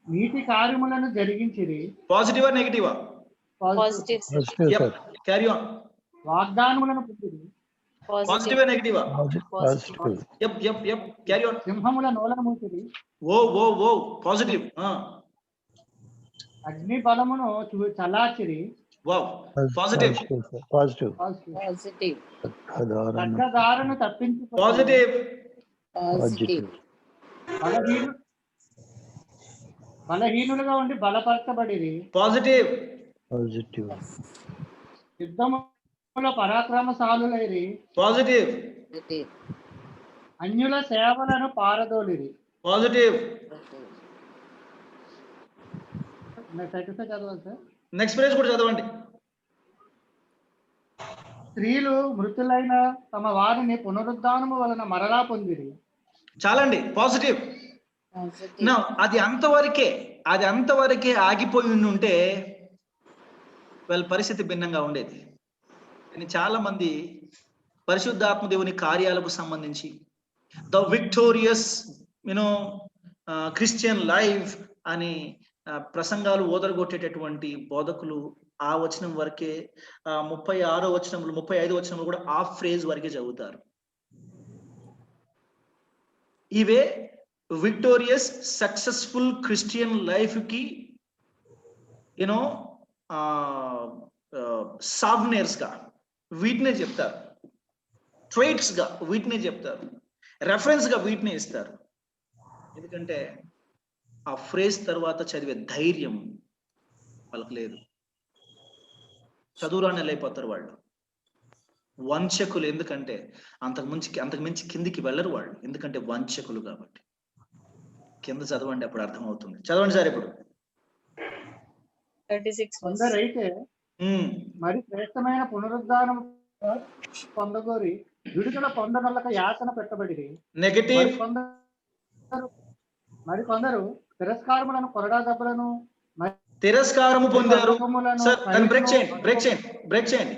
నీతి కార్యములను జరిగించిరి. పాజిటివా నెగటివా? పాజిటివ్. Carry on. వాగ్దానములను పొందిరి. పాజిటివా నెగటివా? Carry on. సింహముల నోలను మూసిరి. ఓ పాజిటివ్. అగ్ని బలమును చల్లార్చిరి. Wow, positive. ఖడ్గదారును తప్పించుకొని పాజిటివ్. బలహీనులుగా ఉండి బలపరచబడిరి. పాజిటివ్. యుద్ధములో పరాక్రమశాలులైరి. పాజిటివ్. అన్యుల సేవలను పారదోలిరి. పాజిటివ్. చదవాలి సార్. నెక్స్ట్ పేజ్ కూడా చదవండి. స్త్రీలు మృతులైన తమ వారిని పునరుద్ధానము వలన మరలా పొందిరి. చాలండి, పాజిటివ్. అది అంతవరకే ఆగిపోయి ఉంటే వాళ్ళ పరిస్థితి భిన్నంగా ఉండేది. కానీ చాలా మంది పరిశుద్ధాత్మ దేవుని కార్యాలకు సంబంధించి ద విక్టోరియస్ క్రిస్టియన్ లైఫ్ అని ప్రసంగాలు ఓదరగొట్టేటటువంటి బోధకులు ఆ వచనం వరకే, 36వ వచనములు 35వ వచనములు కూడా ఆ ఫ్రేజ్ వరకే చదువుతారు. ఇవే విక్టోరియస్ సక్సెస్ఫుల్ క్రిస్టియన్ లైఫ్ కి సాఫ్ట్వేర్స్ గా వీటినే చెప్తారు, ట్రేట్స్ గా వీటినే చెప్తారు, రెఫరెన్స్ గా వీటినే ఇస్తారు. ఎందుకంటే ఆ ఫ్రేజ్ తర్వాత చదివే ధైర్యం వాళ్ళకి లేదు. చదువురాని అయిపోతారు వాళ్ళు, వంచకులు. ఎందుకంటే అంతకుమించి కిందికి వెళ్ళరు వాళ్ళు, ఎందుకంటే వంచకులు కాబట్టి. కింద చదవండి, అప్పుడు అర్థమవుతుంది. చదవండి సార్ ఇప్పుడు. 36 కొందరైతే మరి శ్రేష్టమైన పునరుద్ధానం పొందగోరి విడుదల పొందనొల్లక యాతన పెట్టబడి. నెగటివ్. మరి కొందరు తిరస్కారములను, కొరడా దెబ్బలను, తిరస్కారము పొందారు. బంధకములను, సార్ దాన్ని బ్రేక్ ఖైదును, చేయండి. బ్రేక్ చేయండి.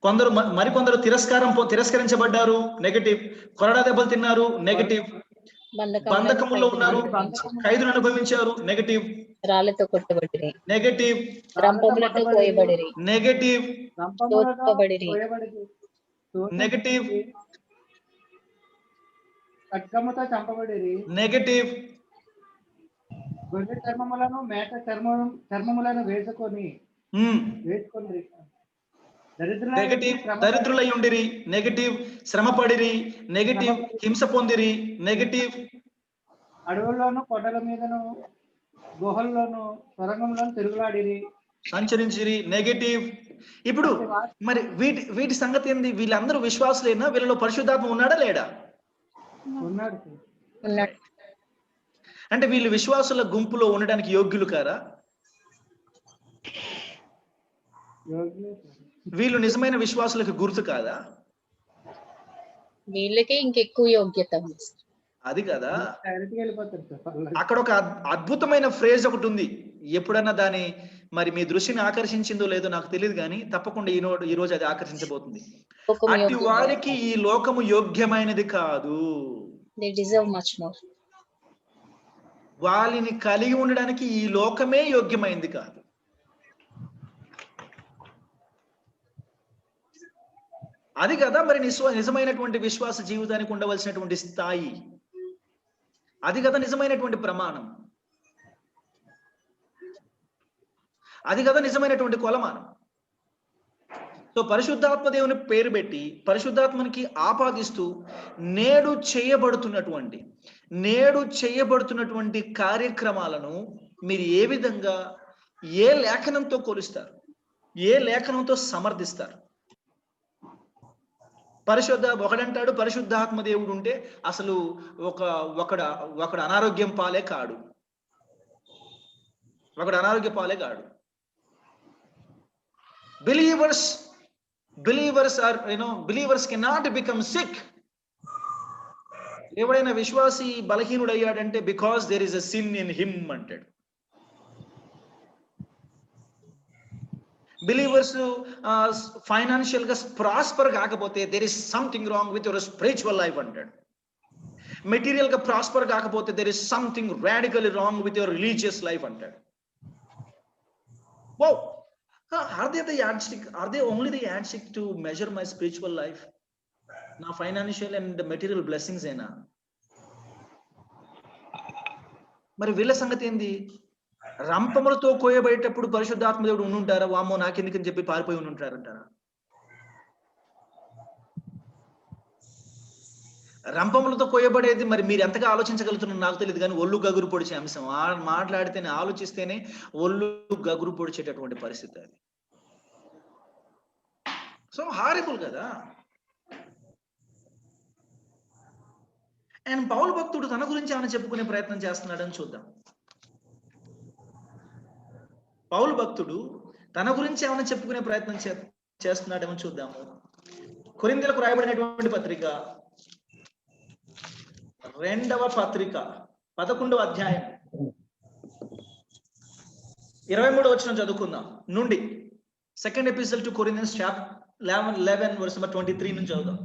కొందరు మరికొందరు తిరస్కరించబడ్డారు, నెగటివ్. కొరడా దెబ్బలు తిన్నారు, నెగటివ్. బంధకములో ఉన్నారు, ఖైదును అనుభవించారు, నెగటివ్. రాళ్లతో కొట్టబడిరి, నెగటివ్. రంపములతో కోయబడిరి, నెగటివ్. రంపములతో తోడ్పబడిరి, కోయబడిరి, నెగటివ్. ఖడ్గముతో చంపబడిరి, నెగటివ్. గొర్రె చర్మములను, మేక చర్మములను వేసుకొని నెగటివ్. దరిద్రులై ఉండిరి, నెగటివ్. శ్రమపడిరి, నెగటివ్. హింస పొందిరి, నెగటివ్. అడవుల్లోను, కొండల మీదను, గుహల్లోను, సొరంగంలోను తిరుగులాడిరి, సంచరించిరి, నెగటివ్. ఇప్పుడు మరి వీటి సంగతి ఏంది? వీళ్ళందరూ విశ్వాసులేనా? వీళ్ళలో పరిశుద్ధాత్మ ఉన్నాడా లేడా? ఉన్నాడు. అంటే వీళ్ళు విశ్వాసుల గుంపులో ఉండడానికి యోగ్యులు కారా? వీళ్ళు నిజమైన విశ్వాసులకు గుర్తు కాదా? వీళ్ళకే ఇంకెక్కువ యోగ్యత ఉంది. అది కదా. అక్కడ ఒక అద్భుతమైన ఫ్రేజ్ ఒకటి ఉంది. ఎప్పుడన్నా దాని మరి మీ దృష్టిని ఆకర్షించిందో లేదో నాకు తెలియదు, కానీ తప్పకుండా ఈ రోజు అది ఆకర్షించబోతుంది. అట్టి వారికి ఈ లోకము యోగ్యమైనది కాదు. They deserve much more. వాళ్ళని కలిగి ఉండడానికి ఈ లోకమే యోగ్యమైంది కాదు. అది కదా మరి నిజమైనటువంటి విశ్వాస జీవితానికి ఉండవలసినటువంటి స్థాయి. అది కదా నిజమైనటువంటి ప్రమాణం. అది కదా నిజమైనటువంటి కొలమానం. సో పరిశుద్ధాత్మ దేవుని పేరు పెట్టి పరిశుద్ధాత్మనికి ఆపాదిస్తూ నేడు చేయబడుతున్నటువంటి కార్యక్రమాలను మీరు ఏ విధంగా, ఏ లేఖనంతో కొలుస్తారు? ఏ లేఖనంతో సమర్థిస్తారు? ఒకడంటాడు పరిశుద్ధాత్మ దేవుడు ఉంటే అసలు ఒకడు అనారోగ్యం పాలే కాడు. Believers cannot become sick. ఎవడైనా విశ్వాసి బలహీనుడయ్యాడంటే because there is a sin in him అంటాడు. బిలీవర్స్ ఫైనాన్షియల్ గా ప్రాస్పర్ కాకపోతే there is something wrong with your spiritual life అంటాడు. మెటీరియల్ గా ప్రాస్పర్ కాకపోతే there is something radically wrong with your religious life అంటాడు. Wow. Are they only the yardstick to measure my spiritual life? నా ఫైనాన్షియల్ అండ్ మెటీరియల్ బ్లెస్సింగ్స్ ఏనా? మరి వీళ్ళ సంగతి ఏంది? రంపములతో కోయబడేటప్పుడు పరిశుద్ధాత్మ దేవుడు ఉండుంటారా? వామ్మో నాకెందుకని చెప్పి పారిపోయి ఉండుంటారంటారా? రంపములతో కోయబడేది మరి మీరు ఎంతగా ఆలోచించగలుగుతున్నారు నాకు తెలియదు, కానీ ఒళ్ళు గగురు పొడిచే అంశం. మాట్లాడితేనే, ఆలోచిస్తేనే ఒళ్ళు గగురు పొడిచేటటువంటి పరిస్థితి అది. సో హారిబుల్ కదా. అండ్ పౌలు భక్తుడు తన గురించి ఏమైనా చెప్పుకునే ప్రయత్నం చేస్తున్నాడని చూద్దాం. పౌలు భక్తుడు తన గురించి ఏమైనా చెప్పుకునే ప్రయత్నం చేస్తున్నాడేమో చూద్దాము. కొరింథీయులకు రాయబడినటువంటి పత్రిక 2వ పత్రిక 11వ అధ్యాయం 23వ వచనం చదువుకుందాం నుండి. Second episode to Corinthians chapter 11 verse number 23 నుంచి చదువుదాం.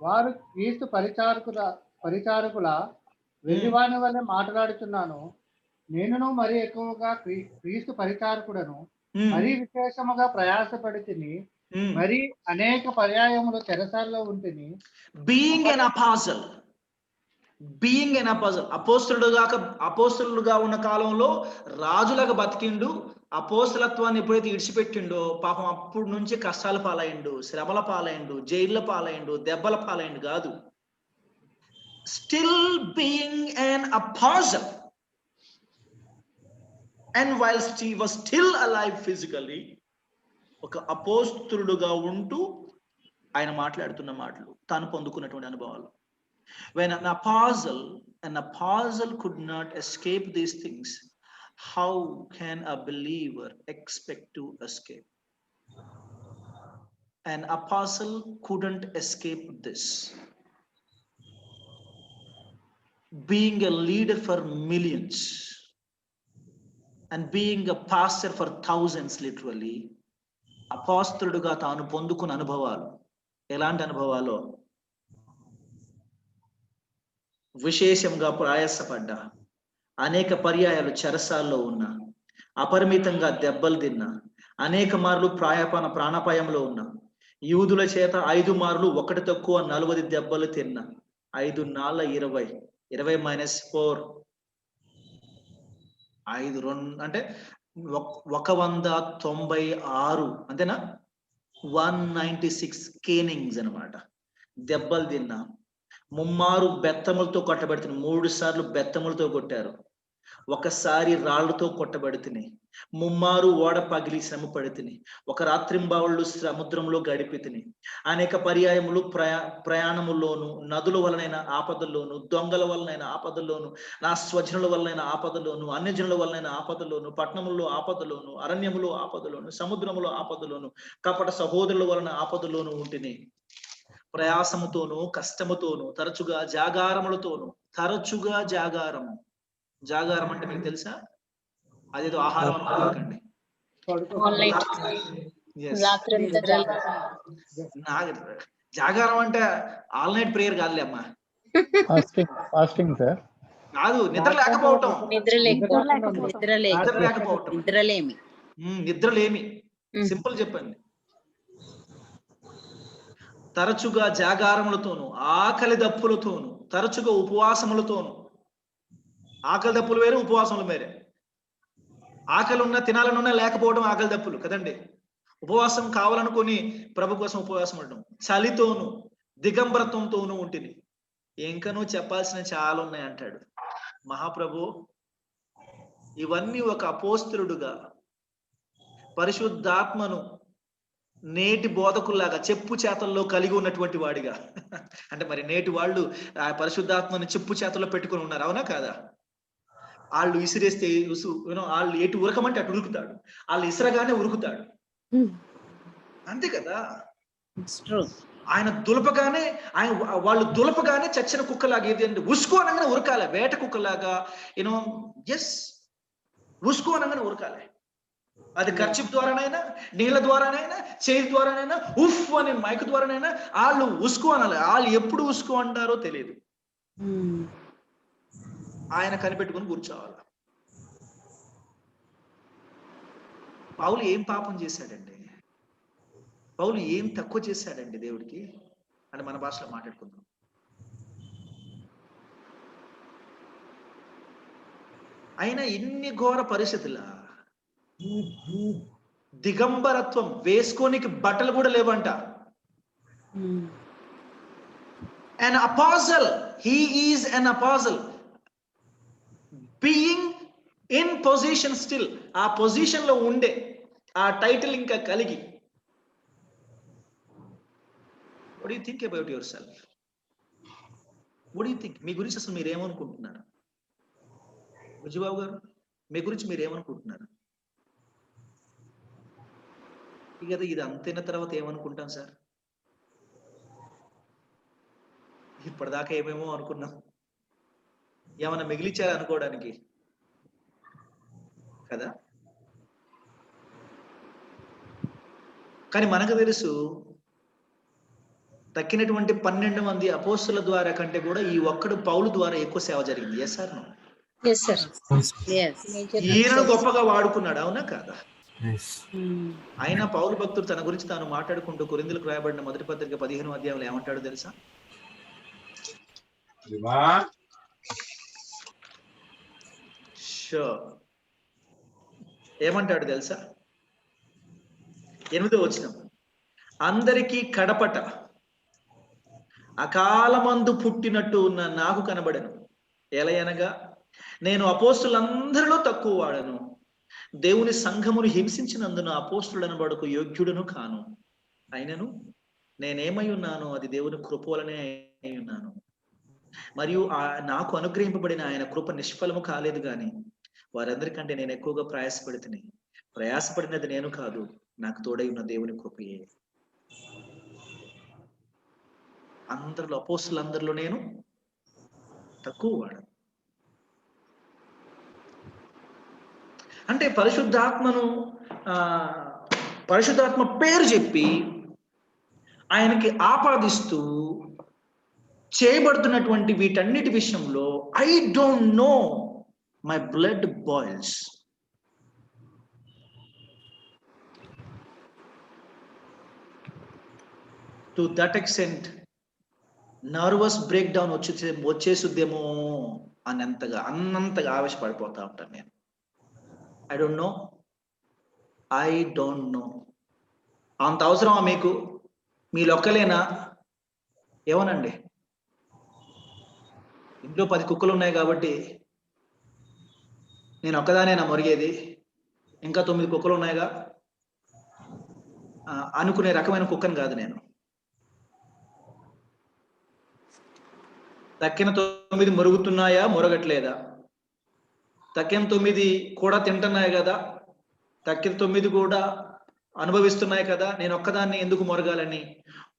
వారు క్రీస్తు పరిచారకుల వెలివాని వల్లే మాట్లాడుతున్నాను. నేనును మరి ఎక్కువగా క్రీస్తు పరిచారకుడను, మరీ విశేషముగా ప్రయాసపడి తిని, మరి అనేక పర్యాయములు చెరసాల్లో ఉంటిని. బీయింగ్ ఎన్ అపోస్టల్ అపోస్తలుడుగా ఉన్న కాలంలో రాజులాగా బతికిండు. అపోస్తలత్వాన్ని ఎప్పుడైతే ఇడిచిపెట్టిండో పాపం అప్పటి నుంచి కష్టాల పాలైండు, శ్రమల పాలైండు, జైళ్ళ పాలైండు, దెబ్బల పాలైండు కాదు. Still being an apostle and whilst he was still alive physically, ఒక అపోస్తలుడుగా ఉంటూ ఆయన మాట్లాడుతున్న మాటలు, తాను పొందుకున్నటువంటి అనుభవాలు. When an apostle could not escape these things, how can a believer expect to escape? An apostle couldn't escape this. being a leader for millions and being a pastor for thousands, literally అపోస్తలుడుగా తాను పొందుకున్న అనుభవాలు ఎలాంటి అనుభవాలో, విశేషంగా ప్రయాసపడ్డా, అనేక పర్యాయాలు చెరసాల్లో ఉన్నా, అపరిమితంగా దెబ్బలు తిన్నా, అనేక మార్లు ప్రాణాపాయంలో ఉన్నా, యూదుల చేత 5 మార్లు 1 తక్కువ 40 దెబ్బలు తిన్నా, 5 నాళ్ళ 20 -4 5 2 అంటే 196 అంతేనా, 196 కేనింగ్స్ అనమాట. దెబ్బలు తిన్నా, ముమ్మారు బెత్తములతో కొట్టబడుతుంది. 3 సార్లు బెత్తములతో కొట్టారు, ఒకసారి రాళ్లతో కొట్టబడితిని, ముమ్మారు ఓడ పగిలి శ్రమ పడితిని, ఒక రాత్రింబావుళ్ళు సముద్రంలో గడిపితిని, అనేక పర్యాయములు ప్రయాణముల్లోను, నదుల వలనైన ఆపదల్లోను, దొంగల వలనైన ఆపదల్లోను, నా స్వజనుల వలనైన ఆపదలోను, అన్యజనుల వలనైన ఆపదలోను, పట్టణములో ఆపదలోను, అరణ్యములో ఆపదలోను, సముద్రములో ఆపదలోను, కపట సహోదరుల వలన ఆపదలోను ఉంటిని. ప్రయాసముతోను, కష్టముతోను, తరచుగా జాగారములతోను, జాగారం అంటే మీకు తెలుసా? అదేదో ఆహారం అనుకోకండి. జాగారం అంటే ఆల్ నైట్ ప్రేయర్ కాదులే అమ్మా, ఫాస్టింగ్ సార్ కాదు, నిద్ర లేకపోవటం, నిద్రలేమి. సింపుల్ చెప్పండి. తరచుగా జాగారములతోను, ఆకలి దప్పులతోను, తరచుగా ఉపవాసములతోను. ఆకలి దప్పులు వేరే, ఉపవాసములు వేరే. ఆకలి ఉన్నా తినాలనున్నా లేకపోవడం ఆకలి దప్పులు కదండి. ఉపవాసం కావాలనుకొని ప్రభు కోసం ఉపవాసం ఉండడం. చలితోను, దిగంబరత్వంతోనూ ఉంటుంది. ఇంకనూ చెప్పాల్సిన చాలా ఉన్నాయి అంటాడు మహాప్రభు. ఇవన్నీ ఒక అపోస్తలుడుగా, పరిశుద్ధాత్మను నేటి బోధకుల్లాగా చెప్పు చేతల్లో కలిగి ఉన్నటువంటి వాడిగా, అంటే మరి నేటి వాళ్ళు ఆ పరిశుద్ధాత్మను చెప్పు చేతల్లో పెట్టుకుని ఉన్నారు, అవునా కాదా? వాళ్ళు ఇసిరేస్తే వాళ్ళు ఎటు ఉరకమంటే అటు ఉరుకుతాడు, వాళ్ళు ఇసరగానే ఉరుకుతాడు, అంతే కదా. ఆయన దులపగానే, వాళ్ళు దులపగానే చచ్చిన కుక్కలాగా, ఏది అంటే ఉసుకు అనగానే ఉరకాలి, వేట కుక్కలాగా, ఎస్ ఉసుకు అనగానే ఉరకాలి. అది కర్చిప్ ద్వారానైనా, నీళ్ళ ద్వారానైనా, చేయి ద్వారానైనా, ఉఫ్ అనే మైక్ ద్వారానైనా వాళ్ళు ఉసుకు అనాలి. వాళ్ళు ఎప్పుడు ఉసుకు అంటారో తెలియదు. ఆయన కనిపెట్టుకుని కూర్చోవాలి. పౌలు ఏం పాపం చేశాడండి? పౌలు ఏం తక్కువ చేశాడండి దేవుడికి అని మన భాషలో మాట్లాడుకుందాం. అయినా ఇన్ని ఘోర పరిస్థితుల, దిగంబరత్వం, వేసుకోనికి బట్టలు కూడా లేవంట. an apostle, he is an apostle, being in position still, ఆ పొజిషన్ లో ఉండే, ఆ టైటిల్ ఇంకా కలిగి. what do you think about yourself? what do you think? మీ గురించి అసలు మీరు ఏమనుకుంటున్నారు? బుజ్జిబాబు గారు, మీ గురించి మీరు ఏమనుకుంటున్నారు? ఇక ఇది అంతైన తర్వాత ఏమనుకుంటాం సార్? ఇప్పటిదాకా ఏమేమో అనుకున్నాం, ఏమన్నా మిగిలిచ్చారా అనుకోవడానికి కదా. కానీ మనకు తెలుసు, తక్కినటువంటి 12 మంది అపోస్తుల ద్వారా కంటే కూడా ఈ ఒక్కడు పౌలు ద్వారా ఎక్కువ సేవ జరిగింది. Yes sir? ఈయన గొప్పగా వాడుకున్నాడు, అవునా కాదా? అయినా పౌలు భక్తుడు తన గురించి తాను మాట్లాడుకుంటూ కొరింథీయులకు రాయబడిన మొదటి పత్రిక 15వ అధ్యాయంలో ఏమంటాడు తెలుసా? ఏమంటాడు తెలుసా? 8వ వచనం, అందరికీ కడపట అకాలమందు పుట్టినట్టు ఉన్న నాకు కనబడెను. ఎలయనగా నేను అపోస్తులందరిలో తక్కువ వాడను, దేవుని సంఘమును హింసించినందున అపోస్తులనబడుకు యోగ్యుడను కాను. అయినను నేనేమై ఉన్నాను, అది దేవుని కృప వలనే అయి ఉన్నాను. మరియు నాకు అనుగ్రహింపబడిన ఆయన కృప నిష్ఫలము కాలేదు గాని వారందరికంటే నేను ఎక్కువగా ప్రయాసపడినది నేను కాదు, నాకు తోడై ఉన్న దేవుని కృపయే. అందరిలో, అపోస్తులందరిలో నేను తక్కువ వాడరు. అంటే పరిశుద్ధాత్మ పేరు చెప్పి ఆయనకి ఆపాదిస్తూ చేయబడుతున్నటువంటి వీటన్నిటి విషయంలో I don't know, my blood boils. To that extent nervous breakdown వచ్చేసుద్దేమో అన్నంతగా ఆవేశపడిపోతా ఉంటాను నేను. I don't know. అంత అవసరమా మీకు? మీ లొక్కలేనా? ఏమోనండి, ఇంట్లో 10 కుక్కలు ఉన్నాయి కాబట్టి నేను ఒక్కదానేనా మొరిగేది, ఇంకా 9 కుక్కలు ఉన్నాయిగా అనుకునే రకమైన కుక్కను కాదు నేను. తక్కిన 9 మొరుగుతున్నాయా, మొరగట్లేదా? తక్కిన 9 కూడా తింటున్నాయి కదా, తక్కిన 9 కూడా అనుభవిస్తున్నాయి కదా, నేను ఒక్కదాన్ని ఎందుకు మొరగాలని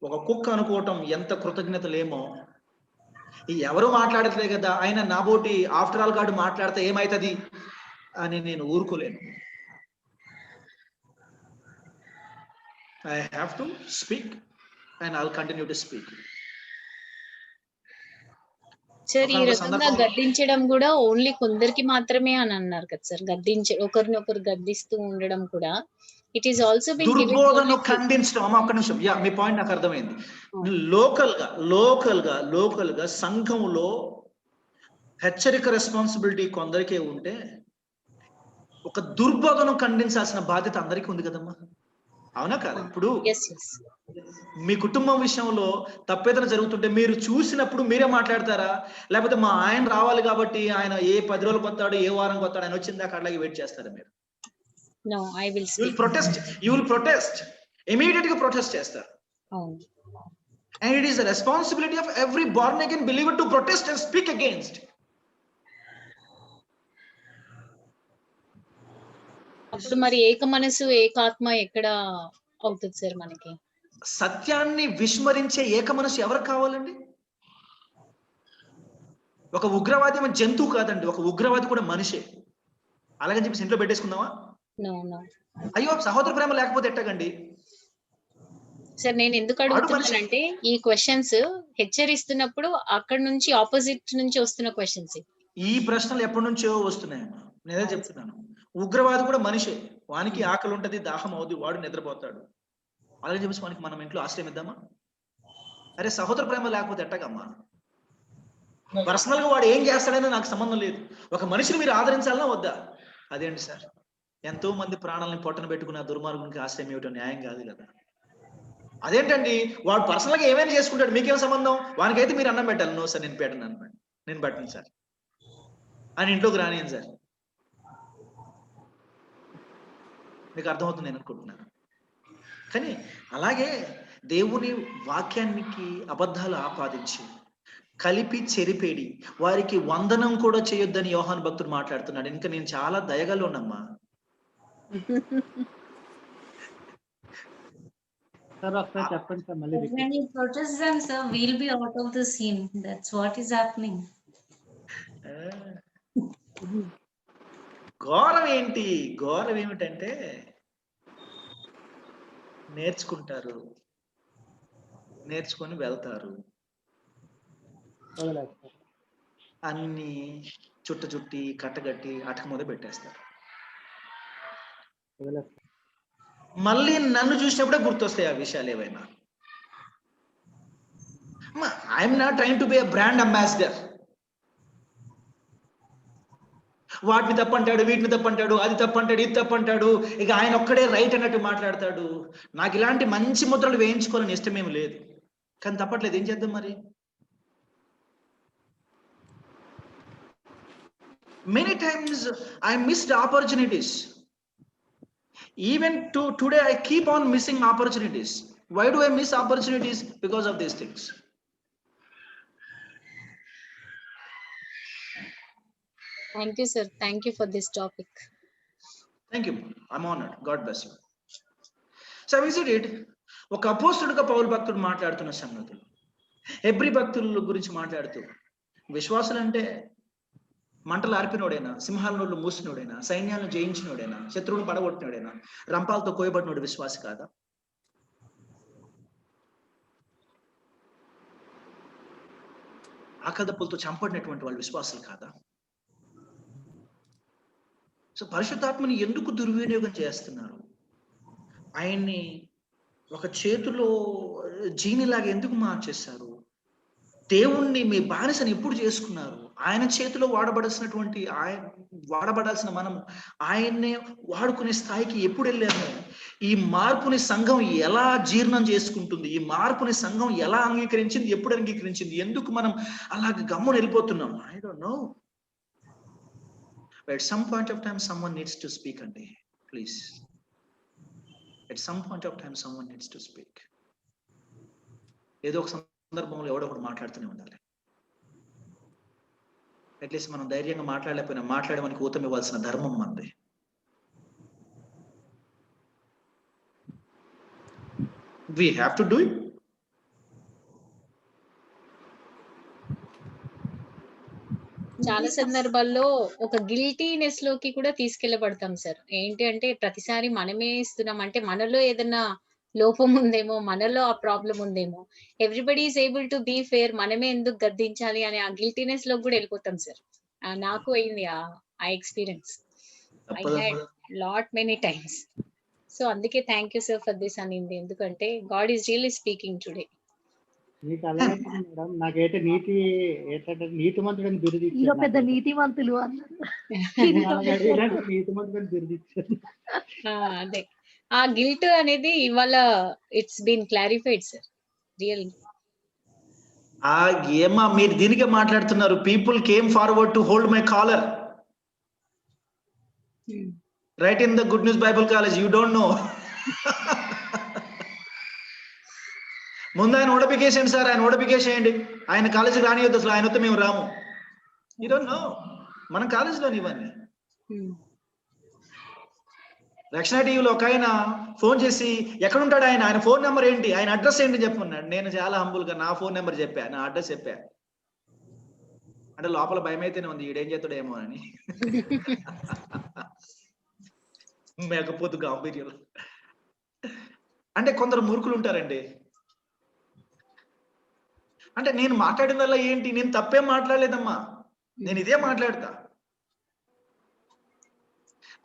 ఒక కుక్క అనుకోవటం ఎంత కృతజ్ఞతలేమో. ఎవరు మాట్లాడట్లే కదా, ఆయన నాబోటి ఆఫ్టర్ ఆల్ గాడు మాట్లాడితే ఏమైతుంది అని నేను ఊరుకోలేను. I have to speak and I will continue to speak. Sir, ఈ రకంగా గద్దించడం కూడా ఓన్లీ కొందరికి మాత్రమే అని అన్నారు కదా సార్. ఒకరినొకరు గద్దిస్తూ ఉండడం కూడా it is also been given. దుర్బోధనను ఖండించడం. ఒక్క నిమిషం, మీ పాయింట్ నాకు అర్థమైంది. లోకల్ గా సంఘంలో హెచ్చరిక రెస్పాన్సిబిలిటీ కొందరికే ఉంటే ఒక దుర్బోధను ఖండించాల్సిన బాధ్యత అందరికీ ఉంది కదమ్మా, అవునా కాదు? ఇప్పుడు మీ కుటుంబం విషయంలో తప్పేదన జరుగుతుంటే మీరు చూసినప్పుడు మీరే మాట్లాడతారా, లేకపోతే మా ఆయన రావాలి కాబట్టి ఆయన ఏ 10 రోజులకు వస్తాడు, ఏ వారానికి వస్తాడు, ఆయన వచ్చిందాక అట్లాగే వెయిట్ చేస్తారా మీరు? No, I will speak. You will protest. Immediately protest చేస్తారు. And it is the responsibility of every born again believer to protest and speak against. అప్పుడు మరి ఏక మనసు ఏకాత్మ ఎక్కడ అవుతుంది సార్ మనకి? సత్యాన్ని విస్మరించే ఏక మనసు ఎవరికి కావాలండి? ఒక ఉగ్రవాది జంతువు కాదండి, ఒక ఉగ్రవాది కూడా మనిషే. అలాగని చెప్పి ఇంట్లో పెట్టేసుకుందామా? అయ్యో, సహోదర ప్రేమ లేకపోతే ఎట్టగండి సార్? నేను ఎందుకు అడుగుతున్నానంటే ఈ క్వశ్చన్స్ హెచ్చరిస్తున్నప్పుడు అక్కడ నుంచి ఆపోజిట్ నుంచి వస్తున్న క్వశ్చన్స్. ఈ ప్రశ్నలు ఎప్పటి నుంచో వస్తున్నాయమ్మా, నేనే చెప్తున్నాను. ఉగ్రవాది కూడా మనిషే, వానికి ఆకలి ఉంటది, దాహం అవుద్ది, వాడు నిద్రపోతాడు. అలాగే చెప్పేసి వానికి మనం ఇంట్లో ఆశ్రయం ఇద్దామా? అరే, సహోదర ప్రేమ లేకపోతే ఎట్టగమ్మా? పర్సనల్ గా వాడు ఏం చేస్తాడని నాకు సంబంధం లేదు. ఒక మనిషిని మీరు ఆదరించాలన్నా వద్దా? అదేంటి సార్, ఎంతో మంది ప్రాణాలను పొట్టన పెట్టుకున్న దుర్మార్గునికి ఆశ్రయం ఇవ్వటం న్యాయం కాదు కదా. అదేంటండి, వాడు పర్సనల్ గా ఏమైనా చేసుకుంటాడు, మీకేం సంబంధం? వానికైతే మీరు అన్నం పెట్టాలి. నో సార్, నేను పెట్టను అన్నమాట, నేను పెట్టను సార్ అని ఇంట్లోకి రానియను సార్. మీకు అర్థమవుతుంది నేను అనుకుంటున్నాను. కానీ అలాగే దేవుని వాక్యానికి అబద్ధాలు ఆపాదించి కలిపి చెరిపేడి వారికి వందనం కూడా చేయొద్దని యోహాను భక్తుడు మాట్లాడుతున్నాడు. ఇంకా నేను చాలా దయగలోనమ్మా. చెప్పండి సార్, మళ్ళీ when you protest them, sir, we'll be out of the scene. That's what is happening. ఘోరం ఏమిటంటే నేర్చుకొని వెళ్తారు, అన్ని చుట్టి కట్టగట్టి అటక మీద పెట్టేస్తారు. మళ్ళీ నన్ను చూసినప్పుడే గుర్తొస్తాయి ఆ విషయాలు ఏవైనా. I'm not trying to be a brand ambassador. వాటిని తప్పంటాడు, వీటిని తప్పంటాడు, అది తప్పంటాడు, ఇది తప్పంటాడు, ఇక ఆయన ఒక్కడే రైట్ అన్నట్టు మాట్లాడతాడు. నాకు ఇలాంటి మంచి ముద్రలు వేయించుకోవాలని ఇష్టమేమి లేదు, కానీ తప్పట్లేదు. ఏం చేద్దాం మరి? Many times I missed opportunities. Even today I keep on missing opportunities. Why do I miss opportunities? Because of these things. Thank you, sir. Thank you for this topic. Thank you. I'm honored. God bless you. So I visited ఒక అపోస్తలుడుగా పౌలు భక్తుడు మాట్లాడుతున్న సంగతులు, హెబ్రీ భక్తుల గురించి మాట్లాడుతూ విశ్వాసులు అంటే మంటలు ఆర్పినోడైనా, సింహాల నోళ్ళు మూసినోడైనా, సైన్యాలను జయించినోడైనా, శత్రువును పడగొట్టినోడైనా, రంపాలతో కోయబడినోడు విశ్వాసి కాదా? ఆకదప్పులతో చంపడినటువంటి వాళ్ళు విశ్వాసులు కాదా? సో పరిశుద్ధాత్మని ఎందుకు దుర్వినియోగం చేస్తున్నారు? ఆయన్ని ఒక చేతిలో జీనిలాగా ఎందుకు మార్చేశారు? దేవుణ్ణి మీ బానిసని ఎప్పుడు చేసుకున్నారు? ఆయన చేతిలో వాడబడాల్సిన మనం ఆయన్నే వాడుకునే స్థాయికి ఎప్పుడు వెళ్ళాము? ఈ మార్పుని సంఘం ఎలా జీర్ణం చేసుకుంటుంది? ఈ మార్పుని సంఘం ఎలా అంగీకరించింది? ఎప్పుడు అంగీకరించింది? ఎందుకు మనం అలాగే గమ్మున వెళ్ళిపోతున్నాం? I don't no. At some point of time someone needs to speak andi, please. At some point of time someone needs to speak. ఏదో ఒక సందర్భంలో ఎవడో ఒకడు మాట్లాడుతూనే ఉండాలి. అట్లీస్ట్ మనం ధైర్యంగా మాట్లాడలేకపోయినా మాట్లాడడానికి ఊతం ఇవ్వాల్సిన ధర్మం మనది. We have to do it. చాలా సందర్భాల్లో ఒక గిల్టీనెస్ లోకి కూడా తీసుకెళ్లబడతాం సార్. ఏంటి అంటే ప్రతిసారి మనమే ఇస్తున్నాం అంటే మనలో ఏదైనా లోపం ఉందేమో, మనలో ఆ ప్రాబ్లం ఉందేమో, everybody is able to be fair, మనమే ఎందుకు గద్దించాలి అనే ఆ గిల్టీనెస్ లో కూడా వెళ్ళిపోతాం సార్. నాకు అయింది ఆ experience. I had lot many times. So అందుకే thank you sir for this అనింది. ఎందుకంటే God is really speaking today. మీకు అలాగే మేడం, నాకైతే నీతిమంతుడని బిరుదు ఇంకో పెద్ద నీతిమంతులు అన్నారు. నీతిమంతుడని బిరుదు ఇచ్చారు. అదే ఆ గిల్ట్ అనేది ఇవాళ it's been clarified sir. Real ఏమా మీరు దీనికే మాట్లాడుతున్నారు? People came forward to hold my collar right in the good news Bible college. You don't know. ముందు ఆయన నోటిఫికేషన్ సార్, ఆయన నోటిఫికేషన్ చేయండి. ఆయన కాలేజీకి రానియొద్దు అసలు, ఆయనతో మేము రాము. You don't no. మన కాలేజీలో ఇవన్నీ. రక్షణ టీవీలో ఒక ఆయన ఫోన్ చేసి ఎక్కడుంటాడు ఆయన ఫోన్ నెంబర్ ఏంటి, ఆయన అడ్రస్ ఏంటి చెప్పన్నాడు. నేను చాలా హంబుల్ గా నా ఫోన్ నెంబర్ చెప్పా, నా అడ్రస్ చెప్పా. అంటే లోపల భయం అయితేనే ఉంది, ఈడేం చేస్తాడేమో అని. మేకపోతు గాంభీర్యం. అంటే కొందరు మూర్ఖులు ఉంటారండి. అంటే నేను మాట్లాడిన వల్ల ఏంటి, నేను తప్పేం మాట్లాడలేదమ్మా, నేను ఇదే మాట్లాడతా.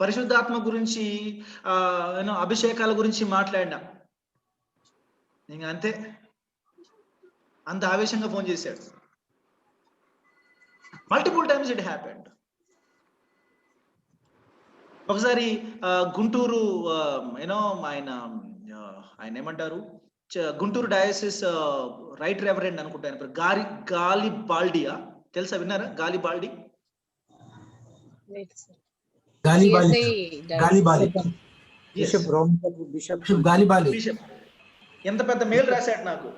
పరిశుద్ధాత్మ గురించి అభిషేకాల గురించి మాట్లాడినా ఇంకా అంతే. అంత ఆవేశంగా ఫోన్ చేశాడు. Multiple times it happened. ఒకసారి గుంటూరు ఆయన ఏమంటారు, గుంటూరు డయాసిస్ రైట్ రెవరెండ్ అనుకుంటాను, గాలి బాల్డియా తెలుసా, విన్నారా? గాలి బాల్డి, ఎంత పెద్ద మెయిల్ రాశాడు నాకు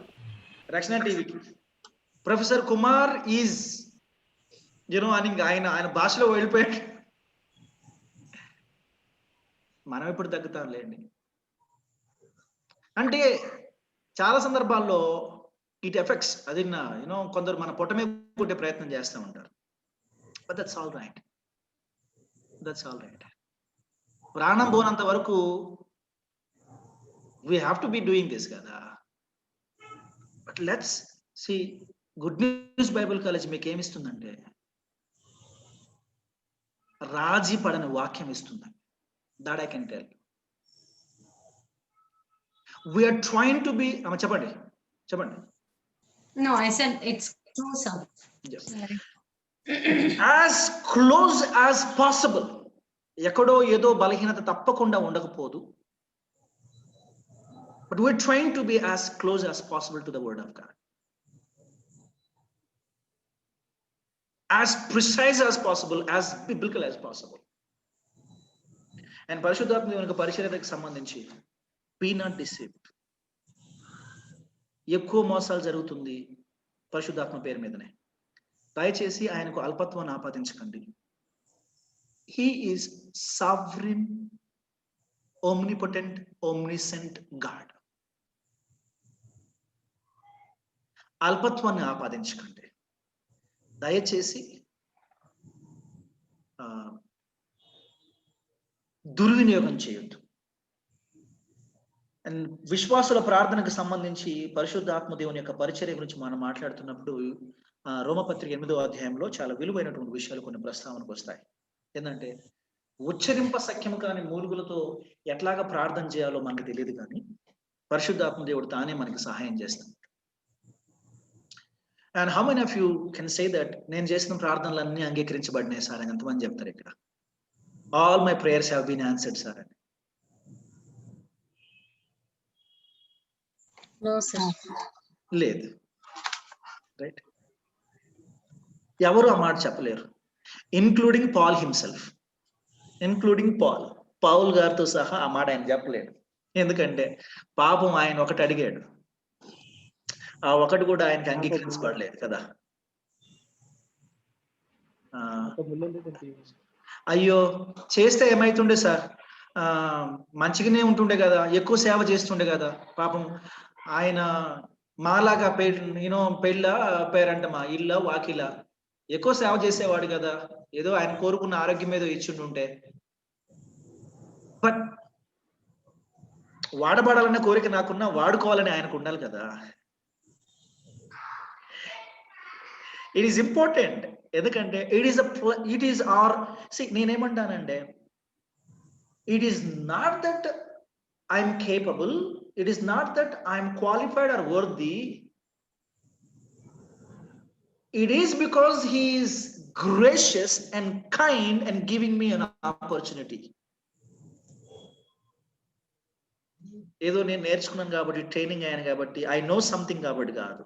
రక్షణ టీవీకి. ప్రొఫెసర్ కుమార్ ఈజ్ అని ఆయన భాషలో వెళ్ళిపోయాడు. మనం ఇప్పుడు తగ్గుతాంలేండి. అంటే చాలా సందర్భాల్లో ఇట్ ఎఫెక్ట్స్. అది కొందరు మన పొట్ట మీద కొట్టే ప్రయత్నం చేస్తూ ఉంటారు. But that's all right. That's all right. ప్రాణం పోనంత వరకు we have to be doing this కదా. But let's see, good news Bible college మీకు ఏమిస్తుందంటే రాజీ పడని వాక్యం ఇస్తుంది. That I can tell. We're trying to be, చెప్పండి. No, I said it's true, sir. Yes. As close as possible. ఎక్కడో ఏదో బలహీనత తప్పకుండా ఉండకపోదు. But we're trying to be as close as possible to the word of God. As precise as possible, as biblical as possible. And పరిశుద్ధాత్మ దేవుని పరిచర్యకు సంబంధించి be not deceived. ఎక్కువ మోసాలు జరుగుతుంది పరిశుద్ధాత్మ పేరు మీదనే. దయచేసి ఆయనకు అల్పత్వాన్ని ఆపాదించకండి. He is sovereign, omnipotent, omniscient God. అల్పత్వాన్ని ఆపాదించకండి. దయచేసి దుర్వినియోగం చేయొద్దు. అండ్ విశ్వాసుల ప్రార్థనకు సంబంధించి పరిశుద్ధాత్మ దేవుని యొక్క పరిచర్య గురించి మనం మాట్లాడుతున్నప్పుడు రోమపత్రిక 8వ అధ్యాయంలో చాలా విలువైనటువంటి విషయాలు కొన్ని ప్రస్తావనకు వస్తాయి. ఏంటంటే ఉచ్చరింప సఖ్యము కాని మూలుగులతో ఎట్లాగా ప్రార్థన చేయాలో మనకు తెలియదు, కానీ పరిశుద్ధాత్మ దేవుడు తానే మనకి సహాయం చేస్తాడు. And how many of you can say that నేను చేసిన ప్రార్థనలు అన్ని అంగీకరించబడినాయి సార్ అని ఎంతమంది చెప్తారు ఇక్కడ? All my prayers have been answered sir అని. లేదు, రైట్? ఎవరు ఆ మాట చెప్పలేరు, including Paul himself. Including Paul గారితో సహా ఆ మాట ఆయన చెప్పలేడు. ఎందుకంటే పాపం ఆయన ఒకటి అడిగాడు, ఆ ఒకటి కూడా ఆయనకి అంగీకరించబడలేదు కదా. అయ్యో చేస్తే ఏమైతుండే సార్, మంచిగానే ఉంటుండే కదా, ఎక్కువ సేవ చేస్తుండే కదా. పాపం ఆయన మాలాగా పెళ్ళ పేరంటమా ఇళ్ళ వాకిల ఎక్కువ సేవ చేసేవాడు కదా, ఏదో ఆయన కోరుకున్న ఆరోగ్యం మీద ఇచ్చిండుంటే. బట్ వాడబడాలన్న కోరిక నాకున్నా, వాడుకోవాలని ఆయనకు ఉండాలి కదా. It is important. ఎందుకంటే నేనేమంటానంటే, it is not that I'm capable, it is not that I'm qualified are worthy. It is because he is gracious and kind and giving me an opportunity. ఏదో నేను నేర్చుకున్నాను కాబట్టి, ట్రైనింగ్ అయ్యాను కాబట్టి, ఐ నో సంథింగ్ కాబట్టి కాదు.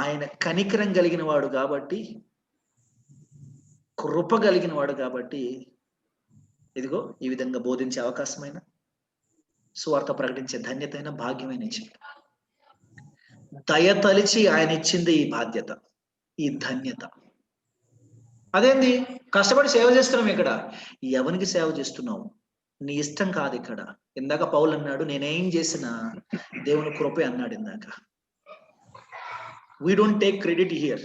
ఆయన కనికరం కలిగిన వాడు కాబట్టి, కృప కలిగిన వాడు కాబట్టి ఇదిగో ఈ విధంగా బోధించే అవకాశమైన, సువార్త ప్రకటించే ధన్యతైన, భాగ్యమైన ఇచ్చింది. దయతలిచి ఆయన ఇచ్చింది ఈ బాధ్యత, ఈ ధన్యత. అదేంది కష్టపడి సేవ చేస్తున్నాం ఇక్కడ. ఎవరికి సేవ చేస్తున్నావు? నీ ఇష్టం కాదు ఇక్కడ. ఇందాక పౌలు అన్నాడు, నేనేం చేసినా దేవుని కృపే అన్నాడు ఇందాక. We don't take credit here.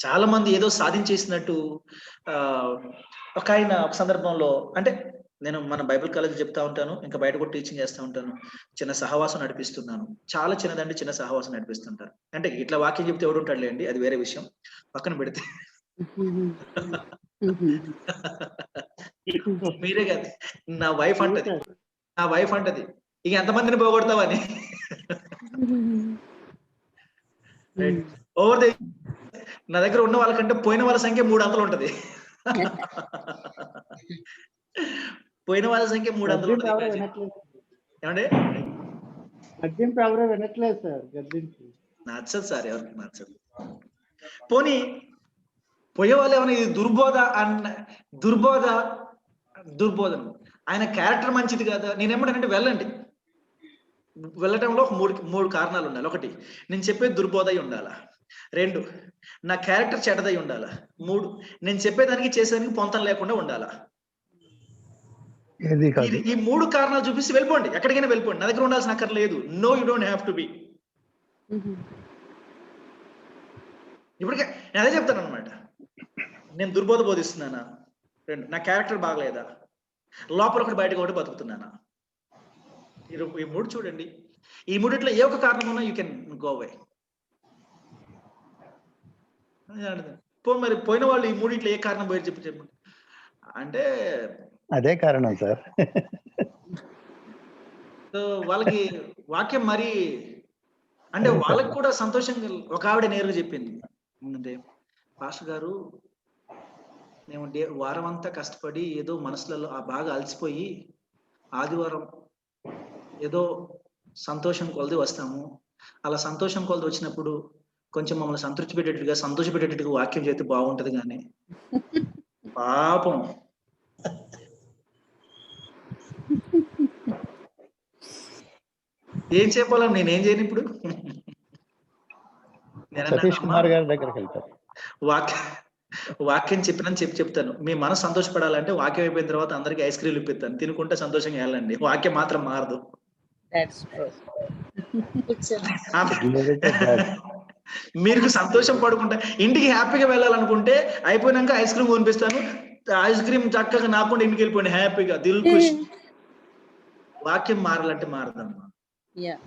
చాలా మంది ఏదో సాధించేసినట్టు. ఒక సందర్భంలో, అంటే నేను మన బైబిల్ కాలేజ్ చెప్తా ఉంటాను, ఇంకా బయట కూడా టీచింగ్ చేస్తూ ఉంటాను. చిన్న సహవాసం నడిపిస్తున్నాను. చాలా చిన్నదండి, చిన్న సహవాసం నడిపిస్తుంటారు. అంటే ఇట్లా వాక్యం చెప్తే ఎవడు ఉంటాడులేండి, అది వేరే విషయం, పక్కన పెడితే. మీరే కాదు, నా వైఫ్ అంటది ఇక ఎంతమందిని పోగొడతావని. ఓవర్ ది నా దగ్గర ఉన్న వాళ్ళకంటే పోయిన వాళ్ళ సంఖ్య 300 ఉంటది. పోయిన వాళ్ళ సంఖ్య 300 ఉంటది. ఏమంటే నచ్చదు సార్, ఎవరికి నచ్చదు. పోనీ పోయే వాళ్ళు ఏమన్నా ఇది దుర్బోధన, ఆయన క్యారెక్టర్ మంచిది కదా. నేనేమంటానంటే వెళ్ళండి, వెళ్ళటంలో మూడు కారణాలు ఉండాలి. ఒకటి, నేను చెప్పేది దుర్బోధై ఉండాలా. 2, నా క్యారెక్టర్ చెడ్డదై ఉండాలా. 3, నేను చెప్పేదానికి చేసేదానికి పొంతం లేకుండా ఉండాలా. ఈ 3 కారణాలు చూపిస్తే వెళ్ళిపోండి, ఎక్కడికైనా వెళ్ళిపోండి. నా దగ్గర ఉండాల్సిన అక్కర్లేదు. No, you don't have to be. ఇప్పటికే నేను అదే చెప్తాను అనమాట. నేను దుర్బోధ బోధిస్తున్నానా? 2, నా క్యారెక్టర్ బాగలేదా? లోపల ఒకటి బయటకు ఒకటి బతుకుతున్నానా? ఈ 3 చూడండి. ఈ 3 ఏ ఒక్క కారణం ఉన్నా యూ కెన్ గో అవే. మరి పోయిన వాళ్ళు ఈ 3 ఏ కారణం పోయి చెప్పండి అంటే అదే కారణం సార్. వాళ్ళకి వాక్యం మరి అంటే వాళ్ళకి కూడా సంతోషంగా. ఒక ఆవిడ నేరుగా చెప్పింది, అంటే పాస్టర్ గారు మేము వారం అంతా కష్టపడి ఏదో మనసులలో బాగా అలసిపోయి ఆదివారం ఏదో సంతోషం కొలది వస్తాము. అలా సంతోషం కొలది వచ్చినప్పుడు కొంచెం మమ్మల్ని సంతోషపెట్టేట్టుగా వాక్యం చేస్తే బాగుంటది. కానీ పాపం ఏం చెప్పాలని నేనేం చేయను ఇప్పుడు. సతీష్ కుమార్ గారి దగ్గరికి వెళ్తారు. వాక్యం చెప్పినని చెప్తాను. మీ మనసు సంతోషపడాలంటే వాక్యం అయిపోయిన తర్వాత అందరికి ఐస్ క్రీమ్ ఇప్పిస్తాను, తినుకుంటే సంతోషంగా వెళ్ళండి. వాక్యం మాత్రం మారదు. That's true. Good sir. Glory to God. మీరు సంతోషం పడుకుంటా ఇంటికి హ్యాపీగా వెళ్ళాలనుకుంటే అయిపోయినాక ఐస్ క్రీమ్ కొనిపిస్తాను, ఐస్ క్రీమ్ చక్కగా నాకుండా ఇంటికి వెళ్ళిపోయింది హ్యాపీగా దిల్ ఖుష్. వాక్యం మారాలంటే మారదమ్మా. Yeah.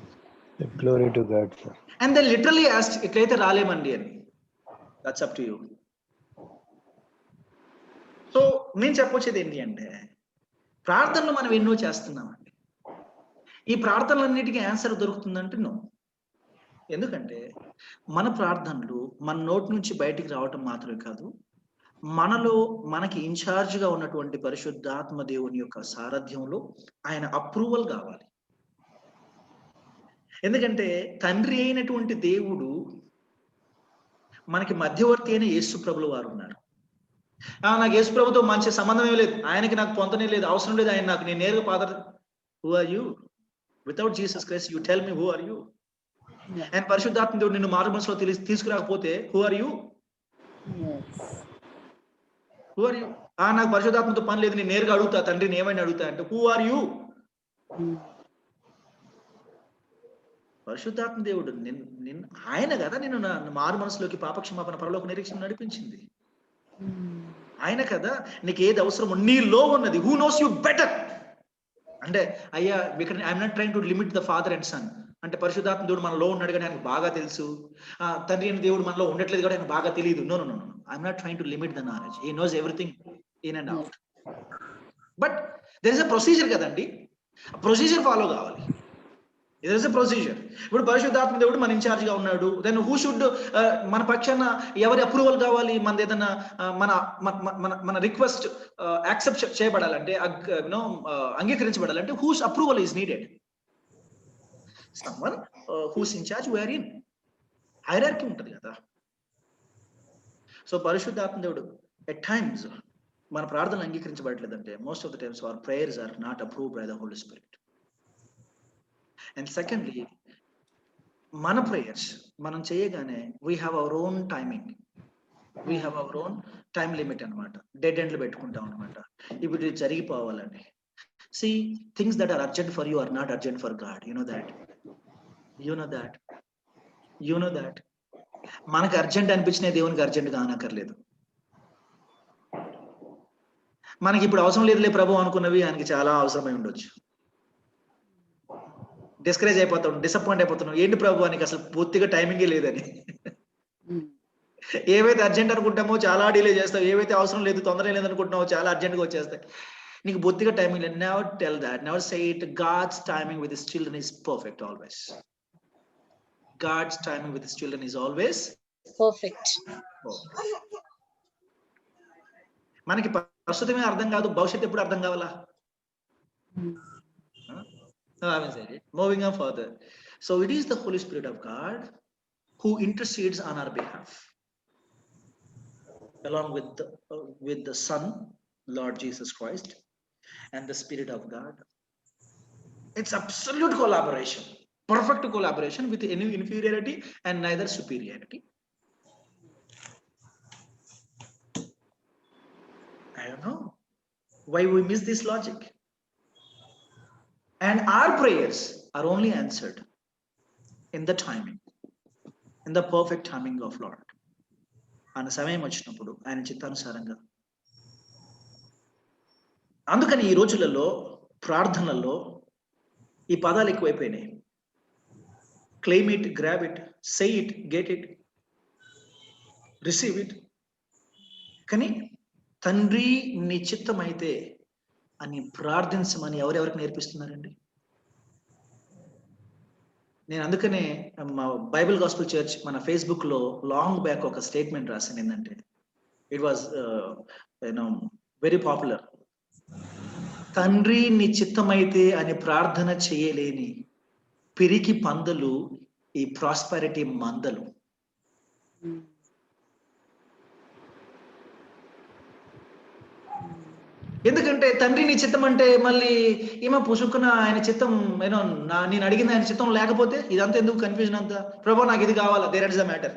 Glory to God, sir. And they literally asked, ఇట్లయితే రాలేమండి అని. That's up to you. So నేను చెప్పొచ్చేది ఏంటి అంటే, ప్రార్థనలు మనం ఎన్నో చేస్తున్నామండి. ఈ ప్రార్థనలన్నిటికీ ఆన్సర్ దొరుకుతుందంటే నో. ఎందుకంటే మన ప్రార్థనలు మన నోటి నుంచి బయటికి రావటం మాత్రమే కాదు, మనలో మనకి ఇన్ఛార్జ్గా ఉన్నటువంటి పరిశుద్ధాత్మ దేవుని యొక్క సారథ్యంలో ఆయన అప్రూవల్ కావాలి. ఎందుకంటే తండ్రి అయినటువంటి దేవుడు మనకి మధ్యవర్తి అయిన యేసు ప్రభుల వారు ఉన్నారు. నాకు యేసు ప్రభుతో మంచి సంబంధం ఏం లేదు, ఆయనకి నాకు పొందనే లేదు, అవసరం లేదు ఆయన నాకు, నేను నేరుగా father. Who are you without Jesus Christ? You tell me who are you? And పరిశుద్ధాత్మ దేవుడు నిన్ను మారు మనసులో తీసుకురాకపోతే who are you? Who are you? నాకు పరిశుద్ధాత్మతో పని లేదు, నేను నేరుగా అడుగుతా తండ్రిని ఏమైనా అడుగుతా అంటే హూ ఆర్ యూ? పరిశుద్ధాత్మ దేవుడు ఆయన కదా నిన్ను మారు మనసులోకి పాపక్షమాపణ పరలోక నిరీక్షణ నడిపించింది. ఆయన కదా నీకు ఏది అవసరమో నీలో ఉన్నది. హూ నోస్ యూ బెటర్ అంటే అయ్యా ఇక్కడ I'm not trying to limit the father and son. అంటే పరిశుద్ధాత్మ దేవుడు మనలో ఉన్నాడు కానీ ఆయనకు బాగా తెలుసు, తండ్రి అయిన దేవుడు మనలో ఉండట్లేదు కూడా ఆయన బాగా తెలియదు. No no no no, I'm not trying to limit the knowledge. He knows everything in and out. But there is a procedure కదండి, ప్రొసీజర్ ఫాలో కావాలి. There is a procedure. ఇప్పుడు పరిశుద్ధాత్మ దేవుడు మన ఇన్ఛార్జ్ గా ఉన్నాడు. దెన్ హూ షుడ్ మన పక్షాన ఎవరి అప్రూవల్ కావాలి? మనది ఏదైనా మన రిక్వెస్ట్ యాక్సెప్ట్ చేయబడాలంటే అంగీకరించబడాలంటే whose approval is needed? Someone whose in charge where in hierarchy ఉంటుంది కదా. సో పరిశుద్ధాత్మ దేవుడు ఎట్ టైమ్స్ మన ప్రార్థనలు అంగీకరించబడలేదంటే most of the times our prayers are not approved by the Holi spirit. And secondly, మన ప్రేయర్స్ మనం చేయగానే we have our own timing, we have our own time limit అనమాట. డెడ్ ఎండ్లు పెట్టుకుంటాం అనమాట. ఇప్పుడు ఇది జరిగిపోవాలని. See things that are urgent for you are not urgent for God. You know that. మనకు అర్జెంట్ అనిపించిన దేవునికి అర్జెంట్ కానక్కర్లేదు. మనకి ఇప్పుడు అవసరం లేదులే ప్రభు అనుకున్నవి ఆయనకి చాలా అవసరమై ఉండొచ్చు. డిస్కరేజ్ అయిపోతాం, డిసప్పాయింట్ అయిపోతున్నాం, ఏంటి ప్రభు అని అసలు పూర్తిగా టైమింగే లేదని. ఏవైతే అర్జెంట్ అనుకుంటామో చాలా డిలే చేస్తావు, ఏవైతే అవసరం లేదు తొందర లేదనుకుంటున్నామో చాలా అర్జెంట్ గా వచ్చేస్తాయి. నీకు బొత్తిగా టైమింగ్ లేదు. Never tell that, never say it. God's timing with his children is perfect always. God's timing with his children is always perfect. మనకి ప్రస్తుతమే అర్థం కాదు, భవిష్యత్తు ఎప్పుడు అర్థం కావాలా? Moving on further. So it is the Holy Spirit of God who intercedes on our behalf, along with the Son, Lord Jesus Christ, and the Spirit of God. It's absolute collaboration, perfect collaboration with any inferiority and neither superiority. I don't know why we miss this logic. And our prayers are only answered in the timing, in the perfect timing of Lord. ఆయన సమయం వచ్చినప్పుడు ఆయన చిత్తానుసారంగా. అందుకని ఈ రోజులలో ప్రార్థనల్లో ఈ పదాలు ఎక్కువైపోయినాయి. Claim it, grab it, say it, get it, receive it. కానీ తండ్రి నీ చిత్తమైతే అని ప్రార్థించమని ఎవరెవరికి నేర్పిస్తున్నారండి? నేను అందుకనే మా బైబిల్ గాస్పెల్ చర్చ్ మన ఫేస్బుక్ లో లాంగ్ బ్యాక్ ఒక స్టేట్మెంట్ రాశాను. ఏంటంటే ఇట్ వాజ్ వెరీ పాపులర్. తండ్రి నీ చిత్తమైతే అని ప్రార్థన చేయలేని పిరికి పందులు ఈ ప్రాస్పెరిటీ మందలు. ఎందుకంటే తండ్రి నీ చిత్తం అంటే మళ్ళీ ఏమో పుసుకున్న ఆయన చిత్తం నేను అడిగింది ఆయన చిత్తం లేకపోతే ఇదంతా ఎందుకు కన్ఫ్యూజన్ అంతా? ప్రభు నాకు ఇది కావాలా, there is the matter.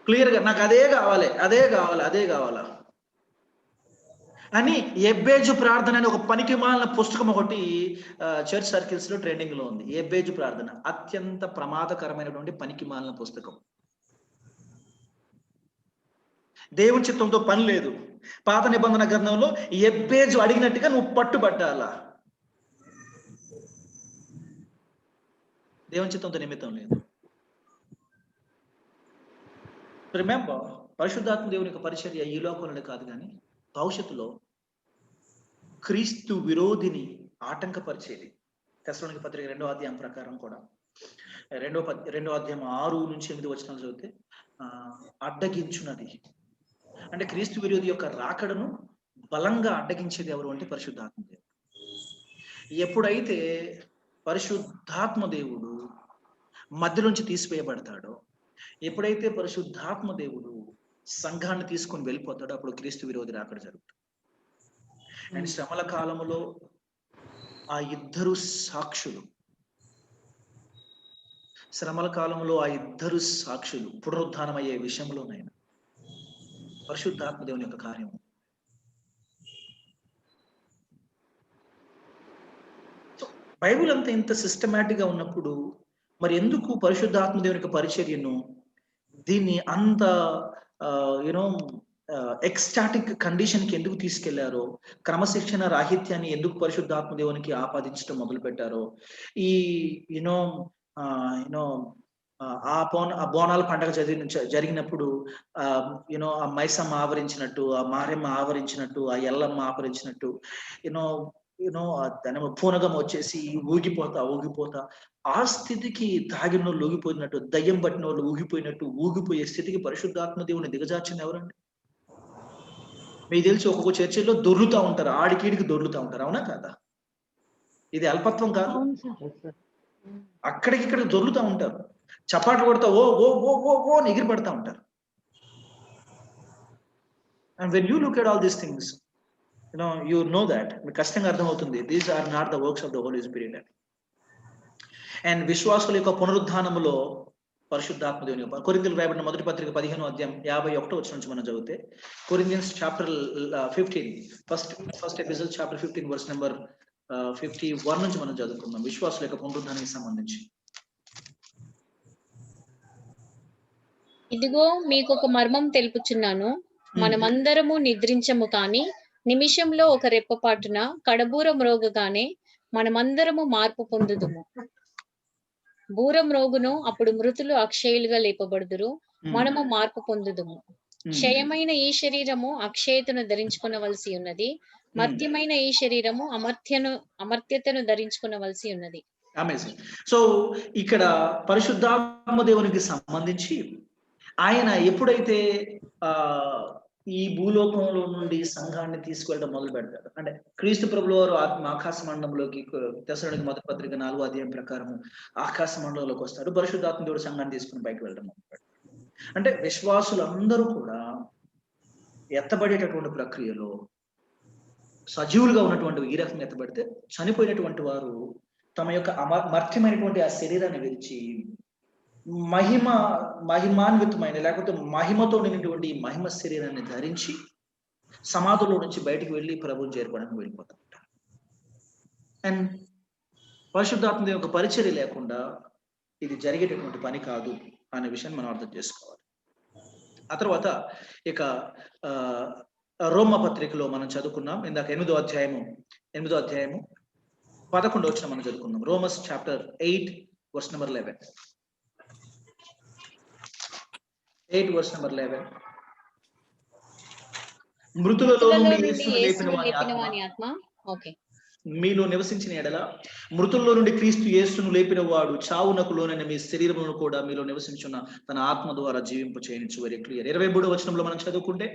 Clear గా నాకు అదే కావాలి, అదే కావాలి, అదే కావాలా. అని ఎబ్బేజు ప్రార్థన అని ఒక పనికిమాలిన పుస్తకం ఒకటి చర్చ్ సర్కిల్స్ లో ట్రెండింగ్ లో ఉంది. ఎబ్బేజు ప్రార్థన అత్యంత ప్రమాదకరమైనటువంటి పనికిమాలిన పుస్తకం. దేవుని చిత్తంతో పని లేదు. పాత నిబంధన గ్రంథంలో ఎబ్బేజు అడిగినట్టుగా నువ్వు పట్టుబట్టాలా, దేవుని చిత్తంతో నిమిత్తం లేదు. రిమెంబర్, పరిశుద్ధాత్మ దేవుని యొక్క పరిచర్య ఈ లోకంలోనే కాదు కానీ భవిష్యత్తులో క్రీస్తు విరోధిని ఆటంకపరిచేది. తెస్సలోనికీ పత్రిక 2వ అధ్యాయం ప్రకారం కూడా 2వ అధ్యాయం 6 నుంచి 8 వచనాలు చదివితే అడ్డగించున్నది అంటే క్రీస్తు విరోధి యొక్క రాకడను బలంగా అడ్డగించేది ఎవరు అంటే పరిశుద్ధాత్మ దేవుడు. ఎప్పుడైతే పరిశుద్ధాత్మ దేవుడు మధ్యలోంచి తీసివేయబడతాడో, ఎప్పుడైతే పరిశుద్ధాత్మ దేవుడు సంఘాన్ని తీసుకొని వెళ్ళిపోతాడో అప్పుడు క్రీస్తు విరోధి రాకడ జరుగుతుంది. అండ్ శ్రమల కాలములో ఆ ఇద్దరు సాక్షులు పునరుద్ధానం అయ్యే విషయంలోనైనా పరిశుద్ధాత్మ దేవుని యొక్క కార్యం. బైబిల్ అంతా ఇంత సిస్టమేటిక్ గా ఉన్నప్పుడు మరి ఎందుకు పరిశుద్ధాత్మ దేవుని యొక్క పరిచర్యను దీన్ని అంత ఎక్స్టాటిక్ కండిషన్ కి ఎందుకు తీసుకెళ్లారో, క్రమశిక్షణ రాహిత్యాన్ని ఎందుకు పరిశుద్ధాత్మ దేవునికి ఆపాదించడం మొదలు పెట్టారో, ఈ ఆ బోనాల పండగ జరిగినప్పుడు ఆ మైసమ్మ ఆవరించినట్టు, ఆ మారెమ్మ ఆవరించినట్టు, ఆ ఎల్లమ్మ ఆవరించినట్టు దాని పూనగం వచ్చేసి ఊగిపోతా ఆ స్థితికి తాగిన వాళ్ళు ఊగిపోయినట్టు, దయ్యం పట్టిన వాళ్ళు ఊగిపోయే స్థితికి పరిశుద్ధాత్మ దేవుని దిగజార్చింది ఎవరండి? మీకు తెలిసి ఒక్కొక్క చర్చిలో దొర్లుతా ఉంటారు, ఆడికీడికి దొర్లుతా ఉంటారు, అవునా కాదా? ఇది అల్పత్వం కాదు. అక్కడికి దొర్లుతా ఉంటారు, చపాట్లు కొడతా ఓ ఓ ఓ ఓ ఓ ఎగిరి పడతా ఉంటారు. And when you look at all these things, you know that మీకు ఖచ్చితంగా అర్థమవుతుంది, these are not the works of the Holi Spirit అని. అండ్ విశ్వాసుల యొక్క పునరుద్ధానములో పరిశుద్ధాత్మ దేవుని యొక్క కొరింథీయులకు రాయబడిన మొదటి పత్రిక 15వ అధ్యాయం 51వ వచనం నుంచి మనం చదివితే, Corinthians chapter 15 first episode chapter 15 verse number 51 నుంచి మనం చదువుకుందాం విశ్వాసుల యొక్క పునరుద్ధానానికి సంబంధించి. ఇదిగో మీకు ఒక మర్మం తెలుపుచున్నాను, మనమందరము నిద్రించము కాని నిమిషంలో ఒక రెప్పపాటున కడబూర మ్రోగగానే మనమందరము మార్పు పొందుదుము. బూర మ్రోగును, అప్పుడు మృతులు అక్షయులుగా లేపబడుదురు, మనము మార్పు పొందుదుము. క్షయమైన ఈ శరీరము అక్షయతను ధరించుకునవలసి ఉన్నది, మర్త్యమైన ఈ శరీరము అమర్త్యతను ధరించుకునవలసి ఉన్నది. అమేజింగ్. సో ఇక్కడ పరిశుద్ధాత్మ దేవునికి సంబంధించి ఆయన ఎప్పుడైతే ఈ భూలోకంలో నుండి సంఘాన్ని తీసుకెళ్ళడం మొదలు పెడతాడు, అంటే క్రీస్తు ప్రభుల వారు ఆకాశ మండలంలోకి, తెస్సలోనికీ మొదటి పత్రిక 4వ అధ్యాయం ప్రకారం ఆకాశ మండలంలోకి వస్తాడు, పరిశుద్ధాత్మ దేవుడు సంఘాన్ని తీసుకుని పైకి వెళ్ళడం మొదలు పెడతాడు. అంటే విశ్వాసులందరూ కూడా ఎత్తబడేటటువంటి ప్రక్రియలో సజీవులుగా ఉన్నటువంటి ఈ రకంగా ఎత్తబడితే, చనిపోయినటువంటి వారు తమ యొక్క మర్త్యమైనటువంటి ఆ శరీరాన్ని విడిచి మహిమాన్వితమైన లేకపోతే మహిమతో నిండినటువంటి ఈ మహిమ శరీరాన్ని ధరించి సమాధుల్లో నుంచి బయటికి వెళ్ళి ప్రభువుని చేరుకోవడానికి వెళ్ళిపోతూ ఉంటారు. అండ్ పరిశుద్ధాత్మ యొక్క పరిచర్య లేకుండా ఇది జరిగేటటువంటి పని కాదు అనే విషయాన్ని మనం అర్థం చేసుకోవాలి. ఆ తర్వాత ఇక రోమ పత్రికలో మనం చదువుకున్నాం ఇందాక 8వ అధ్యాయము 11వ వచనం మనం చదువుకున్నాం. Romans chapter 8 verse number 11. 8 verse number 11. మృతులలో నుండి యేసును లేపిన వాని ఆత్మ మీలో నివసించిన ఎడల, మృతుల్లో నుండి క్రీస్తు యేసును లేపిన వాడు చావునకు లోనైన మీ శరీరమును కూడా మీలో నివసించున్న తన ఆత్మ ద్వారా జీవింప చేయనిచ్చు. Very clear. 23వ వచనంలో మనం చదువుకుంటే,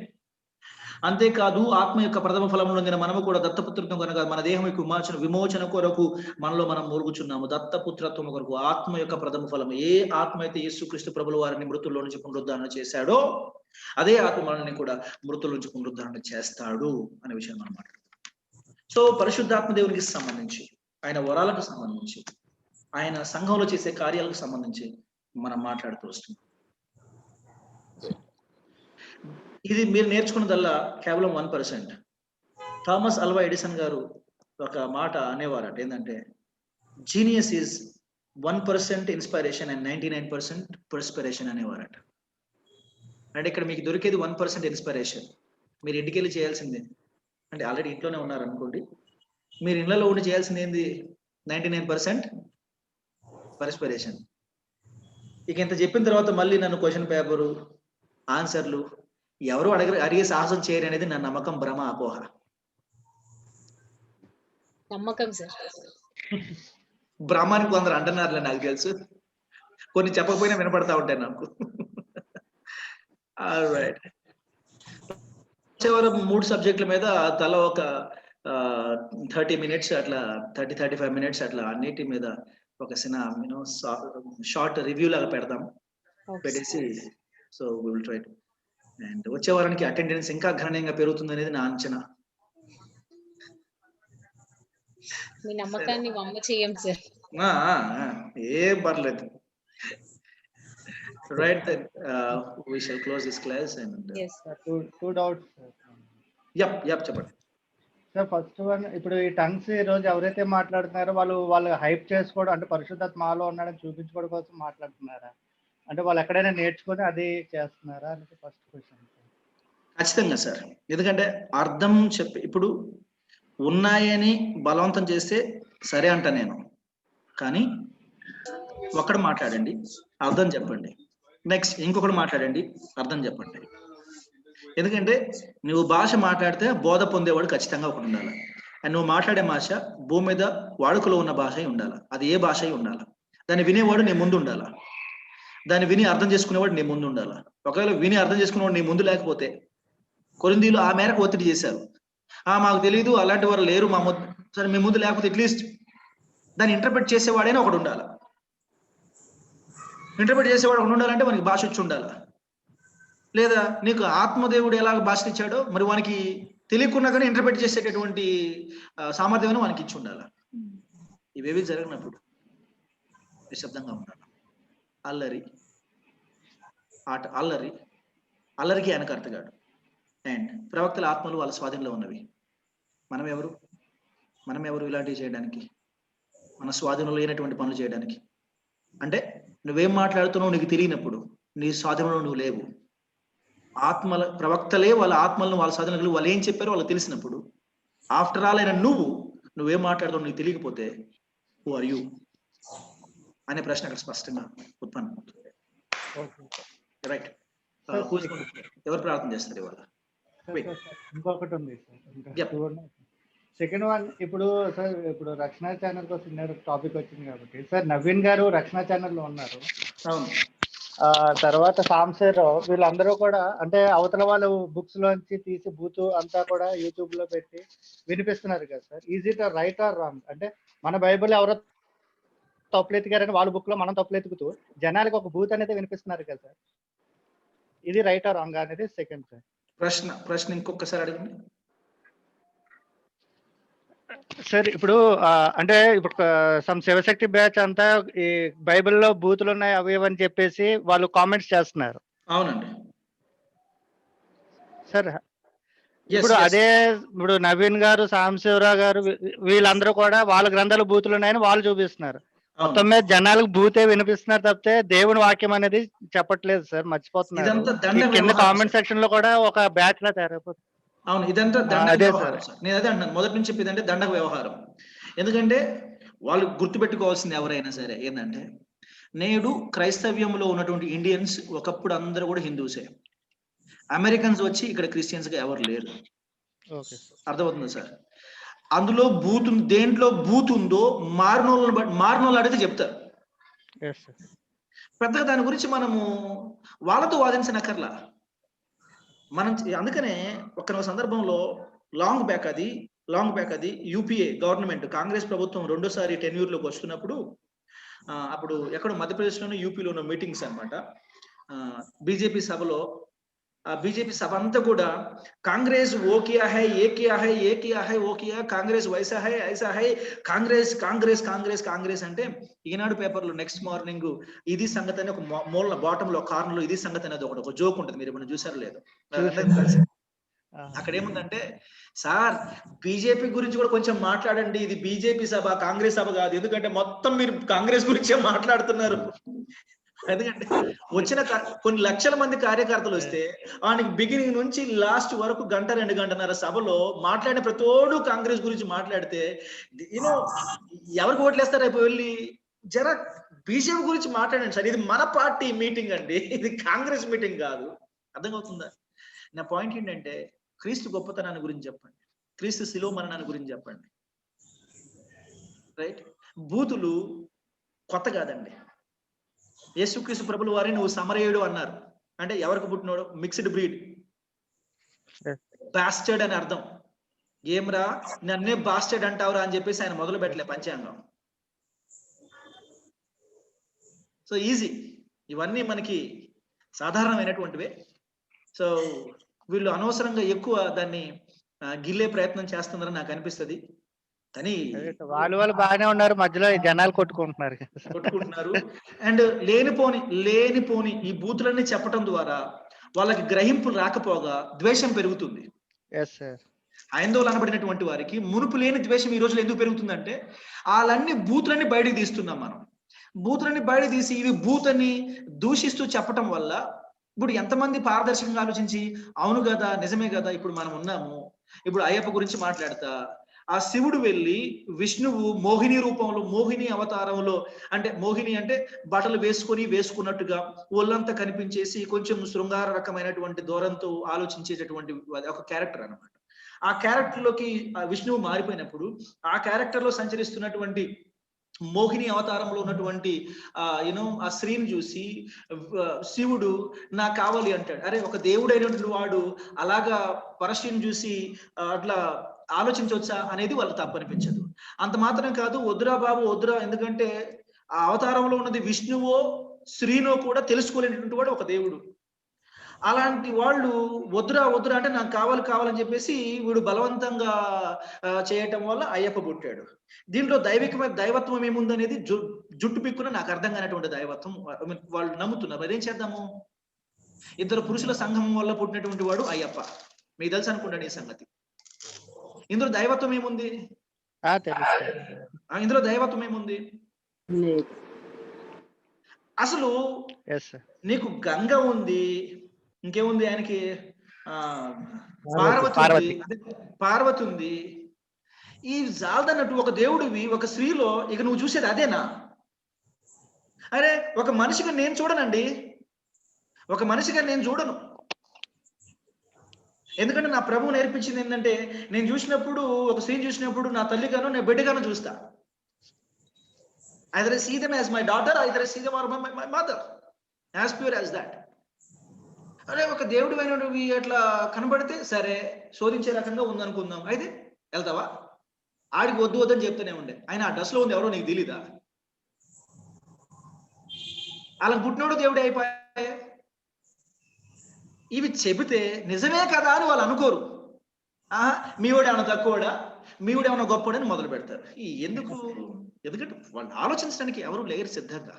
అంతేకాదు ఆత్మ యొక్క ప్రథమ ఫలము నొందిన మనము కూడా దత్తపుత్రత్వం కనుక మన దేహం యొక్క విమోచన కొరకు మనలో మనం మూలుగుచున్నాము. దత్తపుత్రత్వం కొరకు ఆత్మ యొక్క ప్రథమ ఫలము. ఏ ఆత్మ అయితే యేసుక్రీస్తు ప్రభుల వారిని మృతుల్లో నుంచి పునరుద్ధరణ చేశాడో అదే ఆత్మ మనల్ని కూడా మృతుల నుంచి పునరుద్ధరణ చేస్తాడు అనే విషయం మనం మాట్లాడుతాం. సో పరిశుద్ధాత్మ దేవునికి సంబంధించి, ఆయన వరాలకు సంబంధించి, ఆయన సంఘంలో చేసే కార్యాలకు సంబంధించి మనం మాట్లాడుతూ వస్తున్నాం. ఇది మీరు నేర్చుకున్నదల్లా కేవలం 1%. థామస్ అల్వా ఎడిసన్ గారు ఒక మాట అనేవారట, ఏంటంటే genius is 1% inspiration and 99% perspiration అనేవారట. అంటే ఇక్కడ మీకు దొరికేది 1% ఇన్స్పిరేషన్, మీరు ఇంటికి వెళ్ళి చేయాల్సిందే. అంటే ఆల్రెడీ ఇంట్లోనే ఉన్నారు అనుకోండి, మీరు ఇళ్లలో ఉండి చేయాల్సింది ఏంది? 99% పర్స్పిరేషన్. ఇక ఇంత చెప్పిన తర్వాత మళ్ళీ నన్ను క్వశ్చన్ పేపరు ఆన్సర్లు ఎవరు అడిగే సాహసం చేయరు అనేది నా నమ్మకం, భ్రమ, అపోహ. నమ్మకం సార్. బ్రహ్మానికి కొందరు అంటున్నారులే, నాకు తెలుసు, కొన్ని చెప్పకపోయినా వినపడతా ఉంటాయి నాకు. ఆల్రైట్, చివరి 3 సబ్జెక్టుల మీద తల ఒక 30 మినిట్స్ అట్లా 35 మినిట్స్ అట్లా అన్నిటి మీద ఒక షార్ట్ రివ్యూ లాగా పెడదాం, పెట్టేసి so we will try to. అండ్ వచ్చే వారానికి అటెండెన్స్ ఇంకా గణనీయంగా పెరుగుతుంది అనేది నా అంచనా. మీ నమ్మకాన్ని వమ్మ చేయం సార్. ఏం పర్లేదు. Right, then we shall close this class and yes sir. Two doubts. yep చెప్పండి. సార్ ఫస్ట్ వన్, ఇప్పుడు ఈ టంగ్స్ ఈ రోజు ఎవరైతే మాట్లాడుతున్నారో వాళ్ళు హైప్ చేసుకోవడం, అంటే పరిశుద్ధాత్మ మాలో ఉన్నాడని చూపించుకోవడం కోసం మాట్లాడుతున్నారా? అంటే వాళ్ళు ఎక్కడైనా నేర్చుకొని అది చేస్తున్నారా అనేది ఫస్ట్ క్వశ్చన్. ఖచ్చితంగా సార్, ఎందుకంటే అర్థం చెప్పి ఇప్పుడు ఉన్నాయని బలవంతం చేస్తే సరే అంట నేను, కానీ ఒక్కడు మాట్లాడండి అర్థం చెప్పండి, నెక్స్ట్ ఇంకొకటి మాట్లాడండి అర్థం చెప్పండి. ఎందుకంటే నువ్వు భాష మాట్లాడితే బోధ పొందేవాడు ఖచ్చితంగా ఒకటి ఉండాలి. అండ్ నువ్వు మాట్లాడే భాష భూమి మీద వాడుకలో ఉన్న భాష ఉండాలి. అది ఏ భాష ఉండాలి, దాన్ని వినేవాడు నీ ముందు ఉండాలా, దాన్ని విని అర్థం చేసుకునేవాడు నీ ముందు ఉండాలా. ఒకవేళ విని అర్థం చేసుకునేవాడు నీ ముందు లేకపోతే, కొరింథీయులు ఆ మేరకు ఒత్తిడి చేశారు, మాకు తెలియదు అలాంటి వారు లేరు మా ముందు, సరే మీ ముందు లేకపోతే అట్లీస్ట్ దాన్ని ఇంటర్ప్రిట్ చేసేవాడైనా ఒకడు ఉండాలి. ఇంటర్ప్రిట్ చేసేవాడు ఒకడు ఉండాలంటే మనకి భాష వచ్చి ఉండాలా, లేదా నీకు ఆత్మదేవుడు ఎలాగ భాష ఇచ్చాడో మరి వానికి తెలియకున్నా కానీ ఇంటర్ప్రిట్ చేసేటటువంటి సామర్థ్యం వానికి ఇచ్చి ఉండాలి. ఇవేవి జరిగినప్పుడు నిశ్శబ్దంగా ఉండాలి. అల్లరికి ఆయన కర్తగాడు. అండ్ ప్రవక్తల ఆత్మలు వాళ్ళ స్వాధీనంలో ఉన్నవి. మనం ఎవరు ఇలాంటివి చేయడానికి, మన స్వాధీనంలో లేనటువంటి పనులు చేయడానికి? అంటే నువ్వేం మాట్లాడుతున్నావు నీకు తెలియనప్పుడు నీ స్వాధీనంలో నువ్వు లేవు. ఆత్మల ప్రవక్తలే వాళ్ళ ఆత్మలను వాళ్ళ స్వాధీనంలో వాళ్ళు ఏం చెప్పారో వాళ్ళకి తెలిసినప్పుడు, ఆఫ్టర్ ఆల్ అయిన నువ్వేం మాట్లాడుతావు నీకు తెలియకపోతే హూ ఆర్ యూ అనే ప్రశ్న అక్కడ స్పష్టంగా ఉత్పన్నమవుతుంది. రైట్, ఎవరు ప్రార్థన చేస్తారు ఇవాళ? ఇంకొకటి ఉంది సార్, సెకండ్ వన్. ఇప్పుడు సార్ ఇప్పుడు రక్షణ ఛానల్ కోసం టాపిక్ వచ్చింది కాబట్టి సార్, నవీన్ గారు రక్షణ ఛానల్లో ఉన్నారు. అవును. తర్వాత సాంశీరావు, వీళ్ళందరూ కూడా అంటే అవతల వాళ్ళు బుక్స్ లోంచి తీసి బూతు అంతా కూడా యూట్యూబ్ లో పెట్టి వినిపిస్తున్నారు కదా sir. Is it right are wrong? అంటే మన బైబిల్ ఎవరో తప్పులెత్తికారని వాళ్ళ బుక్ లో మనం తప్పులెత్తుకుతూ జనాలకు ఒక బూత్ అనేది వినిపిస్తున్నారు కదా సార్. ఇది రైట్ ఆర్ రాంగ్ అనేది సెకండ్ సార్. ప్రశ్న ఇంకొకసారి అడగండి సార్. ఇప్పుడు అంటే ఇప్పుడు సమ్ శివశక్తి బ్యాచ్ అంతా ఈ బైబిల్లో బూతులు ఉన్నాయి అవి అని చెప్పేసి వాళ్ళు కామెంట్స్ చేస్తున్నారు. అవునండి సార్. ఇప్పుడు అదే ఇప్పుడు నవీన్ గారు, సాంబశివరావు గారు వీళ్ళందరూ కూడా వాళ్ళ గ్రంథాలు బూతులు ఉన్నాయని వాళ్ళు చూపిస్తున్నారు. మొత్తం మీద జనాలకు బూతే వినిపిస్తున్నారు తప్పితే దేవుని వాక్యం అనేది చెప్పట్లేదు సార్, మర్చిపోతున్నారు. కింద కామెంట్ సెక్షన్ లో కూడా ఒక బ్యాచ్ లా తయారైపోతుంది. అవును, ఇదంతా దండక వ్యవహారం సార్. నేను అదే అంటున్నాను, మొదటి నుంచి చెప్పేదంటే దండక వ్యవహారం. ఎందుకంటే వాళ్ళు గుర్తుపెట్టుకోవాల్సింది ఎవరైనా సరే ఏంటంటే, నేడు క్రైస్తవ్యంలో ఉన్నటువంటి ఇండియన్స్ ఒకప్పుడు అందరూ కూడా హిందూసే. అమెరికన్స్ వచ్చి ఇక్కడ క్రిస్టియన్స్ గా ఎవరు లేరు. అర్థమవుతుంది సార్. అందులో దేంట్లో బూత్ ఉందో మారినోళ్ళు అడిగితే చెప్తారు. పెద్దగా దాని గురించి మనము వాళ్ళతో వాదించనక్కర్లా. మనం అందుకనే ఒక సందర్భంలో లాంగ్ బ్యాక్ అది యూపీఏ గవర్నమెంట్, కాంగ్రెస్ ప్రభుత్వం రెండోసారి టెన్యూర్ లోకి వస్తున్నప్పుడు, అప్పుడు ఎక్కడో మధ్యప్రదేశ్లోనూ యూపీలోనూ మీటింగ్స్ అనమాట. బీజేపీ సభలో బీజేపీ సభ అంతా కూడా కాంగ్రెస్ ఓ కియా హై, ఏ కియా హై, ఏ కియా హై, ఓ కియా, కాంగ్రెస్ వైసా హై, ఐసా హై, కాంగ్రెస్ కాంగ్రెస్ కాంగ్రెస్ కాంగ్రెస్ అంటే ఈనాడు పేపర్లో నెక్స్ట్ మార్నింగ్ ఇది సంగతి అని ఒక మూల బాటంలో కార్నర్ లో ఇది సంగతి అనేది ఒక జోక్ ఉంటుంది. మీరు ఏమైనా చూసారో లేదు? అక్కడ ఏముందంటే, సార్ బీజేపీ గురించి కూడా కొంచెం మాట్లాడండి, ఇది బీజేపీ సభ, కాంగ్రెస్ సభ కాదు, ఎందుకంటే మొత్తం మీరు కాంగ్రెస్ గురించే మాట్లాడుతున్నారు. ఎందుకంటే వచ్చిన కొన్ని లక్షల మంది కార్యకర్తలు వస్తే ఆయనకి బిగినింగ్ నుంచి లాస్ట్ వరకు గంట 2 గంటన్నర సభలో మాట్లాడిన ప్రతోడు కాంగ్రెస్ గురించి మాట్లాడితే యూనో ఎవరికి ఓట్లేస్తారు రేపు వెళ్ళి? జర బీజేపీ గురించి మాట్లాడండి సార్, ఇది మన పార్టీ మీటింగ్ అండి, ఇది కాంగ్రెస్ మీటింగ్ కాదు. అర్థమవుతుందా? నా పాయింట్ ఏంటంటే, క్రీస్తు గొప్పతనాన్ని గురించి చెప్పండి, క్రీస్తు శిలువ మరణాన్ని గురించి చెప్పండి. రైట్? బూతులు కొత్త కాదండి. యేసుక్రీస్తు ప్రభుల వారిని నువ్వు సమరయుడు అన్నారు అంటే ఎవరికి పుట్టినోడు? మిక్స్డ్ బ్రీడ్, బాస్టర్డ్ అని అర్థం. ఏమ్రా నన్నే బాస్టర్డ్ అంటావురా అని చెప్పేసి ఆయన మొదలు పెట్టలే పంచాంగం. సో ఈజీ, ఇవన్నీ మనకి సాధారణమైనటువంటివే. సో వీళ్ళు అనవసరంగా ఎక్కువ దాన్ని గిల్లే ప్రయత్నం చేస్తున్నారని నాకు అనిపిస్తుంది. కానీ వాళ్ళు బాగానే ఉన్నారు, మధ్యలో జనాలు కొట్టుకుంటున్నారు. అండ్ లేనిపోని ఈ బూతులన్నీ చెప్పడం ద్వారా వాళ్ళకి గ్రహింపులు రాకపోగా ద్వేషం పెరుగుతుంది. హైందవులు అనబడినటువంటి వారికి మునుపు లేని ద్వేషం ఈ రోజులో ఎందుకు పెరుగుతుందంటే, వాళ్ళన్ని బూతులన్నీ బయటకు తీస్తున్నాం మనం. బూతులన్నీ బయట తీసి ఇవి బూతని దూషిస్తూ చెప్పటం వల్ల ఇప్పుడు ఎంతమంది పారదర్శకంగా ఆలోచించి అవును కదా, నిజమే కదా, ఇప్పుడు మనం ఉన్నాము, ఇప్పుడు అయ్యప్ప గురించి మాట్లాడతా ఆ శివుడు వెళ్ళి విష్ణువు మోహిని రూపంలో, మోహిని అవతారంలో, అంటే మోహిని అంటే బట్టలు వేసుకున్నట్టుగా ఒళ్ళంతా కనిపించేసి కొంచెం శృంగార రకమైనటువంటి దూరంతో ఆలోచించేటటువంటి ఒక క్యారెక్టర్ అన్నమాట. ఆ క్యారెక్టర్ లోకి విష్ణువు మారిపోయినప్పుడు ఆ క్యారెక్టర్ లో సంచరిస్తున్నటువంటి మోహిని అవతారంలో ఉన్నటువంటి ఆ స్త్రీని చూసి శివుడు నాకు కావాలి అంటాడు. అరే ఒక దేవుడైనటువంటి వాడు అలాగా పరస్త్రీని చూసి అట్లా ఆలోచించవచ్చా అనేది వాళ్ళు తప్పనిపించదు. అంత మాత్రం కాదు, వద్దురా బాబు వద్దురా, ఎందుకంటే ఆ అవతారంలో ఉన్నది విష్ణువో శ్రీనో కూడా తెలుసుకోలేనటువంటి వాడు ఒక దేవుడు. అలాంటి వాళ్ళు వద్దురా అంటే నాకు కావాలని చెప్పేసి వీడు బలవంతంగా చేయటం వల్ల అయ్యప్ప పుట్టాడు. దీంట్లో దైవత్వం ఏముందనేది జుట్టు పిక్కున నాకు అర్థం కానటువంటి దైవత్వం వాళ్ళు నమ్ముతున్నారు. మరి ఏం చేద్దాము? ఇద్దరు పురుషుల సంఘం వల్ల పుట్టినటువంటి వాడు అయ్యప్ప, మీకు తెలుసు అనుకుంటాను ఈ సంగతి. ఇందులో దైవత్వం ఏముంది? ఇందులో దైవత్వం ఏముంది? అసలు నీకు గంగ ఉంది, ఇంకేముంది ఆయనకి? పార్వతి ఉంది. ఈ జాలదన్నట్టు ఒక దేవుడివి ఒక స్త్రీలో ఇక నువ్వు చూసేది అదేనా? అరే ఒక మనిషిగా నేను చూడనండి, ఒక మనిషిగా నేను చూడను. ఎందుకంటే నా ప్రభువు నేర్పించింది ఏంటంటే, నేను చూసినప్పుడు ఒక స్త్రీని చూసినప్పుడు నా తల్లిగాను నా బిడ్డగాను చూస్తా. either I see them as my daughter, either I see them as my mother, as pure as that. అరే ఒక దేవుడు అయినవి అట్లా కనబడితే సరే, శోధించే రకంగా ఉందనుకుందాం, అయితే వెళ్తావా? ఆడికి వద్దని చెప్తూనే ఉండే, ఆయన ఆ డ్రెస్ లో ఉంది ఎవరో నీకు తెలీదా? అలా పుట్టినోడు దేవుడే అయిపోయా. ఇవి చెబితే నిజమే కదా అని వాళ్ళు అనుకోరు. మీవాడు ఏమైనా తక్కువడా, మీవాడు ఏమైనా గొప్పడని మొదలు పెడతారు. ఎందుకంటే వాళ్ళు ఆలోచించడానికి ఎవరు లేరు సిద్ధంగా.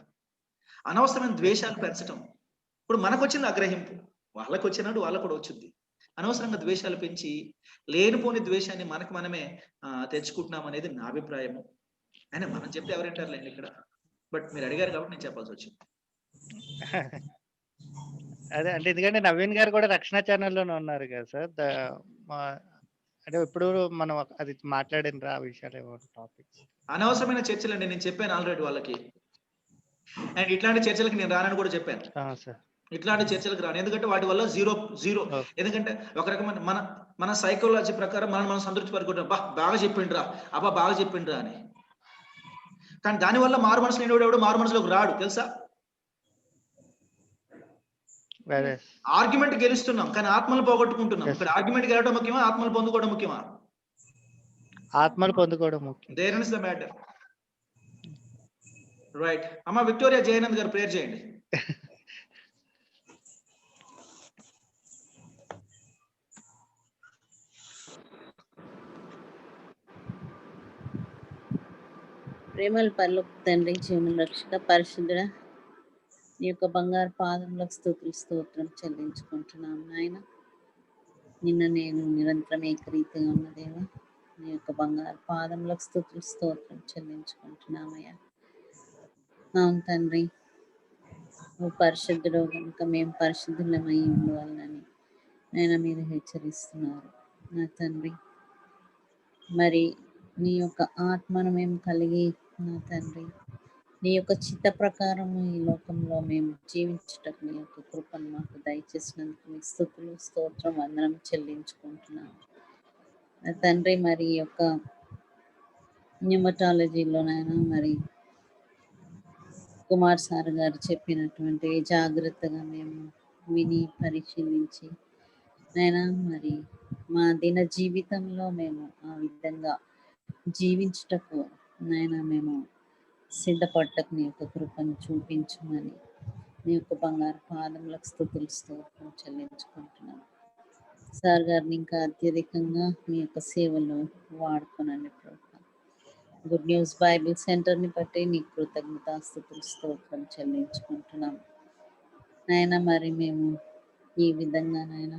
అనవసరమైన ద్వేషాలు పెంచడం. ఇప్పుడు మనకు వచ్చింది అగ్రహింపు, వాళ్ళకు వచ్చినట్టు వాళ్ళకు కూడా వచ్చింది. అనవసరంగా ద్వేషాలు పెంచి లేనిపోని ద్వేషాన్ని మనకు మనమే తెచ్చుకుంటున్నాం అనేది నా అభిప్రాయము. అయినా మనం చెప్తే ఎవరింటారులేండి ఇక్కడ, బట్ మీరు అడిగారు కాబట్టి నేను చెప్పాల్సి వచ్చింది. అదే అంటే ఎందుకంటే నవీన్ గారు కూడా రక్షణ ఛానల్లోనే ఉన్నారు కదా సార్. అంటే ఇప్పుడు మనం అది మాట్లాడిన ఆ విషయాలు టాపిక్స్ అనవసరమైన చర్చలు అండి, నేను చెప్పాను ఆల్రెడీ వాళ్ళకి. అండ్ ఇట్లాంటి చర్చలకు నేను రానని కూడా చెప్పాను. ఇట్లాంటి చర్చలకు రాను, ఎందుకంటే వాటి వల్ల జీరో. ఎందుకంటే ఒక రకమైన మన సైకాలజీ ప్రకారం మనం సంతృప్తి పడుకుంటాం, బాగా చెప్పిండ్రా, బాగా చెప్పిండ్రా అని. కానీ దానివల్ల మారు మనసులో ఎవడు మారు మనసులోకి రాడు తెలుసా. ఆర్గ్యుమెంట్ గెలుస్తున్నాం కానీ ఆత్మలు పోగొట్టుకుంటున్నాం. ఇక్కడ ఆర్గ్యుమెంట్ గెలవడం ముఖ్యమా, ఆత్మలు పొందుకోవడం ముఖ్యమా? ఆత్మలు పొందుకోవడం ముఖ్యం. There is the matter. Right. అమ్మ విక్టోరియా జయనంద్ గారు ప్రేయర్ చేయండి. ప్రేమల పరలోక తండ్రి, జీవన రక్షక పరిశుద్ధుడా, నీ యొక్క బంగారు పాదములకు స్తుతులు స్తోత్రం చెల్లించుకుంటున్నాం నాయన. నిన్న నేను నిరంతరం ఏకరీతిగా ఉన్న దేవా, నీ యొక్క బంగారు పాదములకు స్తుతులు స్తోత్రం చెల్లించుకుంటున్నామయ్యా. అవును తండ్రి, నువ్వు పరిశుద్ధుడు కనుక మేము పరిశుద్ధులమై ఉండవాలని నేను మీరు హెచ్చరిస్తున్నారు నా తండ్రి. మరి నీ యొక్క ఆత్మను మేము కలిగి నా తండ్రి, నీ యొక్క చిత్త ప్రకారము ఈ లోకంలో మేము జీవించటకు నీ యొక్క కృపను మాకు దయచేసినందుకు మీ స్తుతులు స్తోత్రం వందనం చెల్లించుకుంటున్నాను నా తండ్రి. మరి ఈ యొక్క న్యూమటాలజీలోనైనా మరి కుమార్ సార్ గారు చెప్పినటువంటి జాగ్రత్తగా మేము విని పరిశీలించి నైనా మరి మా దిన జీవితంలో మేము ఆ విధంగా జీవించుటకు నైనా మేము సిద్ధపడటకు నీ యొక్క కృపను చూపించమని నీ యొక్క బంగారు పాదములకు స్తుతులు స్తోత్రం చెల్లించుకుంటున్నాను. సార్ గారిని ఇంకా అత్యధికంగా మీ యొక్క సేవలు వాడుకోనండి ప్రభు. గుడ్ న్యూస్ బైబిల్ సెంటర్ని బట్టి నీ కృతజ్ఞతాస్తుతులు స్తోత్రం చెల్లించుకుంటున్నాం నాయన. మరి మేము ఈ విధంగా నాయన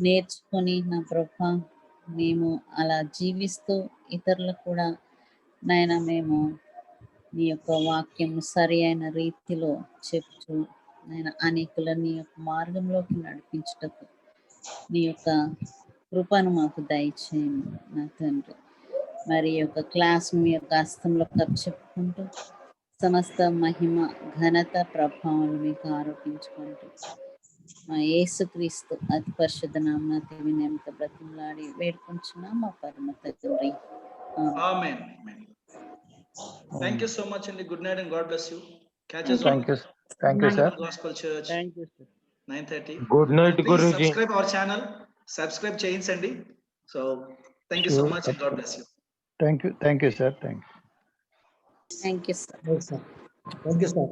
నేర్చుకొని నా ప్రభ మేము అలా జీవిస్తూ ఇతరులకు కూడా నాయన మేము నీ యొక్క వాక్యం సరి అయిన రీతిలో చెప్తూ నాయన అనేకులను నీ యొక్క మార్గంలోకి నడిపించుటకు నీ యొక్క కృపను మాకు దయచేయండి నా తండ్రి. మరి యొక్క క్లాస్ మీ యొక్క హస్తంలో చెప్పుకుంటూ సమస్త మహిమ ఘనత ప్రభావాలు మీకు ఆరోపించుకుంటూ మా యేసుక్రీస్తు అతి పరిశుద్ధ నామమున వినయంతో బ్రతిమలాడి వేడుకుంటున్నాం మా పరమ తండ్రి. ఆమేన్. Thank you so much and good night and God bless you. Catch us Thank you, sir. Gospel Church thank you sir. 9:30. Good night, Please Guruji. subscribe our channel. Subscribe చేయించండి. So thank you so Sure. much and God bless you. Thank you, sir. Thank you. Thank you sir. Yes, sir. Thank you, sir.